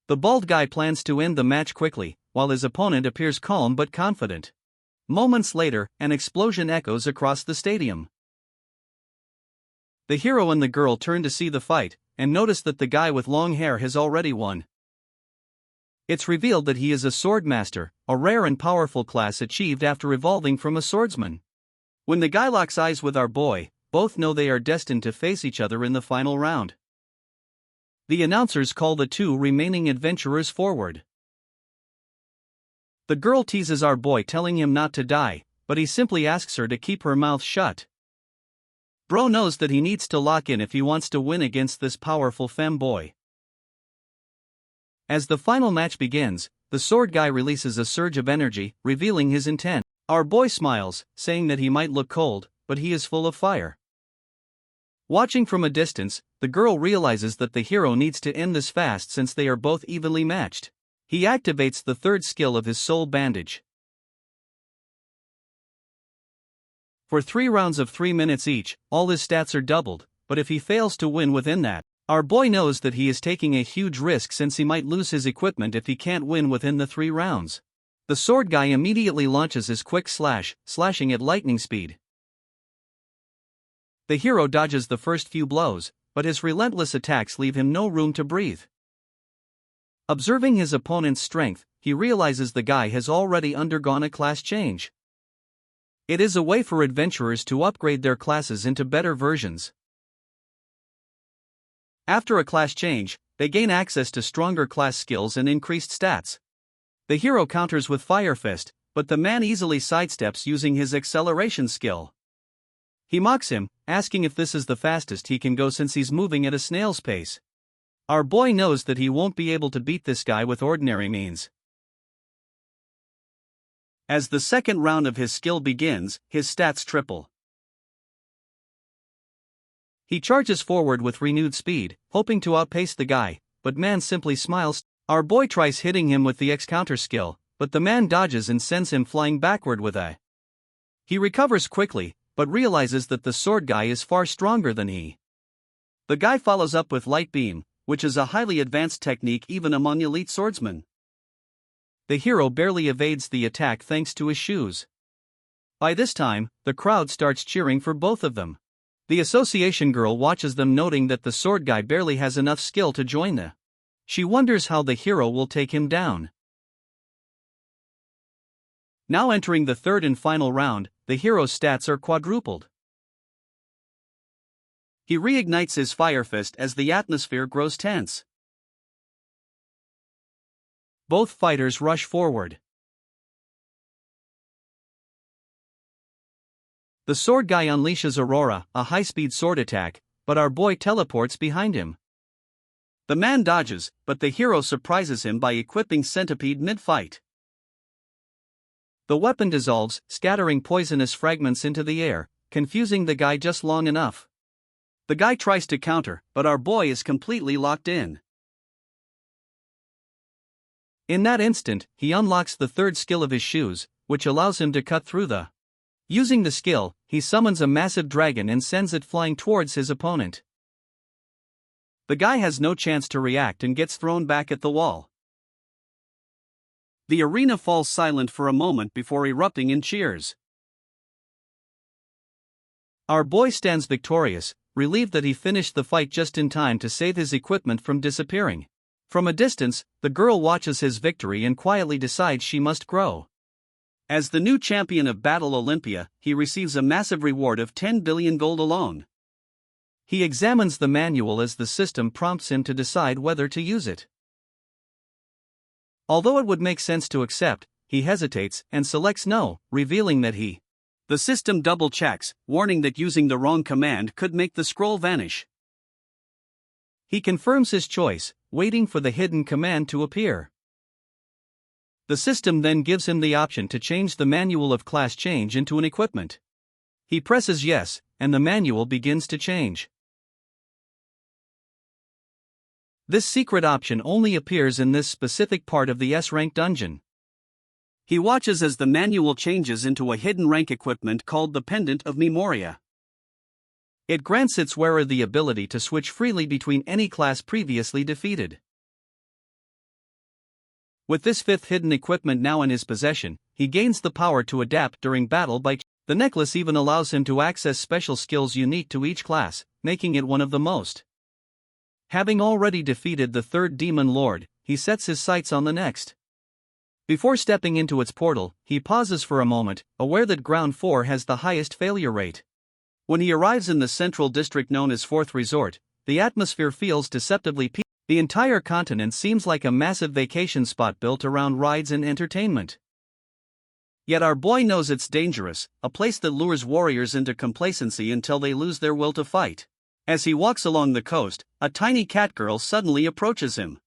The bald guy plans to end the match quickly, while his opponent appears calm but confident. Moments later, an explosion echoes across the stadium. The hero and the girl turn to see the fight, and notice that the guy with long hair has already won. It's revealed that he is a sword master, a rare and powerful class achieved after evolving from a swordsman. When the guy locks eyes with our boy, both know they are destined to face each other in the final round. The announcers call the two remaining adventurers forward. The girl teases our boy, telling him not to die, but he simply asks her to keep her mouth shut. Bro knows that he needs to lock in if he wants to win against this powerful femboy. As the final match begins, the sword guy releases a surge of energy, revealing his intent. Our boy smiles, saying that he might look cold, but he is full of fire. Watching from a distance, the girl realizes that the hero needs to end this fast since they are both evenly matched. He activates the third skill of his soul bandage. For 3 rounds of 3 minutes each, all his stats are doubled, but if he fails to win within that, our boy knows that he is taking a huge risk since he might lose his equipment if he can't win within the 3 rounds. The sword guy immediately launches his quick slash, slashing at lightning speed. The hero dodges the first few blows, but his relentless attacks leave him no room to breathe. Observing his opponent's strength, he realizes the guy has already undergone a class change. It is a way for adventurers to upgrade their classes into better versions. After a class change, they gain access to stronger class skills and increased stats. The hero counters with Fire Fist, but the man easily sidesteps using his acceleration skill. He mocks him, asking if this is the fastest he can go since he's moving at a snail's pace. Our boy knows that he won't be able to beat this guy with ordinary means. As the second round of his skill begins, his stats triple. He charges forward with renewed speed, hoping to outpace the guy, but man simply smiles. Our boy tries hitting him with the X counter skill, but the man dodges and sends him flying backward with a. He recovers quickly, but realizes that the sword guy is far stronger than he. The guy follows up with Light Beam, which is a highly advanced technique even among elite swordsmen. The hero barely evades the attack thanks to his shoes. By this time, the crowd starts cheering for both of them. The association girl watches them, noting that the sword guy barely has enough skill to join the. She wonders how the hero will take him down. Now entering the third and final round, the hero's stats are quadrupled. He reignites his Fire Fist as the atmosphere grows tense. Both fighters rush forward. The sword guy unleashes Aurora, a high-speed sword attack, but our boy teleports behind him. The man dodges, but the hero surprises him by equipping Centipede mid-fight. The weapon dissolves, scattering poisonous fragments into the air, confusing the guy just long enough. The guy tries to counter, but our boy is completely locked in. In that instant, he unlocks the third skill of his shoes, which allows him to cut through the. Using the skill, he summons a massive dragon and sends it flying towards his opponent. The guy has no chance to react and gets thrown back at the wall. The arena falls silent for a moment before erupting in cheers. Our boy stands victorious, relieved that he finished the fight just in time to save his equipment from disappearing. From a distance, the girl watches his victory and quietly decides she must grow. As the new champion of Battle Olympia, he receives a massive reward of 10 billion gold alone. He examines the manual as the system prompts him to decide whether to use it. Although it would make sense to accept, he hesitates and selects no, revealing that the system double-checks, warning that using the wrong command could make the scroll vanish. He confirms his choice, waiting for the hidden command to appear. The system then gives him the option to change the manual of class change into an equipment. He presses yes, and the manual begins to change. This secret option only appears in this specific part of the S-rank dungeon. He watches as the manual changes into a hidden rank equipment called the Pendant of Memoria. It grants its wearer the ability to switch freely between any class previously defeated. With this fifth hidden equipment now in his possession, he gains the power to adapt during battle by the necklace even allows him to access special skills unique to each class, making it one of the most. Having already defeated the third demon lord, he sets his sights on the next. Before stepping into its portal, he pauses for a moment, aware that Ground 4 has the highest failure rate. When he arrives in the central district known as Fourth Resort, the atmosphere feels deceptively peaceful. The entire continent seems like a massive vacation spot built around rides and entertainment. Yet our boy knows it's dangerous, a place that lures warriors into complacency until they lose their will to fight. As he walks along the coast, a tiny cat girl suddenly approaches him.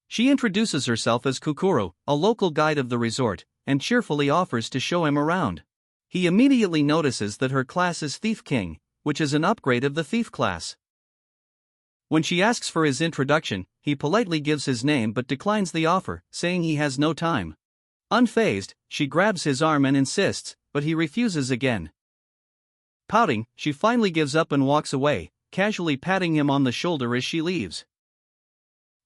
She introduces herself as Kukuro, a local guide of the resort, and cheerfully offers to show him around. He immediately notices that her class is Thief King, which is an upgrade of the Thief class. When she asks for his introduction, he politely gives his name but declines the offer, saying he has no time. Unfazed, she grabs his arm and insists, but he refuses again. Pouting, she finally gives up and walks away, casually patting him on the shoulder as she leaves.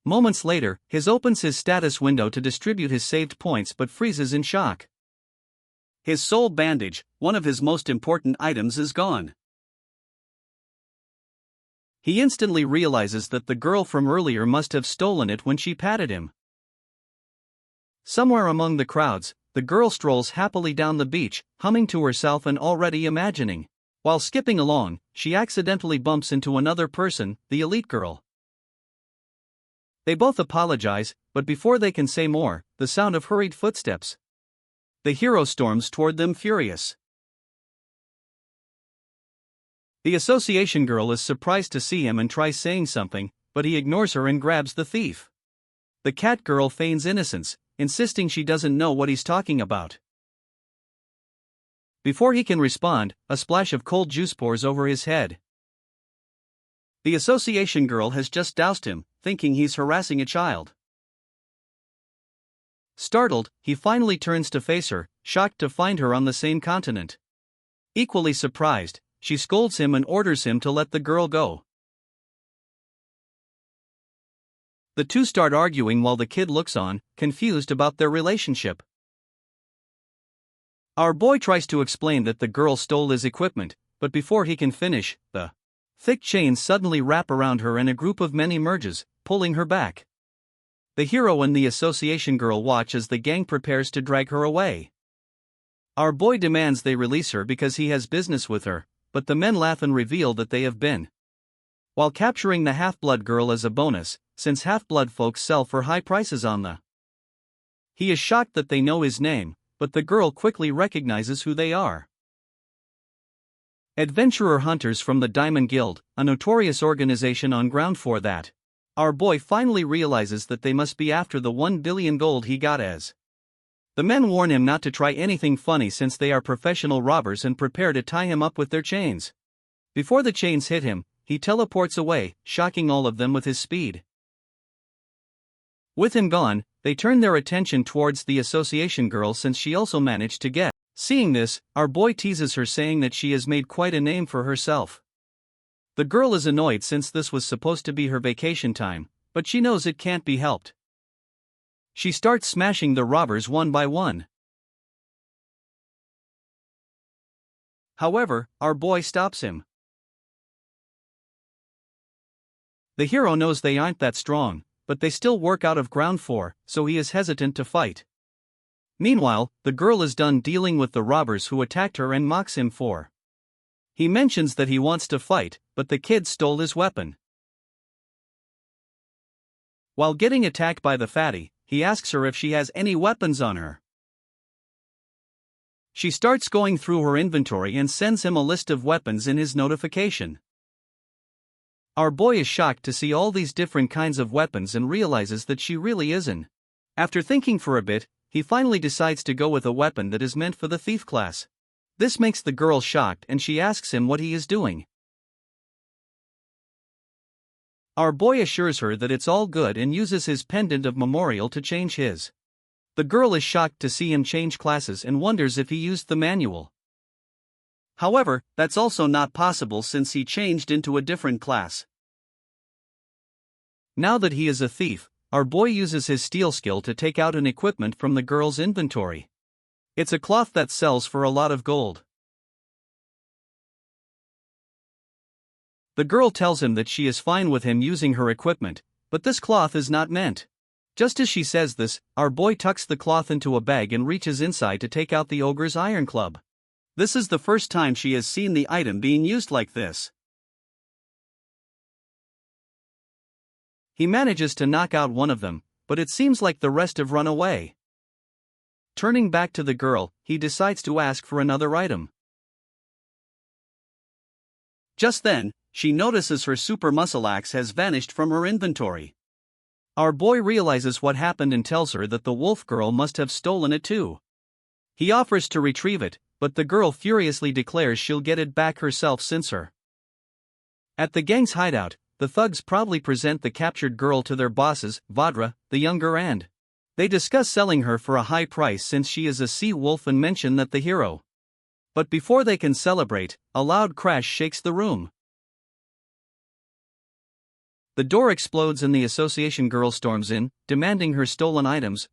Moments later, he opens his status window to distribute his saved points but freezes in shock. His soul bandage, one of his most important items, is gone. He instantly realizes that the girl from earlier must have stolen it when she patted him. Somewhere among the crowds, the girl strolls happily down the beach, humming to herself and already imagining. While skipping along, she accidentally bumps into another person, the elite girl. They both apologize, but before they can say more, the sound of hurried footsteps. The hero storms toward them furious. The association girl is surprised to see him and tries saying something, but he ignores her and grabs the thief. The cat girl feigns innocence, insisting she doesn't know what he's talking about. Before he can respond, a splash of cold juice pours over his head. The association girl has just doused him, thinking he's harassing a child. Startled, he finally turns to face her, shocked to find her on the same continent. Equally surprised, she scolds him and orders him to let the girl go. The two start arguing while the kid looks on, confused about their relationship. Our boy tries to explain that the girl stole his equipment, but before he can finish, the thick chains suddenly wrap around her and a group of men emerges, pulling her back. The hero and the association girl watch as the gang prepares to drag her away. Our boy demands they release her because he has business with her, but the men laugh and reveal that they have been. While capturing the half-blood girl as a bonus, since half-blood folks sell for high prices on the. He is shocked that they know his name, but the girl quickly recognizes who they are. Adventurer hunters from the Diamond Guild, a notorious organization on Ground 4 that. Our boy finally realizes that they must be after the 1 billion gold he got as. The men warn him not to try anything funny since they are professional robbers and prepare to tie him up with their chains. Before the chains hit him, he teleports away, shocking all of them with his speed. With him gone, they turn their attention towards the association girl since she also managed to get. Seeing this, our boy teases her saying that she has made quite a name for herself. The girl is annoyed since this was supposed to be her vacation time, but she knows it can't be helped. She starts smashing the robbers one by one. However, our boy stops him. The hero knows they aren't that strong, but they still work out of ground for, so he is hesitant to fight. Meanwhile, the girl is done dealing with the robbers who attacked her and mocks him for. He mentions that he wants to fight, but the kid stole his weapon. While getting attacked by the fatty, he asks her if she has any weapons on her. She starts going through her inventory and sends him a list of weapons in his notification. Our boy is shocked to see all these different kinds of weapons and realizes that she really isn't. After thinking for a bit, he finally decides to go with a weapon that is meant for the thief class. This makes the girl shocked and she asks him what he is doing. Our boy assures her that it's all good and uses his pendant of memorial to change his. The girl is shocked to see him change classes and wonders if he used the manual. However, that's also not possible since he changed into a different class. Now that he is a thief, our boy uses his steal skill to take out an equipment from the girl's inventory. It's a cloth that sells for a lot of gold. The girl tells him that she is fine with him using her equipment, but this cloth is not meant. Just as she says this, our boy tucks the cloth into a bag and reaches inside to take out the ogre's iron club. This is the first time she has seen the item being used like this. He manages to knock out one of them, but it seems like the rest have run away. Turning back to the girl, he decides to ask for another item. Just then, she notices her super muscle axe has vanished from her inventory. Our boy realizes what happened and tells her that the wolf girl must have stolen it too. He offers to retrieve it, but the girl furiously declares she'll get it back herself since her. At the gang's hideout, the thugs proudly present the captured girl to their bosses, Vadra, the younger, and they discuss selling her for a high price since she is a sea wolf and mention that the hero. But before they can celebrate, a loud crash shakes the room. The door explodes and the association girl storms in, demanding her stolen items,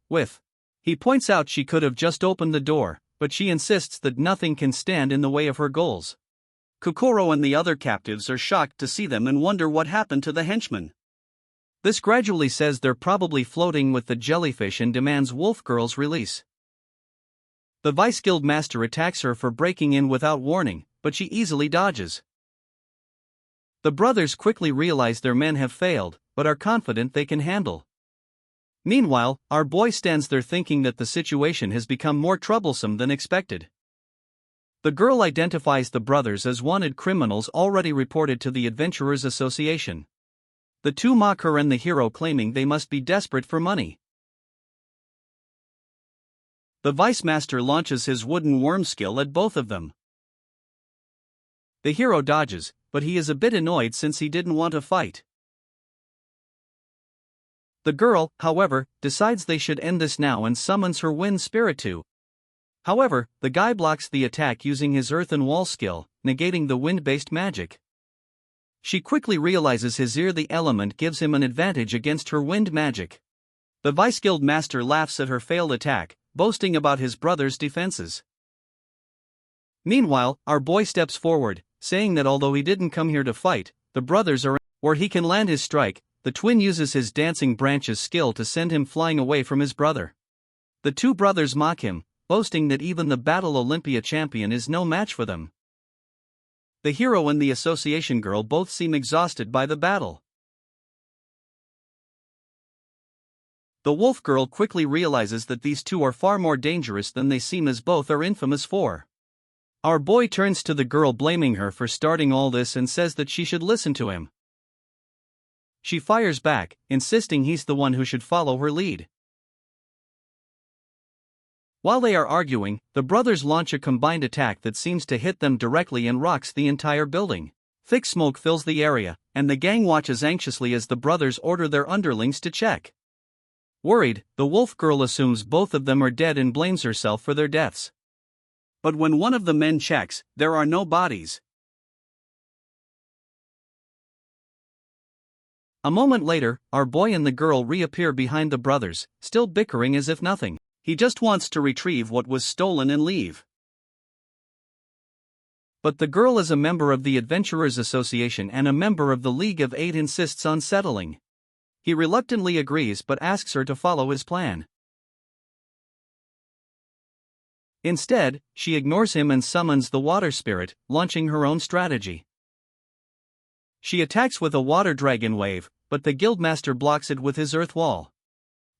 he points out she could have just opened the door, but she insists that nothing can stand in the way of her goals. Kokoro and the other captives are shocked to see them and wonder what happened to the henchmen. This gradually says they're probably floating with the jellyfish and demands Wolf Girl's release. The Vice Guild Master attacks her for breaking in without warning, but she easily dodges. The brothers quickly realize their men have failed, but are confident they can handle. Meanwhile, our boy stands there thinking that the situation has become more troublesome than expected. The girl identifies the brothers as wanted criminals already reported to the Adventurers Association. The two mock her and the hero, claiming they must be desperate for money. The Vice Master launches his wooden worm skill at both of them. The hero dodges, but he is a bit annoyed since he didn't want to fight. The girl, however, decides they should end this now and summons her wind spirit to. However, the guy blocks the attack using his earthen wall skill, negating the wind-based magic. She quickly realizes his the element gives him an advantage against her wind magic. The Vice Guild Master laughs at her failed attack, boasting about his brother's defenses. Meanwhile, our boy steps forward, saying that although he didn't come here to fight, the brothers are where he can land his strike. The twin uses his dancing branches skill to send him flying away from his brother. The two brothers mock him, boasting that even the Battle Olympia champion is no match for them. The hero and the association girl both seem exhausted by the battle. The wolf girl quickly realizes that these two are far more dangerous than they seem, as both are infamous for. Our boy turns to the girl, blaming her for starting all this, and says that she should listen to him. She fires back, insisting he's the one who should follow her lead. While they are arguing, the brothers launch a combined attack that seems to hit them directly and rocks the entire building. Thick smoke fills the area, and the gang watches anxiously as the brothers order their underlings to check. Worried, the wolf girl assumes both of them are dead and blames herself for their deaths. But when one of the men checks, there are no bodies. A moment later, our boy and the girl reappear behind the brothers, still bickering as if nothing. He just wants to retrieve what was stolen and leave. But the girl, is a member of the Adventurers Association and a member of the League of Eight, insists on settling. He reluctantly agrees but asks her to follow his plan. Instead, she ignores him and summons the water spirit, launching her own strategy. She attacks with a water dragon wave, but the guildmaster blocks it with his earth wall.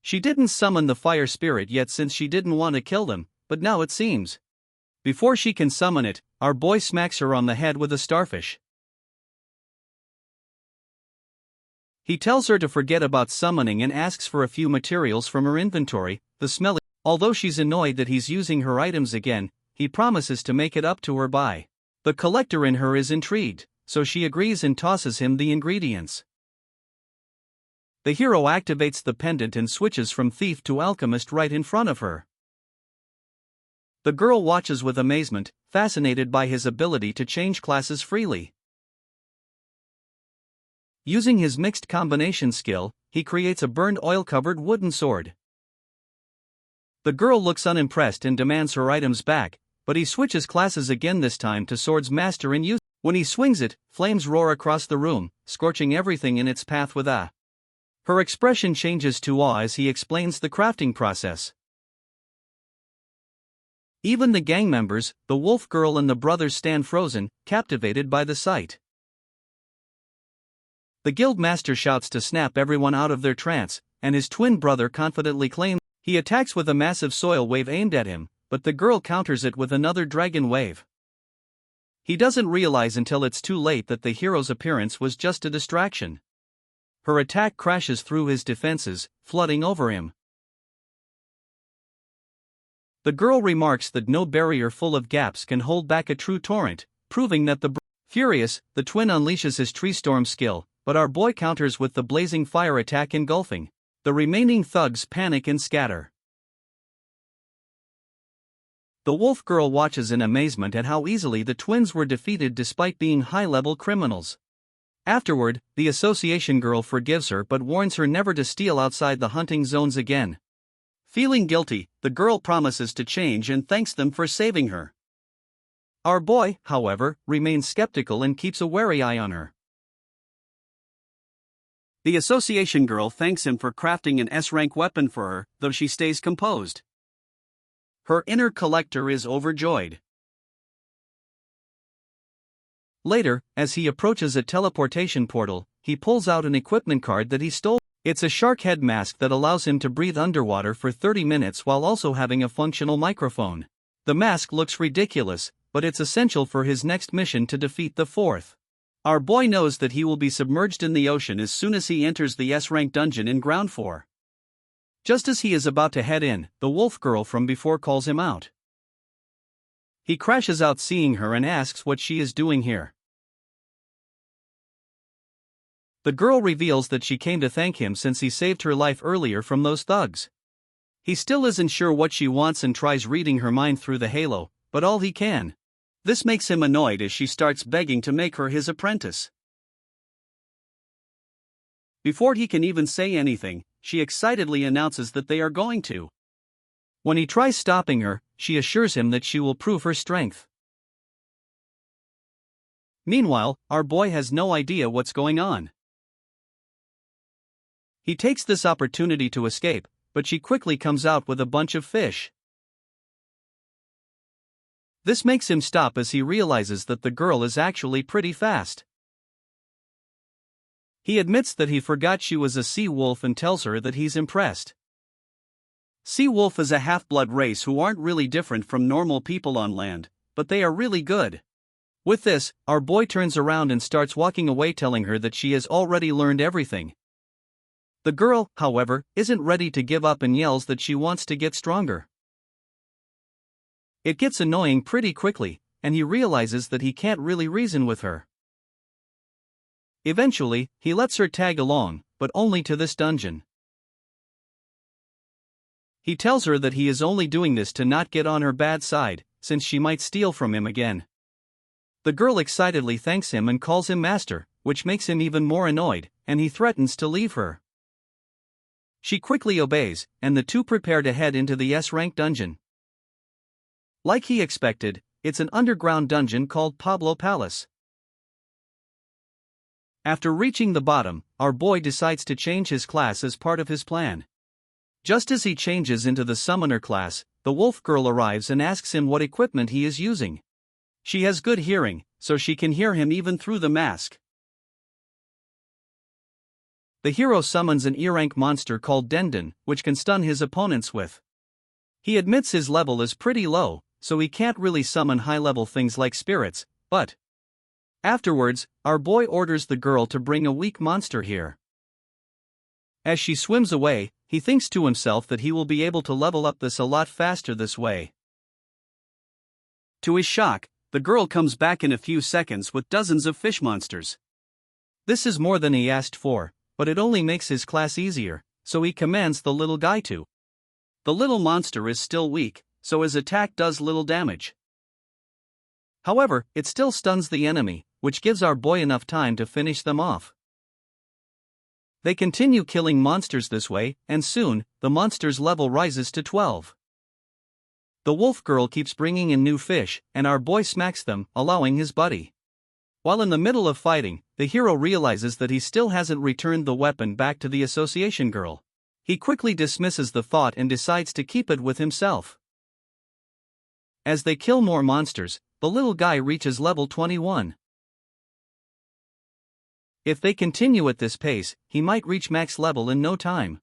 She didn't summon the fire spirit yet since she didn't want to kill them, but now it seems. Before she can summon it, our boy smacks her on the head with a starfish. He tells her to forget about summoning and asks for a few materials from her inventory, the smelly. Although she's annoyed that he's using her items again, he promises to make it up to her by. The collector in her is intrigued, so she agrees and tosses him the ingredients. The hero activates the pendant and switches from thief to alchemist right in front of her. The girl watches with amazement, fascinated by his ability to change classes freely. Using his mixed combination skill, he creates a burned oil-covered wooden sword. The girl looks unimpressed and demands her items back, but he switches classes again, this time to Swords Master in use. When he swings it, flames roar across the room, scorching everything in its path with a. Her expression changes to awe as he explains the crafting process. Even the gang members, the wolf girl and the brothers, stand frozen, captivated by the sight. The guild master shouts to snap everyone out of their trance, and his twin brother confidently claims. He attacks with a massive soil wave aimed at him, but the girl counters it with another dragon wave. He doesn't realize until it's too late that the hero's appearance was just a distraction. Her attack crashes through his defenses, flooding over him. The girl remarks that no barrier full of gaps can hold back a true torrent, proving that Furious, the twin unleashes his tree storm skill, but our boy counters with the blazing fire attack, engulfing. The remaining thugs panic and scatter. The wolf girl watches in amazement at how easily the twins were defeated despite being high-level criminals. Afterward, the association girl forgives her but warns her never to steal outside the hunting zones again. Feeling guilty, the girl promises to change and thanks them for saving her. Our boy, however, remains skeptical and keeps a wary eye on her. The association girl thanks him for crafting an S-rank weapon for her, though she stays composed. Her inner collector is overjoyed. Later, as he approaches a teleportation portal, he pulls out an equipment card that he stole. It's a shark head mask that allows him to breathe underwater for 30 minutes while also having a functional microphone. The mask looks ridiculous, but it's essential for his next mission to defeat the fourth. Our boy knows that he will be submerged in the ocean as soon as he enters the S-rank dungeon in Ground 4. Just as he is about to head in, the wolf girl from before calls him out. He crashes out seeing her and asks what she is doing here. The girl reveals that she came to thank him since he saved her life earlier from those thugs. He still isn't sure what she wants and tries reading her mind through the halo, but all he can. This makes him annoyed as she starts begging to make her his apprentice. Before he can even say anything, she excitedly announces that they are going to. When he tries stopping her, she assures him that she will prove her strength. Meanwhile, our boy has no idea what's going on. He takes this opportunity to escape, but she quickly comes out with a bunch of fish. This makes him stop as he realizes that the girl is actually pretty fast. He admits that he forgot she was a sea wolf and tells her that he's impressed. Sea wolf is a half-blood race who aren't really different from normal people on land, but they are really good. With this, our boy turns around and starts walking away, telling her that she has already learned everything. The girl, however, isn't ready to give up and yells that she wants to get stronger. It gets annoying pretty quickly, and he realizes that he can't really reason with her. Eventually, he lets her tag along, but only to this dungeon. He tells her that he is only doing this to not get on her bad side, since she might steal from him again. The girl excitedly thanks him and calls him master, which makes him even more annoyed, and he threatens to leave her. She quickly obeys, and the two prepare to head into the S-rank dungeon. Like he expected, it's an underground dungeon called Pablo Palace. After reaching the bottom, our boy decides to change his class as part of his plan. Just as he changes into the summoner class, the wolf girl arrives and asks him what equipment he is using. She has good hearing, so she can hear him even through the mask. The hero summons an E-rank monster called Dendon, which can stun his opponents with. He admits his level is pretty low, so he can't really summon high-level things like spirits, but afterwards, our boy orders the girl to bring a weak monster here. As she swims away, he thinks to himself that he will be able to level up this a lot faster this way. To his shock, the girl comes back in a few seconds with dozens of fish monsters. This is more than he asked for, but it only makes his class easier, so he commands the little guy to. The little monster is still weak, so his attack does little damage. However, it still stuns the enemy, which gives our boy enough time to finish them off. They continue killing monsters this way, and soon, the monster's level rises to 12. The wolf girl keeps bringing in new fish, and our boy smacks them, allowing his buddy. While in the middle of fighting, the hero realizes that he still hasn't returned the weapon back to the association girl. He quickly dismisses the thought and decides to keep it with himself. As they kill more monsters, the little guy reaches level 21. If they continue at this pace, he might reach max level in no time.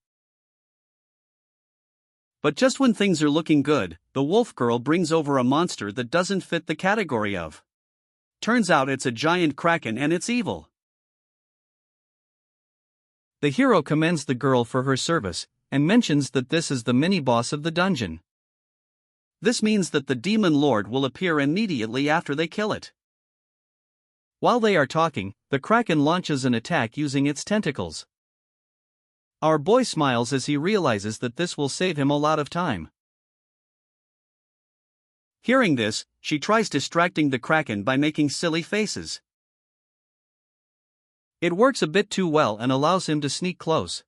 But just when things are looking good, the wolf girl brings over a monster that doesn't fit the category of. Turns out it's a giant kraken and it's evil. The hero commends the girl for her service, and mentions that this is the mini-boss of the dungeon. This means that the demon lord will appear immediately after they kill it. While they are talking, the kraken launches an attack using its tentacles. Our boy smiles as he realizes that this will save him a lot of time. Hearing this, she tries distracting the kraken by making silly faces. It works a bit too well and allows him to sneak close.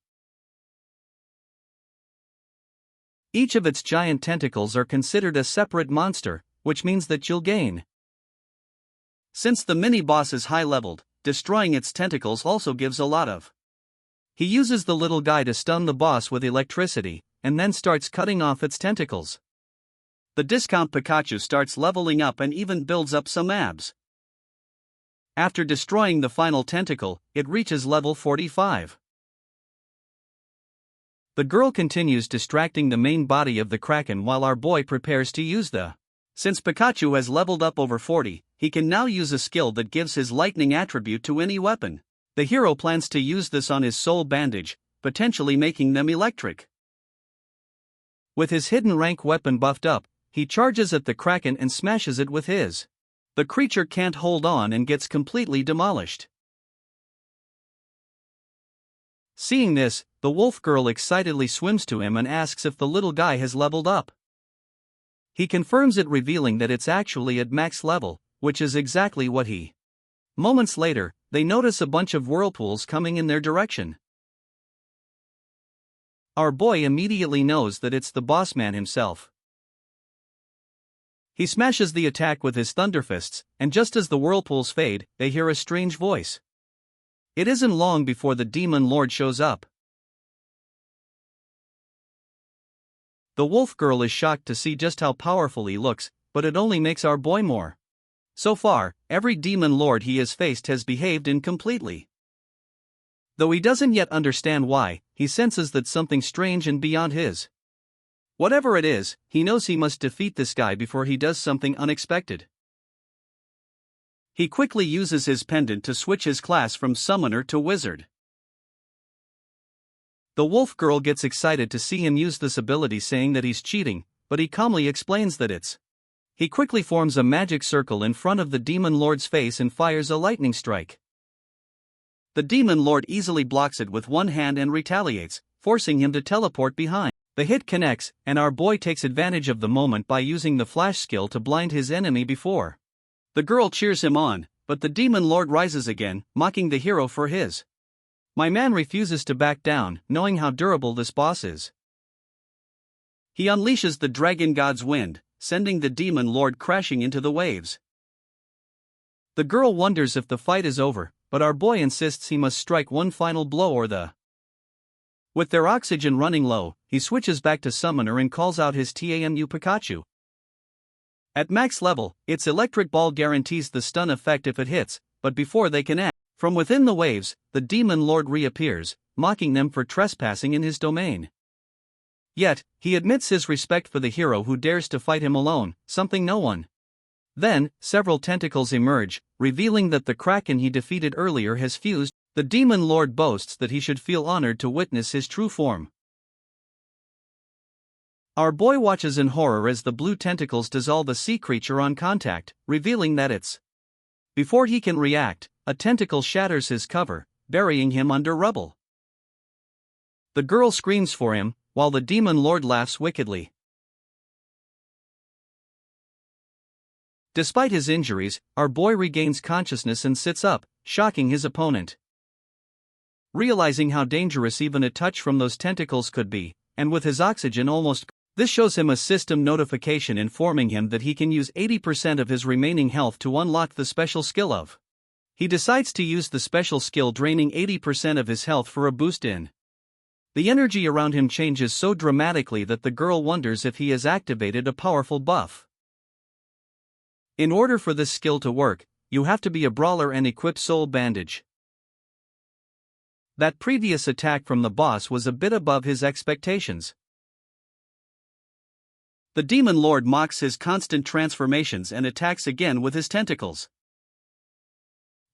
Each of its giant tentacles are considered a separate monster, which means that you'll gain. Since the mini-boss is high-leveled, destroying its tentacles also gives a lot of. He uses the little guy to stun the boss with electricity, and then starts cutting off its tentacles. The discount Pikachu starts leveling up and even builds up some abs. After destroying the final tentacle, it reaches level 45. The girl continues distracting the main body of the kraken while our boy prepares to use the. Since Pikachu has leveled up over 40, he can now use a skill that gives his lightning attribute to any weapon. The hero plans to use this on his soul bandage, potentially making them electric. With his hidden rank weapon buffed up, he charges at the kraken and smashes it with his. The creature can't hold on and gets completely demolished. Seeing this, the wolf girl excitedly swims to him and asks if the little guy has leveled up. He confirms it, revealing that it's actually at max level, which is exactly what he. Moments later, they notice a bunch of whirlpools coming in their direction. Our boy immediately knows that it's the boss man himself. He smashes the attack with his thunderfists, and just as the whirlpools fade, they hear a strange voice. It isn't long before the demon lord shows up. The wolf girl is shocked to see just how powerful he looks, but it only makes our boy more. So far, every demon lord he has faced has behaved incompletely. Though he doesn't yet understand why, he senses that something strange and beyond his. Whatever it is, he knows he must defeat this guy before he does something unexpected. He quickly uses his pendant to switch his class from summoner to wizard. The wolf girl gets excited to see him use this ability, saying that he's cheating, but he calmly explains that it's. He quickly forms a magic circle in front of the demon lord's face and fires a lightning strike. The demon lord easily blocks it with one hand and retaliates, forcing him to teleport behind. The hit connects, and our boy takes advantage of the moment by using the flash skill to blind his enemy before. The girl cheers him on, but the demon lord rises again, mocking the hero for his. My man refuses to back down, knowing how durable this boss is. He unleashes the dragon god's wind, sending the demon lord crashing into the waves. The girl wonders if the fight is over, but our boy insists he must strike one final blow or the. With their oxygen running low, he switches back to Summoner and calls out his TAMU Pikachu. At max level, its electric ball guarantees the stun effect if it hits, but before they can act, from within the waves, the demon lord reappears, mocking them for trespassing in his domain. Yet, he admits his respect for the hero who dares to fight him alone, something no one. Then, several tentacles emerge, revealing that the kraken he defeated earlier has fused. The demon lord boasts that he should feel honored to witness his true form. Our boy watches in horror as the blue tentacles dissolve the sea creature on contact, revealing that it's. Before he can react, a tentacle shatters his cover, burying him under rubble. The girl screams for him, while the demon lord laughs wickedly. Despite his injuries, our boy regains consciousness and sits up, shocking his opponent. Realizing how dangerous even a touch from those tentacles could be, and with his oxygen almost, this shows him a system notification informing him that he can use 80% of his remaining health to unlock the special skill of. He decides to use the special skill, draining 80% of his health for a boost in. The energy around him changes so dramatically that the girl wonders if he has activated a powerful buff. In order for this skill to work, you have to be a brawler and equip Soul Bandage. That previous attack from the boss was a bit above his expectations. The demon lord mocks his constant transformations and attacks again with his tentacles.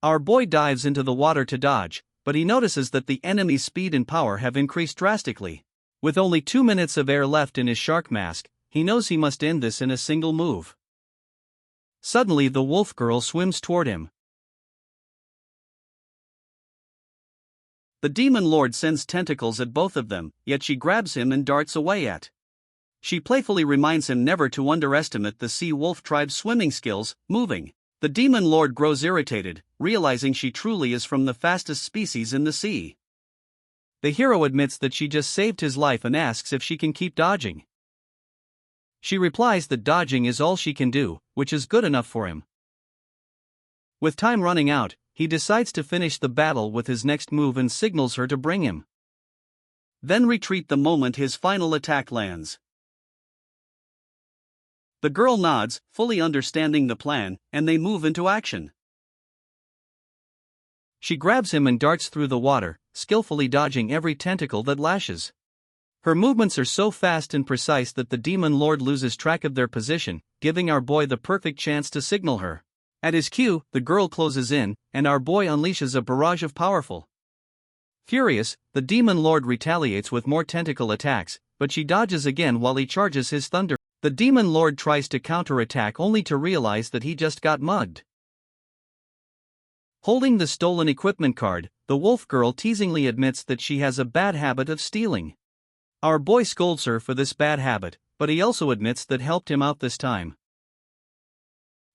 Our boy dives into the water to dodge, but he notices that the enemy's speed and power have increased drastically. With only 2 minutes of air left in his shark mask, he knows he must end this in a single move. Suddenly the wolf girl swims toward him. The demon lord sends tentacles at both of them, yet she grabs him and darts away at. She playfully reminds him never to underestimate the sea wolf tribe's swimming skills, moving. The demon lord grows irritated, realizing she truly is from the fastest species in the sea. The hero admits that she just saved his life and asks if she can keep dodging. She replies that dodging is all she can do, which is good enough for him. With time running out, he decides to finish the battle with his next move and signals her to bring him. Then retreat the moment his final attack lands. The girl nods, fully understanding the plan, and they move into action. She grabs him and darts through the water, skillfully dodging every tentacle that lashes. Her movements are so fast and precise that the demon lord loses track of their position, giving our boy the perfect chance to signal her. At his cue, the girl closes in, and our boy unleashes a barrage of powerful. Furious, the demon lord retaliates with more tentacle attacks, but she dodges again while he charges his thunder. The demon lord tries to counterattack only to realize that he just got mugged. Holding the stolen equipment card, the wolf girl teasingly admits that she has a bad habit of stealing. Our boy scolds her for this bad habit, but he also admits that helped him out this time.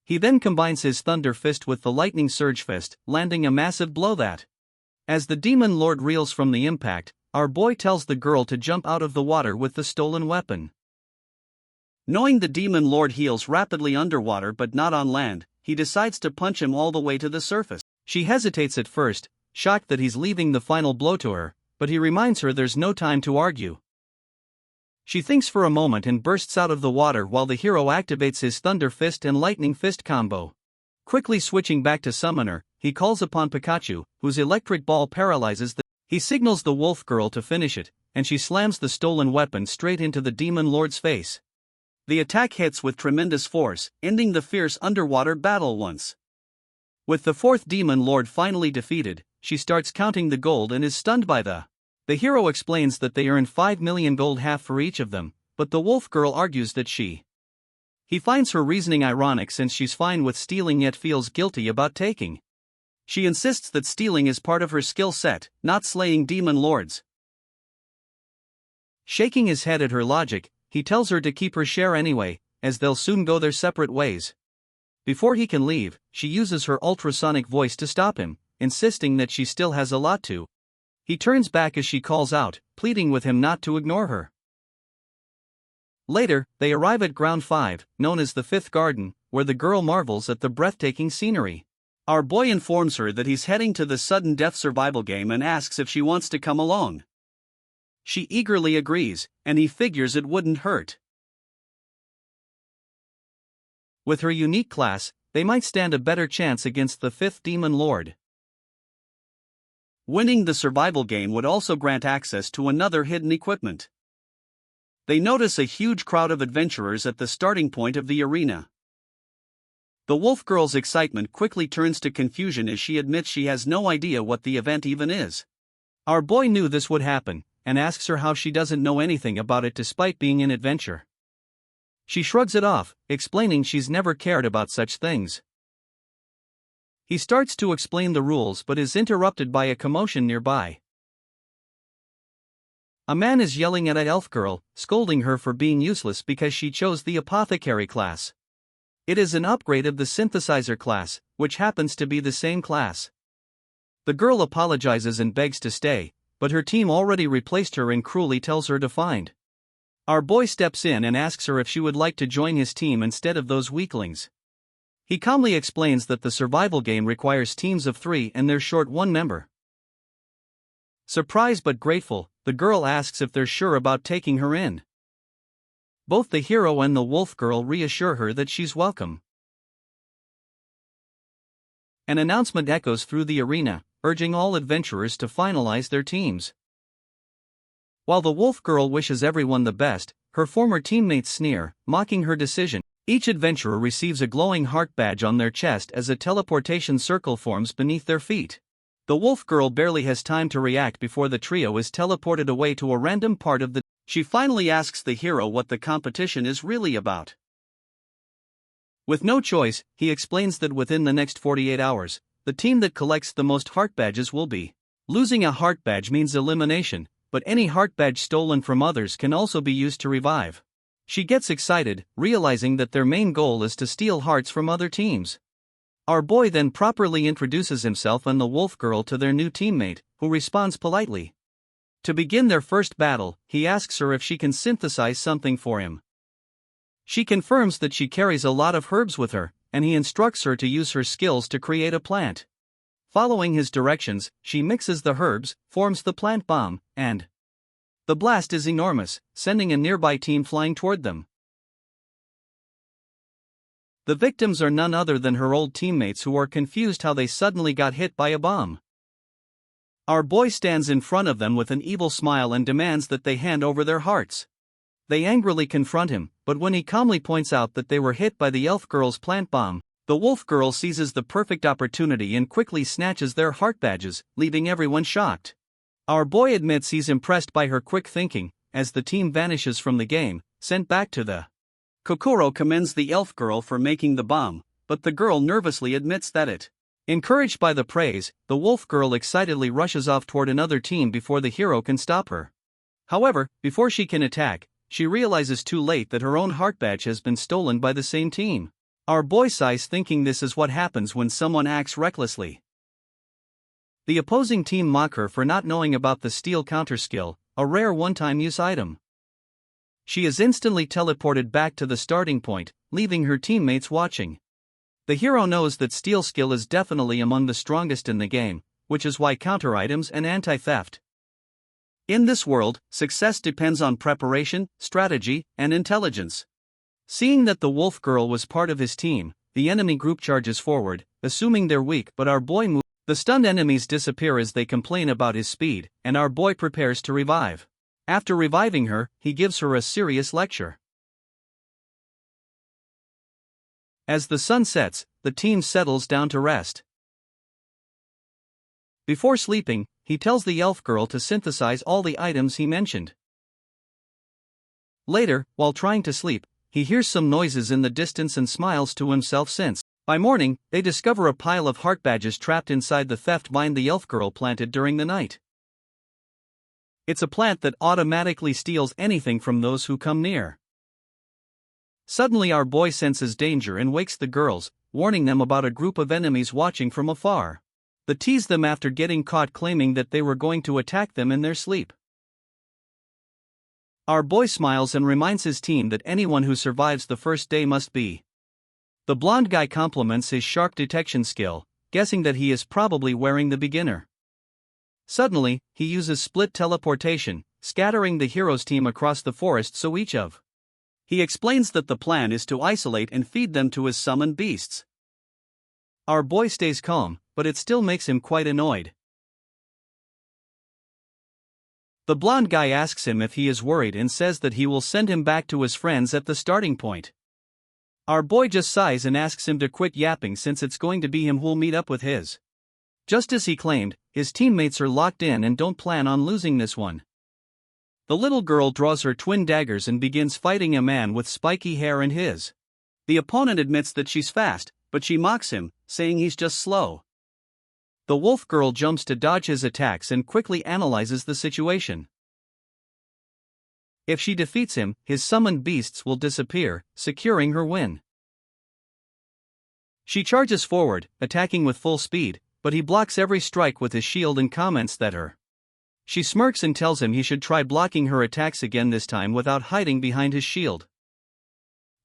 He then combines his Thunder Fist with the Lightning Surge Fist, landing a massive blow that. As the demon lord reels from the impact, our boy tells the girl to jump out of the water with the stolen weapon. Knowing the demon lord heals rapidly underwater but not on land, he decides to punch him all the way to the surface. She hesitates at first, shocked that he's leaving the final blow to her, but he reminds her there's no time to argue. She thinks for a moment and bursts out of the water while the hero activates his Thunder Fist and Lightning Fist combo. Quickly switching back to Summoner, he calls upon Pikachu, whose electric ball paralyzes the. He signals the wolf girl to finish it, and she slams the stolen weapon straight into the demon lord's face. The attack hits with tremendous force, ending the fierce underwater battle once. With the fourth demon lord finally defeated, she starts counting the gold and is stunned by the. The hero explains that they earn 5 million gold, half for each of them, but the wolf girl argues that she. He finds her reasoning ironic since she's fine with stealing yet feels guilty about taking. She insists that stealing is part of her skill set, not slaying demon lords. Shaking his head at her logic, he tells her to keep her share anyway, as they'll soon go their separate ways. Before he can leave, she uses her ultrasonic voice to stop him, insisting that she still has a lot to. He turns back as she calls out, pleading with him not to ignore her. Later, they arrive at Ground 5, known as the Fifth Garden, where the girl marvels at the breathtaking scenery. Our boy informs her that he's heading to the sudden death survival game and asks if she wants to come along. She eagerly agrees, and he figures it wouldn't hurt. With her unique class, they might stand a better chance against the Fifth Demon Lord. Winning the survival game would also grant access to another hidden equipment. They notice a huge crowd of adventurers at the starting point of the arena. The wolf girl's excitement quickly turns to confusion as she admits she has no idea what the event even is. Our boy knew this would happen, and asks her how she doesn't know anything about it despite being in adventure. She shrugs it off, explaining she's never cared about such things. He starts to explain the rules but is interrupted by a commotion nearby. A man is yelling at an elf girl, scolding her for being useless because she chose the apothecary class. It is an upgrade of the synthesizer class, which happens to be the same class. The girl apologizes and begs to stay, but her team already replaced her and cruelly tells her to find. Our boy steps in and asks her if she would like to join his team instead of those weaklings. He calmly explains that the survival game requires teams of 3 and they're short one member. Surprised but grateful, the girl asks if they're sure about taking her in. Both the hero and the wolf girl reassure her that she's welcome. An announcement echoes through the arena, urging all adventurers to finalize their teams. While the wolf girl wishes everyone the best, her former teammates sneer, mocking her decision. Each adventurer receives a glowing heart badge on their chest as a teleportation circle forms beneath their feet. The wolf girl barely has time to react before the trio is teleported away to a random part of the. She finally asks the hero what the competition is really about. With no choice, he explains that within the next 48 hours, the team that collects the most heart badges will be. Losing a heart badge means elimination, but any heart badge stolen from others can also be used to revive. She gets excited, realizing that their main goal is to steal hearts from other teams. Our boy then properly introduces himself and the wolf girl to their new teammate, who responds politely. To begin their first battle, he asks her if she can synthesize something for him. She confirms that she carries a lot of herbs with her, and he instructs her to use her skills to create a plant. Following his directions, she mixes the herbs, forms the plant bomb, and the blast is enormous, sending a nearby team flying toward them. The victims are none other than her old teammates who are confused how they suddenly got hit by a bomb. Our boy stands in front of them with an evil smile and demands that they hand over their hearts. They angrily confront him, but when he calmly points out that they were hit by the elf girl's plant bomb, the wolf girl seizes the perfect opportunity and quickly snatches their heart badges, leaving everyone shocked. Our boy admits he's impressed by her quick thinking, as the team vanishes from the game, sent back to the. Kokoro commends the elf girl for making the bomb, but the girl nervously admits that it. Encouraged by the praise, the wolf girl excitedly rushes off toward another team before the hero can stop her. However, before she can attack, she realizes too late that her own heart badge has been stolen by the same team. Our boy sighs, thinking this is what happens when someone acts recklessly. The opposing team mock her for not knowing about the steal counter skill, a rare one-time use item. She is instantly teleported back to the starting point, leaving her teammates watching. The hero knows that steal skill is definitely among the strongest in the game, which is why counter items and anti-theft. In this world, success depends on preparation, strategy, and intelligence. Seeing that the wolf girl was part of his team, the enemy group charges forward, assuming they're weak, but our boy moves. The stunned enemies disappear as they complain about his speed, and our boy prepares to revive. After reviving her, he gives her a serious lecture. As the sun sets, the team settles down to rest. Before sleeping, he tells the elf girl to synthesize all the items he mentioned. Later, while trying to sleep, he hears some noises in the distance and smiles to himself since. By morning, they discover a pile of heart badges trapped inside the theft mine the elf girl planted during the night. It's a plant that automatically steals anything from those who come near. Suddenly our boy senses danger and wakes the girls, warning them about a group of enemies watching from afar. They tease them after getting caught claiming that they were going to attack them in their sleep. Our boy smiles and reminds his team that anyone who survives the first day must be. The blonde guy compliments his sharp detection skill, guessing that he is probably wearing the beginner. Suddenly, he uses split teleportation, scattering the hero's team across the forest so each of. He explains that the plan is to isolate and feed them to his summoned beasts. Our boy stays calm, but it still makes him quite annoyed. The blonde guy asks him if he is worried and says that he will send him back to his friends at the starting point. Our boy just sighs and asks him to quit yapping since it's going to be him who'll meet up with his. Just as he claimed, his teammates are locked in and don't plan on losing this one. The little girl draws her twin daggers and begins fighting a man with spiky hair and his. The opponent admits that she's fast, but she mocks him, saying he's just slow. The wolf girl jumps to dodge his attacks and quickly analyzes the situation. If she defeats him, his summoned beasts will disappear, securing her win. She charges forward, attacking with full speed, but he blocks every strike with his shield and comments that her. She smirks and tells him he should try blocking her attacks again, this time without hiding behind his shield.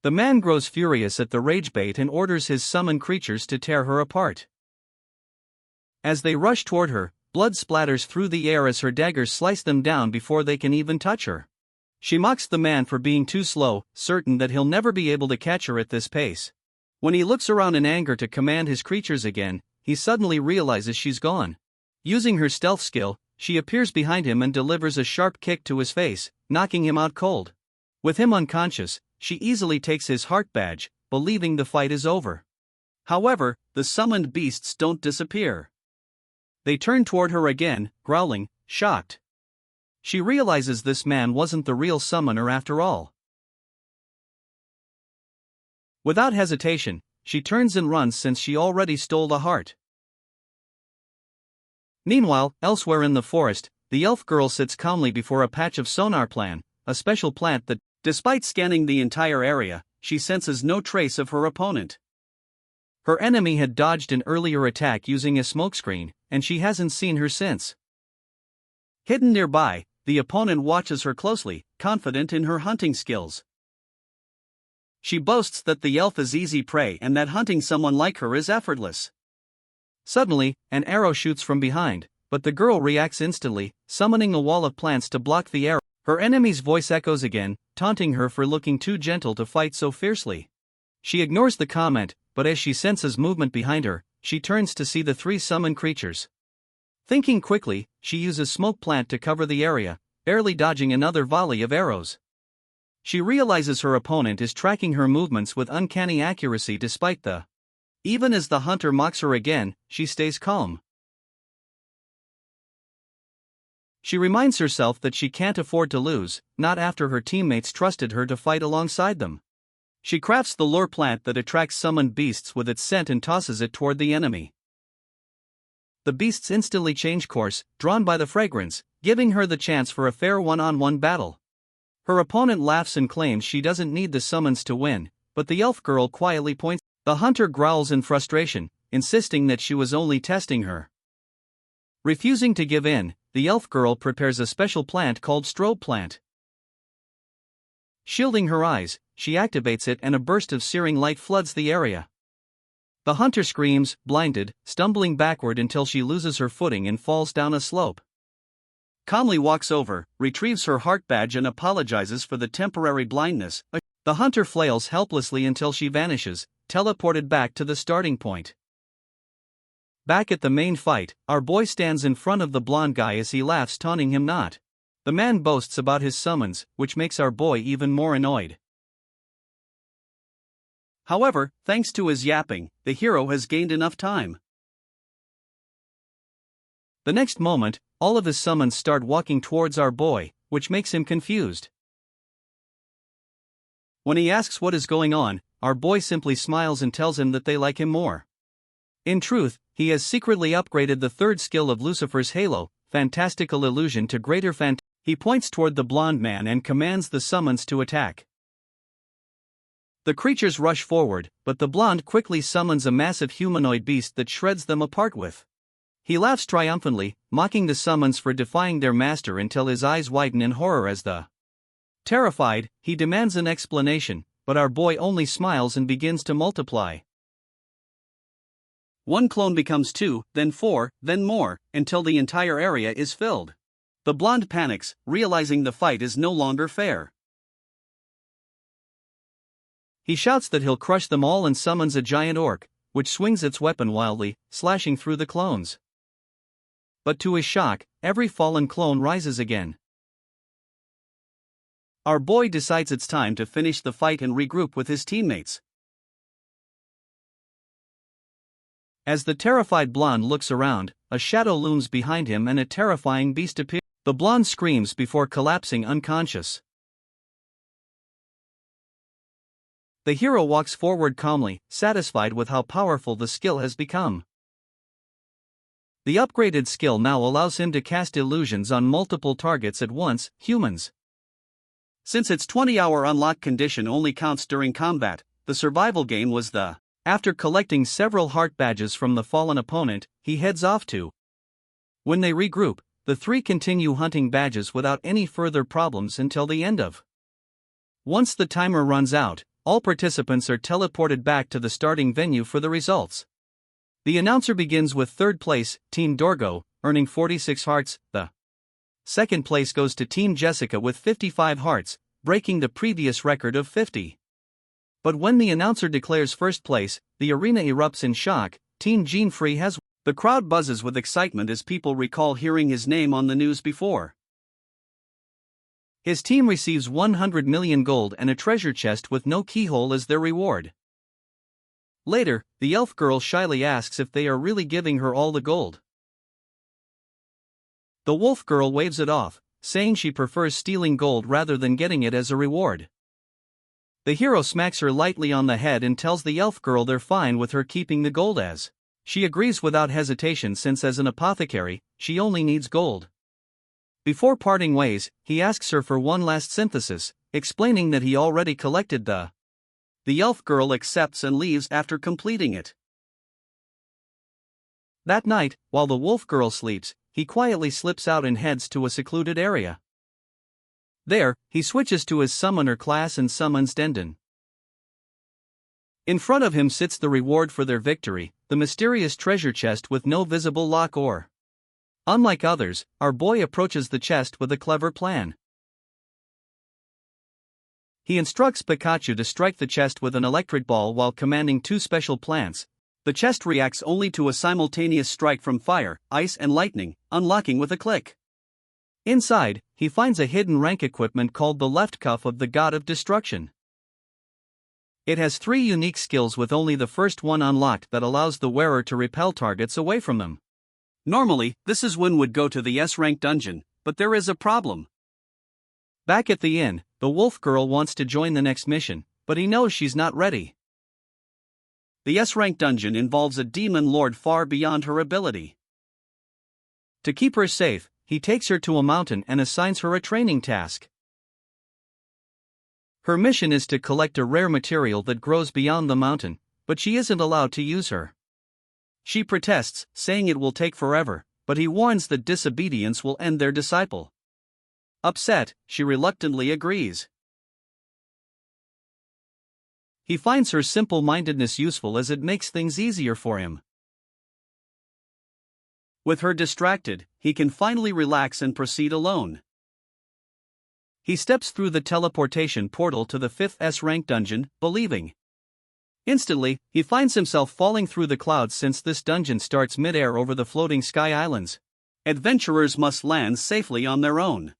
The man grows furious at the rage bait and orders his summoned creatures to tear her apart. As they rush toward her, blood splatters through the air as her daggers slice them down before they can even touch her. She mocks the man for being too slow, certain that he'll never be able to catch her at this pace. When he looks around in anger to command his creatures again, he suddenly realizes she's gone. Using her stealth skill, she appears behind him and delivers a sharp kick to his face, knocking him out cold. With him unconscious, she easily takes his heart badge, believing the fight is over. However, the summoned beasts don't disappear. They turn toward her again, growling, shocked. She realizes this man wasn't the real summoner after all. Without hesitation, she turns and runs since she already stole the heart. Meanwhile, elsewhere in the forest, the elf girl sits calmly before a patch of sonar plan, a special plant that, despite scanning the entire area, she senses no trace of her opponent. Her enemy had dodged an earlier attack using a smokescreen, and she hasn't seen her since. Hidden nearby, the opponent watches her closely, confident in her hunting skills. She boasts that the elf is easy prey and that hunting someone like her is effortless. Suddenly, an arrow shoots from behind, but the girl reacts instantly, summoning a wall of plants to block the arrow. Her enemy's voice echoes again, taunting her for looking too gentle to fight so fiercely. She ignores the comment, but as she senses movement behind her, she turns to see the three summoned creatures. Thinking quickly, she uses smoke plant to cover the area, barely dodging another volley of arrows. She realizes her opponent is tracking her movements with uncanny accuracy despite the. Even as the hunter mocks her again, she stays calm. She reminds herself that she can't afford to lose, not after her teammates trusted her to fight alongside them. She crafts the lure plant that attracts summoned beasts with its scent and tosses it toward the enemy. The beasts instantly change course, drawn by the fragrance, giving her the chance for a fair one-on-one battle. Her opponent laughs and claims she doesn't need the summons to win, but the elf girl quietly points. The hunter growls in frustration, insisting that she was only testing her. Refusing to give in, the elf girl prepares a special plant called strobe plant. Shielding her eyes, she activates it and a burst of searing light floods the area. The hunter screams, blinded, stumbling backward until she loses her footing and falls down a slope. Calmly walks over, retrieves her heart badge and apologizes for the temporary blindness. The hunter flails helplessly until she vanishes, teleported back to the starting point. Back at the main fight, our boy stands in front of the blonde guy as he laughs, taunting him not. The man boasts about his summons, which makes our boy even more annoyed. However, thanks to his yapping, the hero has gained enough time. The next moment, all of his summons start walking towards our boy, which makes him confused. When he asks what is going on, our boy simply smiles and tells him that they like him more. In truth, he has secretly upgraded the third skill of Lucifer's halo, fantastical illusion, to greater He points toward the blonde man and commands the summons to attack. The creatures rush forward, but the blonde quickly summons a massive humanoid beast that shreds them apart with. He laughs triumphantly, mocking the summons for defying their master until his eyes widen in horror as terrified, he demands an explanation, but our boy only smiles and begins to multiply. One clone becomes 2, then 4, then more, until the entire area is filled. The blonde panics, realizing the fight is no longer fair. He shouts that he'll crush them all and summons a giant orc, which swings its weapon wildly, slashing through the clones. But to his shock, every fallen clone rises again. Our boy decides it's time to finish the fight and regroup with his teammates. As the terrified blonde looks around, a shadow looms behind him and a terrifying beast appears. The blonde screams before collapsing unconscious. The hero walks forward calmly, satisfied with how powerful the skill has become. The upgraded skill now allows him to cast illusions on multiple targets at once, humans. Since its 20-hour unlock condition only counts during combat, the survival game was the. After collecting several heart badges from the fallen opponent, he heads off to. When they regroup, the three continue hunting badges without any further problems until the end of. Once the timer runs out, all participants are teleported back to the starting venue for the results. The announcer begins with third place, Team Dorgo, earning 46 hearts. The second place goes to Team Jessica with 55 hearts, breaking the previous record of 50. But when the announcer declares first place, the arena erupts in shock. Team Gene Free has. The crowd buzzes with excitement as people recall hearing his name on the news before. His team receives 100 million gold and a treasure chest with no keyhole as their reward. Later, the elf girl shyly asks if they are really giving her all the gold. The wolf girl waves it off, saying she prefers stealing gold rather than getting it as a reward. The hero smacks her lightly on the head and tells the elf girl they're fine with her keeping the gold as. She agrees without hesitation since as an apothecary, she only needs gold. Before parting ways, he asks her for one last synthesis, explaining that he already collected the. The elf girl accepts and leaves after completing it. That night, while the wolf girl sleeps, he quietly slips out and heads to a secluded area. There, he switches to his summoner class and summons Dendon. In front of him sits the reward for their victory, the mysterious treasure chest with no visible lock or. Unlike others, our boy approaches the chest with a clever plan. He instructs Pikachu to strike the chest with an electric ball while commanding two special plants. The chest reacts only to a simultaneous strike from fire, ice and lightning, unlocking with a click. Inside, he finds a hidden rank equipment called the left cuff of the God of Destruction. It has 3 unique skills with only the first one unlocked that allows the wearer to repel targets away from them. Normally, this is when would go to the S-rank dungeon, but there is a problem. Back at the inn, the wolf girl wants to join the next mission, but he knows she's not ready. The S-rank dungeon involves a demon lord far beyond her ability. To keep her safe, he takes her to a mountain and assigns her a training task. Her mission is to collect a rare material that grows beyond the mountain, but she isn't allowed to use her. She protests, saying it will take forever, but he warns that disobedience will end their disciple. Upset, she reluctantly agrees. He finds her simple-mindedness useful as it makes things easier for him. With her distracted, he can finally relax and proceed alone. He steps through the teleportation portal to the 5th S-rank dungeon, believing. Instantly, he finds himself falling through the clouds since this dungeon starts mid-air over the floating sky islands. Adventurers must land safely on their own.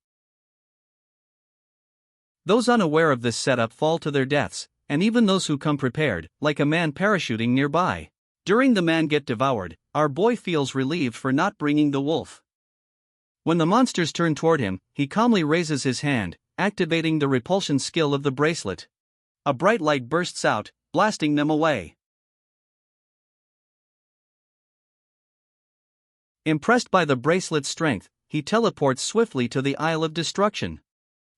Those unaware of this setup fall to their deaths, and even those who come prepared, like a man parachuting nearby. During the man get devoured, our boy feels relieved for not bringing the wolf. When the monsters turn toward him, he calmly raises his hand, activating the repulsion skill of the bracelet. A bright light bursts out, blasting them away. Impressed by the bracelet's strength, he teleports swiftly to the Isle of Destruction.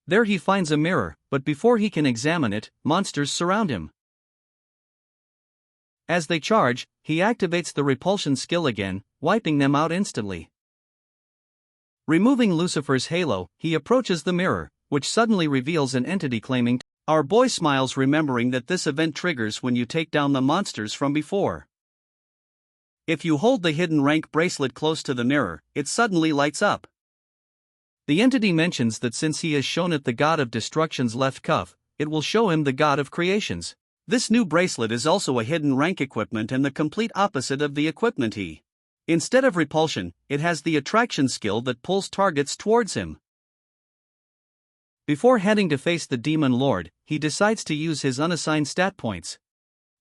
There he finds a mirror, but before he can examine it, monsters surround him. As they charge, he activates the repulsion skill again, wiping them out instantly. Removing Lucifer's halo, he approaches the mirror, which suddenly reveals an entity claiming. Our boy smiles, remembering that this event triggers when you take down the monsters from before. If you hold the hidden rank bracelet close to the mirror, it suddenly lights up. The entity mentions that since he has shown it the god of destruction's left cuff, it will show him the god of creations. This new bracelet is also a hidden rank equipment and the complete opposite of the equipment he. Instead of repulsion, it has the attraction skill that pulls targets towards him. Before heading to face the Demon Lord, he decides to use his unassigned stat points.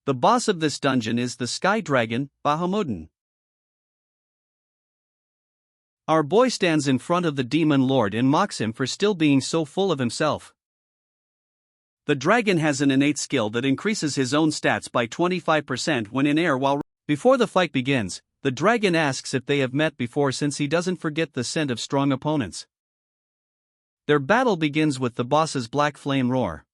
The boss of this dungeon is the Sky Dragon, Bahamuden. Our boy stands in front of the Demon Lord and mocks him for still being so full of himself. The dragon has an innate skill that increases his own stats by 25% when in air while. Before the fight begins, the dragon asks if they have met before since he doesn't forget the scent of strong opponents. Their battle begins with the boss's black flame roar.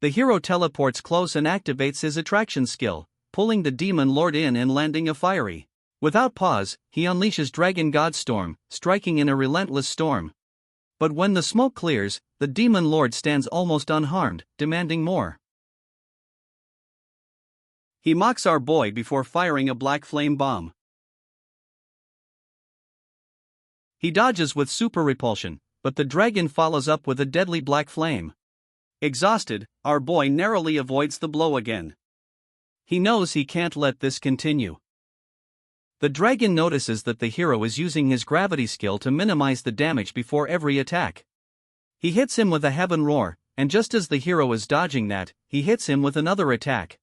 The hero teleports close and activates his attraction skill, pulling the Demon Lord in and landing a fiery. Without pause, he unleashes Dragon God Storm, striking in a relentless storm. But when the smoke clears, the Demon Lord stands almost unharmed, demanding more. He mocks our boy before firing a black flame bomb. He dodges with super repulsion, but the dragon follows up with a deadly black flame. Exhausted, our boy narrowly avoids the blow again. He knows he can't let this continue. The dragon notices that the hero is using his gravity skill to minimize the damage before every attack. He hits him with a heaven roar, and just as the hero is dodging that, he hits him with another attack.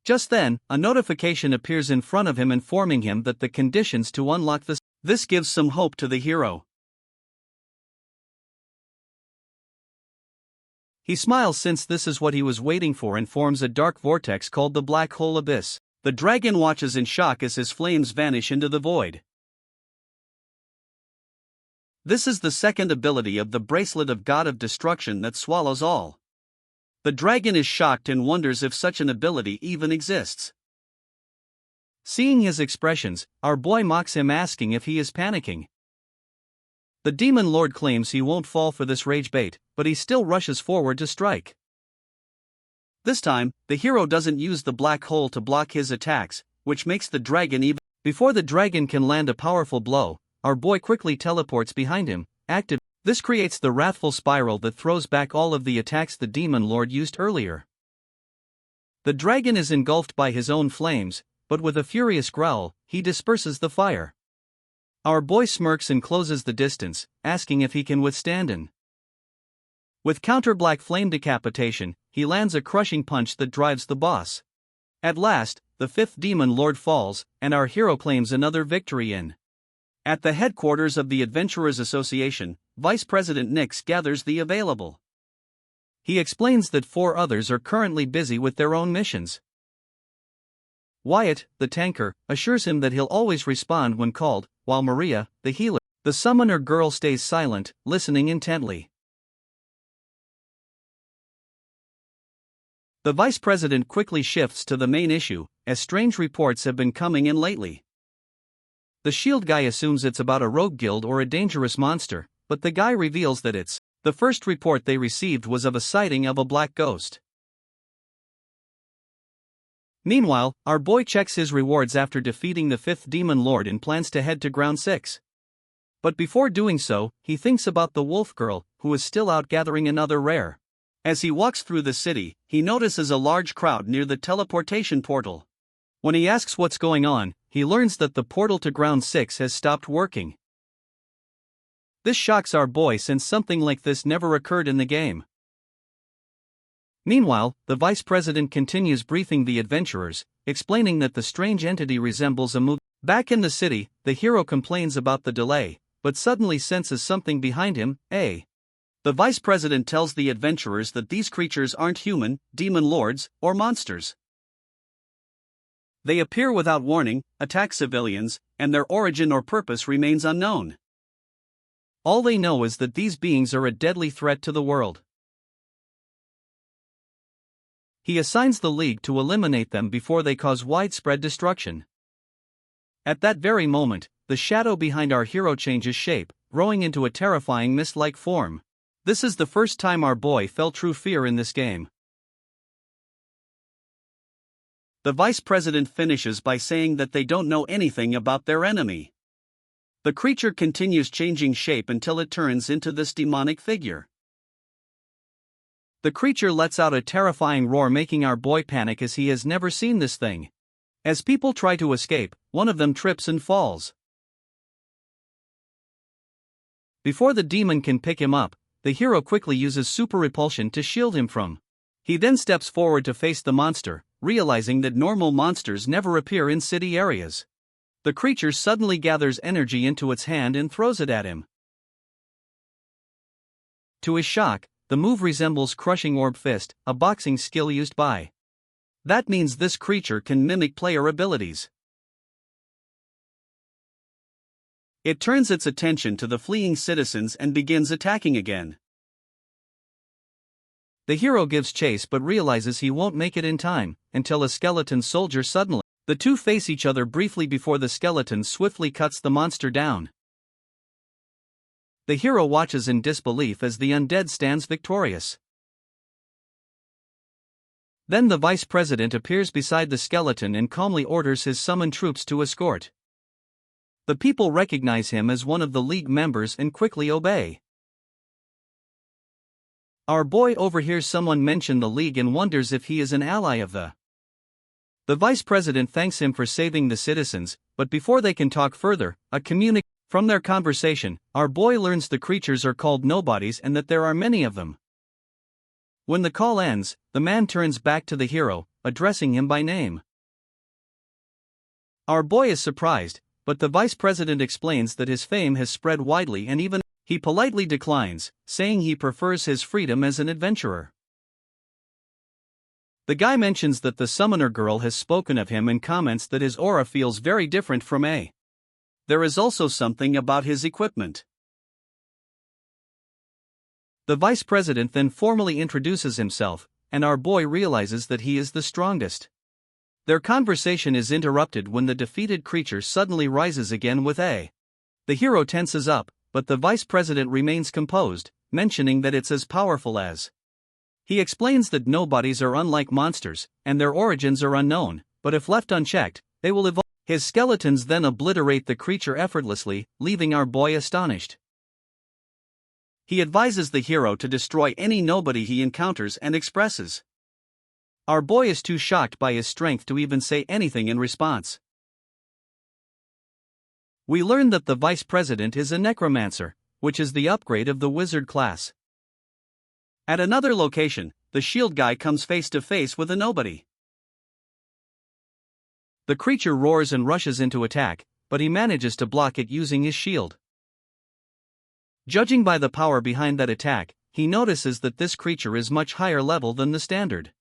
Just then, a notification appears in front of him informing him that the conditions to unlock this gives some hope to the hero. He smiles since this is what he was waiting for and forms a dark vortex called the Black Hole Abyss. The dragon watches in shock as his flames vanish into the void. This is the second ability of the Bracelet of God of Destruction that swallows all. The dragon is shocked and wonders if such an ability even exists. Seeing his expressions, our boy mocks him, asking if he is panicking. The Demon Lord claims he won't fall for this rage bait, but he still rushes forward to strike. This time, the hero doesn't use the black hole to block his attacks, which makes the dragon even. Before the dragon can land a powerful blow, our boy quickly teleports behind him, active. This creates the wrathful spiral that throws back all of the attacks the Demon Lord used earlier. The dragon is engulfed by his own flames, but with a furious growl, he disperses the fire. Our boy smirks and closes the distance, asking if he can withstand it. With counter black flame decapitation, he lands a crushing punch that drives the boss. At last, the fifth Demon Lord falls, and our hero claims another victory in. At the headquarters of the Adventurers Association, Vice President Nix gathers the available. He explains that 4 others are currently busy with their own missions. Wyatt, the tanker, assures him that he'll always respond when called, while Maria, the healer, the summoner girl, stays silent, listening intently. The vice president quickly shifts to the main issue, as strange reports have been coming in lately. The shield guy assumes it's about a rogue guild or a dangerous monster, but the guy reveals that it's. The first report they received was of a sighting of a black ghost. Meanwhile, our boy checks his rewards after defeating the 5th Demon Lord and plans to head to Ground 6. But before doing so, he thinks about the wolf girl, who is still out gathering another rare. As he walks through the city, he notices a large crowd near the teleportation portal. When he asks what's going on, he learns that the portal to Ground 6 has stopped working. This shocks our boy since something like this never occurred in the game. Meanwhile, the vice president continues briefing the adventurers, explaining that the strange entity resembles a movie. Back in the city, the hero complains about the delay, but suddenly senses something behind him. The vice president tells the adventurers that these creatures aren't human, demon lords, or monsters. They appear without warning, attack civilians, and their origin or purpose remains unknown. All they know is that these beings are a deadly threat to the world. He assigns the League to eliminate them before they cause widespread destruction. At that very moment, the shadow behind our hero changes shape, growing into a terrifying mist-like form. This is the first time our boy felt true fear in this game. The vice president finishes by saying that they don't know anything about their enemy. The creature continues changing shape until it turns into this demonic figure. The creature lets out a terrifying roar, making our boy panic as he has never seen this thing. As people try to escape, one of them trips and falls. Before the demon can pick him up, the hero quickly uses super repulsion to shield him from. He then steps forward to face the monster, realizing that normal monsters never appear in city areas. The creature suddenly gathers energy into its hand and throws it at him. To his shock, the move resembles Crushing Orb Fist, a boxing skill used by. That means this creature can mimic player abilities. It turns its attention to the fleeing citizens and begins attacking again. The hero gives chase but realizes he won't make it in time, until a skeleton soldier suddenly. The two face each other briefly before the skeleton swiftly cuts the monster down. The hero watches in disbelief as the undead stands victorious. Then the vice president appears beside the skeleton and calmly orders his summoned troops to escort. The people recognize him as one of the League members and quickly obey. Our boy overhears someone mention the League and wonders if he is an ally of the. The vice president thanks him for saving the citizens, but before they can talk further, from their conversation, our boy learns the creatures are called nobodies and that there are many of them. When the call ends, the man turns back to the hero, addressing him by name. Our boy is surprised, but the vice president explains that his fame has spread widely and even he politely declines, saying he prefers his freedom as an adventurer. The guy mentions that the summoner girl has spoken of him and comments that his aura feels very different from A. There is also something about his equipment. The vice president then formally introduces himself, and our boy realizes that he is the strongest. Their conversation is interrupted when the defeated creature suddenly rises again with A. The hero tenses up, but the vice president remains composed, mentioning that it's as powerful as. He explains that nobodies are unlike monsters, and their origins are unknown, but if left unchecked, they will evolve. His skeletons then obliterate the creature effortlessly, leaving our boy astonished. He advises the hero to destroy any nobody he encounters and expresses. Our boy is too shocked by his strength to even say anything in response. We learn that the vice president is a necromancer, which is the upgrade of the wizard class. At another location, the shield guy comes face to face with a nobody. The creature roars and rushes into attack, but he manages to block it using his shield. Judging by the power behind that attack, he notices that this creature is much higher level than the standard.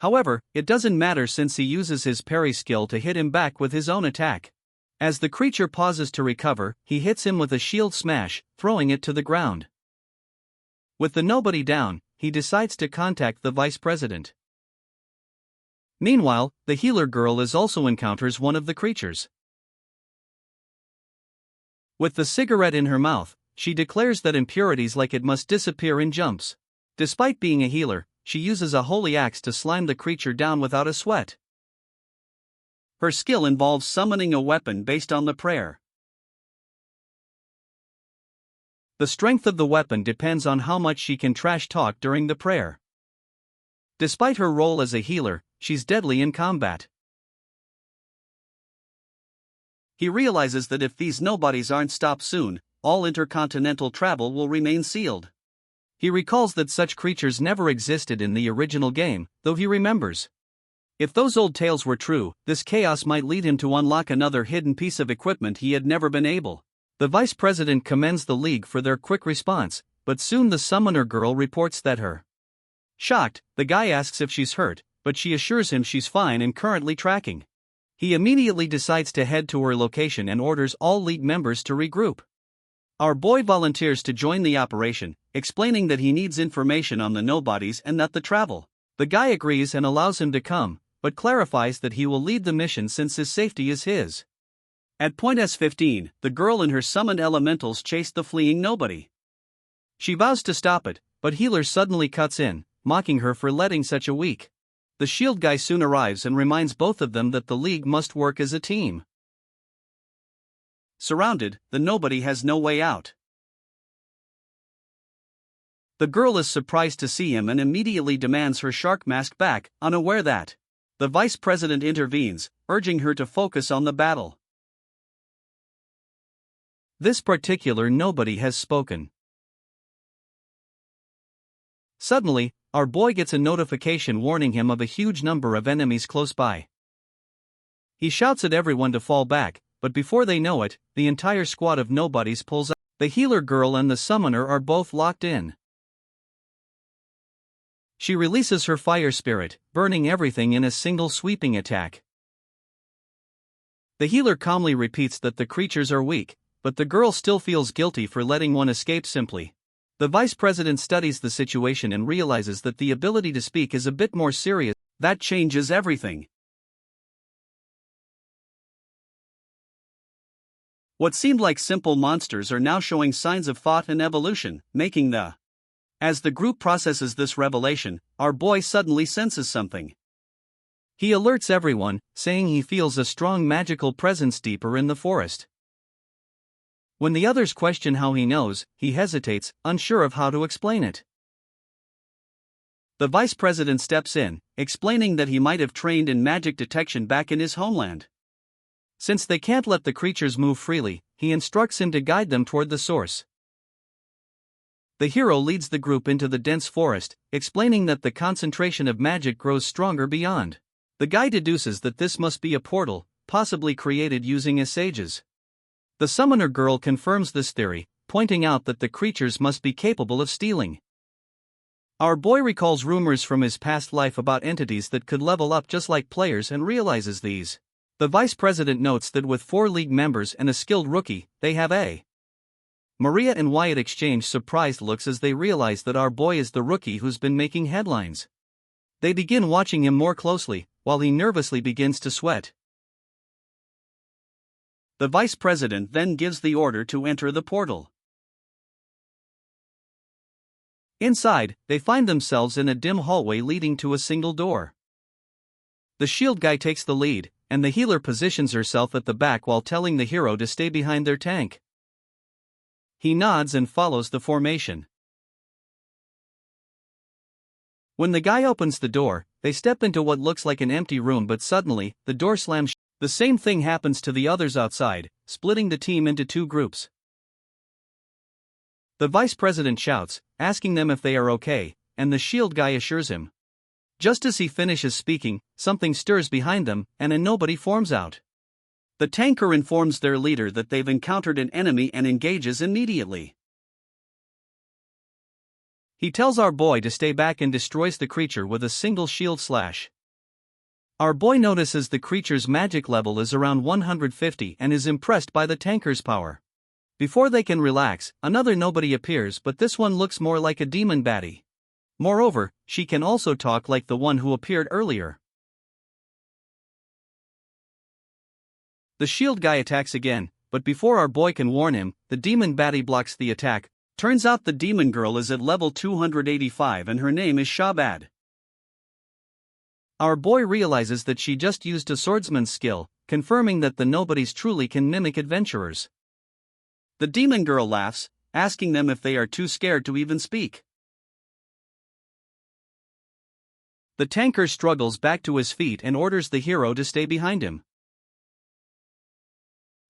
However, it doesn't matter since he uses his parry skill to hit him back with his own attack. As the creature pauses to recover, he hits him with a shield smash, throwing it to the ground. With the nobody down, he decides to contact the vice president. Meanwhile, the healer girl also encounters one of the creatures. With the cigarette in her mouth, she declares that impurities like it must disappear in jumps. Despite being a healer, she uses a holy axe to slime the creature down without a sweat. Her skill involves summoning a weapon based on the prayer. The strength of the weapon depends on how much she can trash talk during the prayer. Despite her role as a healer, she's deadly in combat. He realizes that if these nobodies aren't stopped soon, all intercontinental travel will remain sealed. He recalls that such creatures never existed in the original game, though he remembers. If those old tales were true, this chaos might lead him to unlock another hidden piece of equipment he had never been able. The vice president commends the League for their quick response, but soon the summoner girl reports that her. Shocked, the guy asks if she's hurt, but she assures him she's fine and currently tracking. He immediately decides to head to her location and orders all League members to regroup. Our boy volunteers to join the operation, explaining that he needs information on the nobodies and not the travel. The guy agrees and allows him to come, but clarifies that he will lead the mission since his safety is his. At point S15, the girl and her summoned elementals chase the fleeing nobody. She vows to stop it, but Healer suddenly cuts in, mocking her for letting such a weak. The shield guy soon arrives and reminds both of them that the League must work as a team. Surrounded, the nobody has no way out. The girl is surprised to see him and immediately demands her shark mask back, unaware that the vice president intervenes, urging her to focus on the battle. This particular nobody has spoken. Suddenly, our boy gets a notification warning him of a huge number of enemies close by. He shouts at everyone to fall back, but before they know it, the entire squad of nobodies pulls up. The healer girl and the summoner are both locked in. She releases her fire spirit, burning everything in a single sweeping attack. The healer calmly repeats that the creatures are weak, but the girl still feels guilty for letting one escape simply. The vice president studies the situation and realizes that the ability to speak is a bit more serious. That changes everything. What seemed like simple monsters are now showing signs of thought and evolution, making the... As the group processes this revelation, our boy suddenly senses something. He alerts everyone, saying he feels a strong magical presence deeper in the forest. When the others question how he knows, he hesitates, unsure of how to explain it. The vice president steps in, explaining that he might have trained in magic detection back in his homeland. Since they can't let the creatures move freely, he instructs him to guide them toward the source. The hero leads the group into the dense forest, explaining that the concentration of magic grows stronger beyond. The guy deduces that this must be a portal, possibly created using sages. The summoner girl confirms this theory, pointing out that the creatures must be capable of stealing. Our boy recalls rumors from his past life about entities that could level up just like players and realizes these. The vice president notes that with 4 league members and a skilled rookie, they have a. Maria and Wyatt exchange surprised looks as they realize that our boy is the rookie who's been making headlines. They begin watching him more closely, while he nervously begins to sweat. The vice president then gives the order to enter the portal. Inside, they find themselves in a dim hallway leading to a single door. The shield guy takes the lead, and the healer positions herself at the back while telling the hero to stay behind their tank. He nods and follows the formation. When the guy opens the door, they step into what looks like an empty room, but suddenly, the door slams. The same thing happens to the others outside, splitting the team into 2 groups. The vice president shouts, asking them if they are okay, and the shield guy assures him. Just as he finishes speaking, something stirs behind them, and a nobody forms out. The tanker informs their leader that they've encountered an enemy and engages immediately. He tells our boy to stay back and destroys the creature with a single shield slash. Our boy notices the creature's magic level is around 150 and is impressed by the tanker's power. Before they can relax, another nobody appears, but this one looks more like a demon baddie. Moreover, she can also talk like the one who appeared earlier. The shield guy attacks again, but before our boy can warn him, the demon baddie blocks the attack. Turns out the demon girl is at level 285 and her name is Shabad. Our boy realizes that she just used a swordsman's skill, confirming that the nobodies truly can mimic adventurers. The demon girl laughs, asking them if they are too scared to even speak. The tanker struggles back to his feet and orders the hero to stay behind him.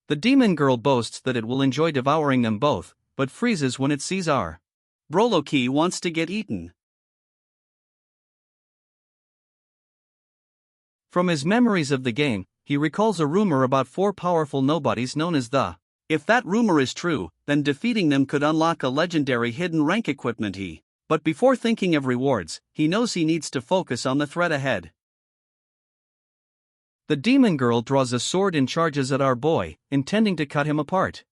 The demon girl boasts that it will enjoy devouring them both, but freezes when it sees our Broloki wants to get eaten. From his memories of the game, he recalls a rumor about 4 powerful nobodies known as the. If that rumor is true, then defeating them could unlock a legendary hidden rank equipment But before thinking of rewards, he knows he needs to focus on the threat ahead. The demon girl draws a sword and charges at our boy, intending to cut him apart.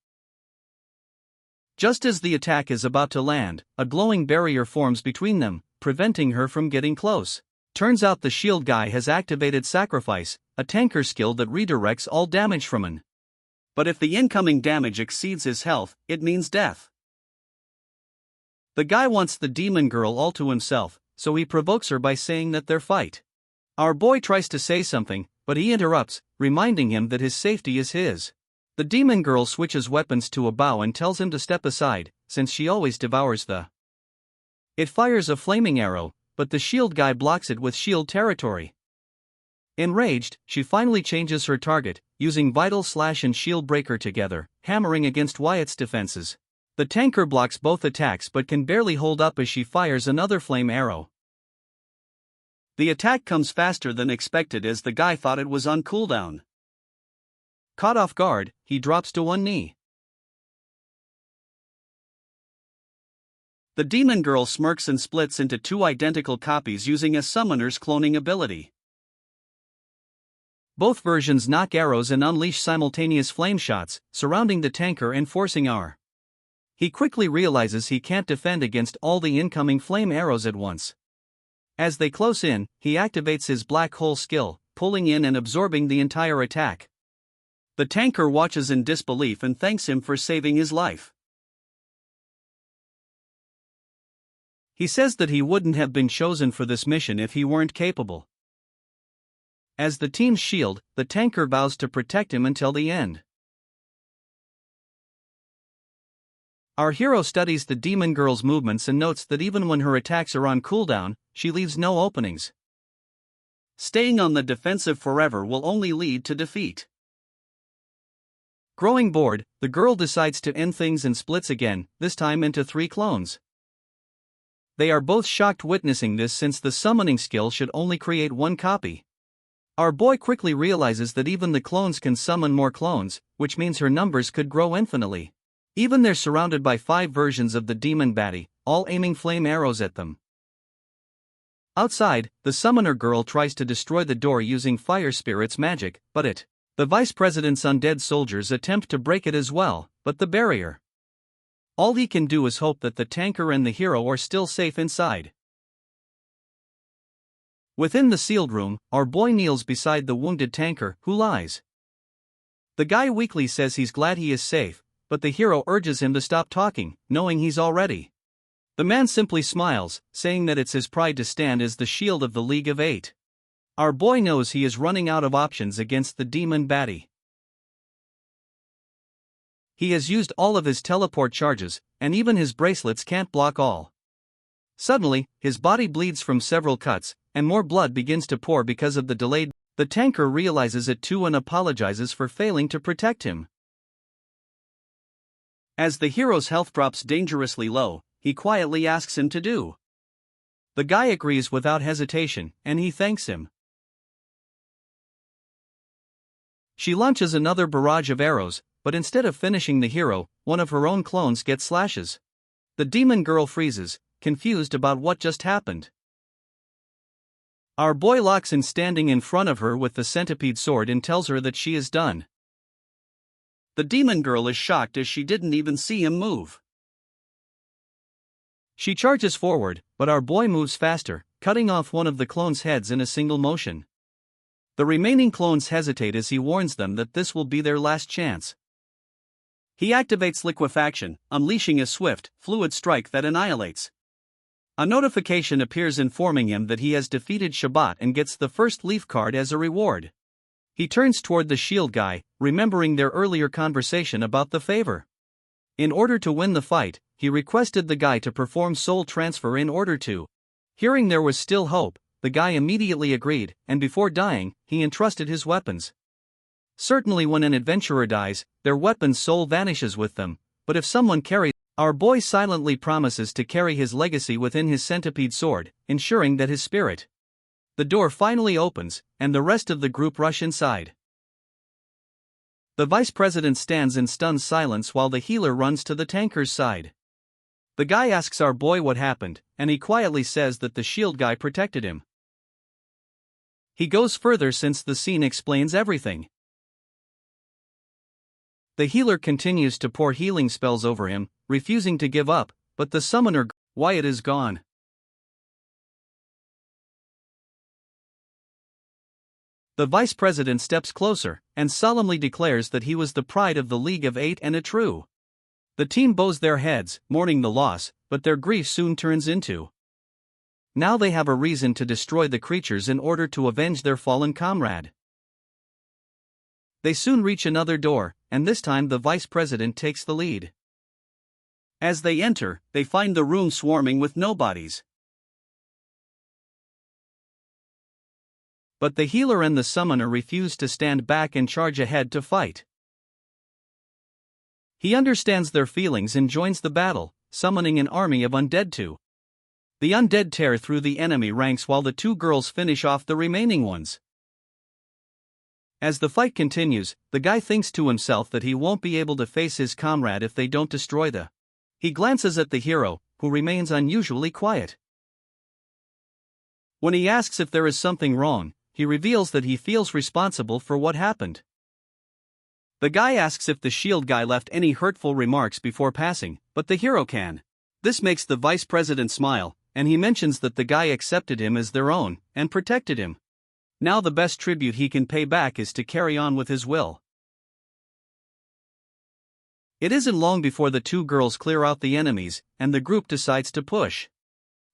Just as the attack is about to land, a glowing barrier forms between them, preventing her from getting close. Turns out the shield guy has activated Sacrifice, a tanker skill that redirects all damage from an. But if the incoming damage exceeds his health, it means death. The guy wants the demon girl all to himself, so he provokes her by saying that they're fight. Our boy tries to say something, but he interrupts, reminding him that his safety is his. The demon girl switches weapons to a bow and tells him to step aside, since she always devours the. It fires a flaming arrow, but the shield guy blocks it with shield territory. Enraged, she finally changes her target, using Vital Slash and Shield Breaker together, hammering against Wyatt's defenses. The tanker blocks both attacks but can barely hold up as she fires another flame arrow. The attack comes faster than expected as the guy thought it was on cooldown. Caught off guard, he drops to one knee. The demon girl smirks and splits into two identical copies using a summoner's cloning ability. Both versions knock arrows and unleash simultaneous flame shots, surrounding the tanker and forcing R. He quickly realizes he can't defend against all the incoming flame arrows at once. As they close in, he activates his black hole skill, pulling in and absorbing the entire attack. The tanker watches in disbelief and thanks him for saving his life. He says that he wouldn't have been chosen for this mission if he weren't capable. As the team's shield, the tanker vows to protect him until the end. Our hero studies the demon girl's movements and notes that even when her attacks are on cooldown, she leaves no openings. Staying on the defensive forever will only lead to defeat. Growing bored, the girl decides to end things and splits again, this time into 3 clones. They are both shocked witnessing this since the summoning skill should only create 1 copy. Our boy quickly realizes that even the clones can summon more clones, which means her numbers could grow infinitely. Even they're surrounded by 5 versions of the demon baddie, all aiming flame arrows at them. Outside, the summoner girl tries to destroy the door using fire spirit's magic, but the vice president's undead soldiers attempt to break it as well, but the barrier. All he can do is hope that the tanker and the hero are still safe inside. Within the sealed room, our boy kneels beside the wounded tanker, who lies. The guy weakly says he's glad he is safe, but the hero urges him to stop talking, knowing he's already. The man simply smiles, saying that it's his pride to stand as the shield of the League of Eight. Our boy knows he is running out of options against the demon baddie. He has used all of his teleport charges, and even his bracelets can't block all. Suddenly, his body bleeds from several cuts, and more blood begins to pour because of the delayed. The tanker realizes it too and apologizes for failing to protect him. As the hero's health drops dangerously low, he quietly asks him to do. The guy agrees without hesitation, and he thanks him. She launches another barrage of arrows, but instead of finishing the hero, one of her own clones gets slashes. The demon girl freezes, confused about what just happened. Our boy locks in standing in front of her with the centipede sword and tells her that she is done. The demon girl is shocked as she didn't even see him move. She charges forward, but our boy moves faster, cutting off one of the clones' heads in a single motion. The remaining clones hesitate as he warns them that this will be their last chance. He activates liquefaction, unleashing a swift, fluid strike that annihilates. A notification appears informing him that he has defeated Shabbat and gets the first leaf card as a reward. He turns toward the shield guy, remembering their earlier conversation about the favor. In order to win the fight, he requested the guy to perform soul transfer in order to. Hearing there was still hope, the guy immediately agreed, and before dying, he entrusted his weapons. Certainly when an adventurer dies, their weapon's soul vanishes with them, but if someone carries, our boy silently promises to carry his legacy within his centipede sword, ensuring that his spirit. The door finally opens, and the rest of the group rush inside. The vice president stands in stunned silence while the healer runs to the tanker's side. The guy asks our boy what happened, and he quietly says that the shield guy protected him. He goes further since the scene explains everything. The healer continues to pour healing spells over him, refusing to give up, but the summoner, Wyatt, is gone. The vice president steps closer and solemnly declares that he was the pride of the League of Eight and a true. The team bows their heads, mourning the loss, but their grief soon turns into. Now they have a reason to destroy the creatures in order to avenge their fallen comrade. They soon reach another door, and this time the vice president takes the lead. As they enter, they find the room swarming with nobodies. But the healer and the summoner refuse to stand back and charge ahead to fight. He understands their feelings and joins the battle, summoning an army of undead too. The undead tear through the enemy ranks while the two girls finish off the remaining ones. As the fight continues, the guy thinks to himself that he won't be able to face his comrade if they don't destroy the. He glances at the hero, who remains unusually quiet. When he asks if there is something wrong, he reveals that he feels responsible for what happened. The guy asks if the shield guy left any hurtful remarks before passing, but the hero can. This makes the vice president smile, and he mentions that the guy accepted him as their own and protected him. Now the best tribute he can pay back is to carry on with his will. It isn't long before the two girls clear out the enemies, and the group decides to push.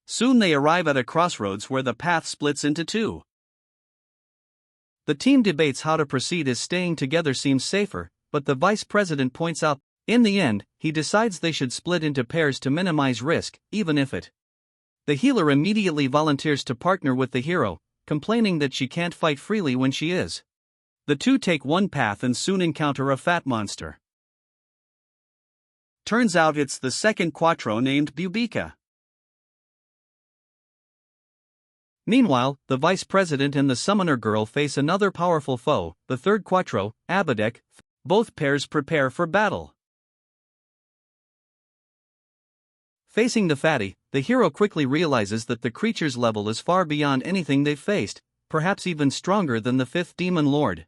Soon they arrive at a crossroads where the path splits into two. The team debates how to proceed as staying together seems safer, but the vice president points out, in the end, he decides they should split into pairs to minimize risk, even if it. The healer immediately volunteers to partner with the hero, complaining that she can't fight freely when she is. The two take one path and soon encounter a fat monster. Turns out it's the second quattro named Bubika. Meanwhile, the vice president and the summoner girl face another powerful foe, the third quattro, Abadek. Both pairs prepare for battle. Facing the fatty, the hero quickly realizes that the creature's level is far beyond anything they've faced, perhaps even stronger than the fifth demon lord.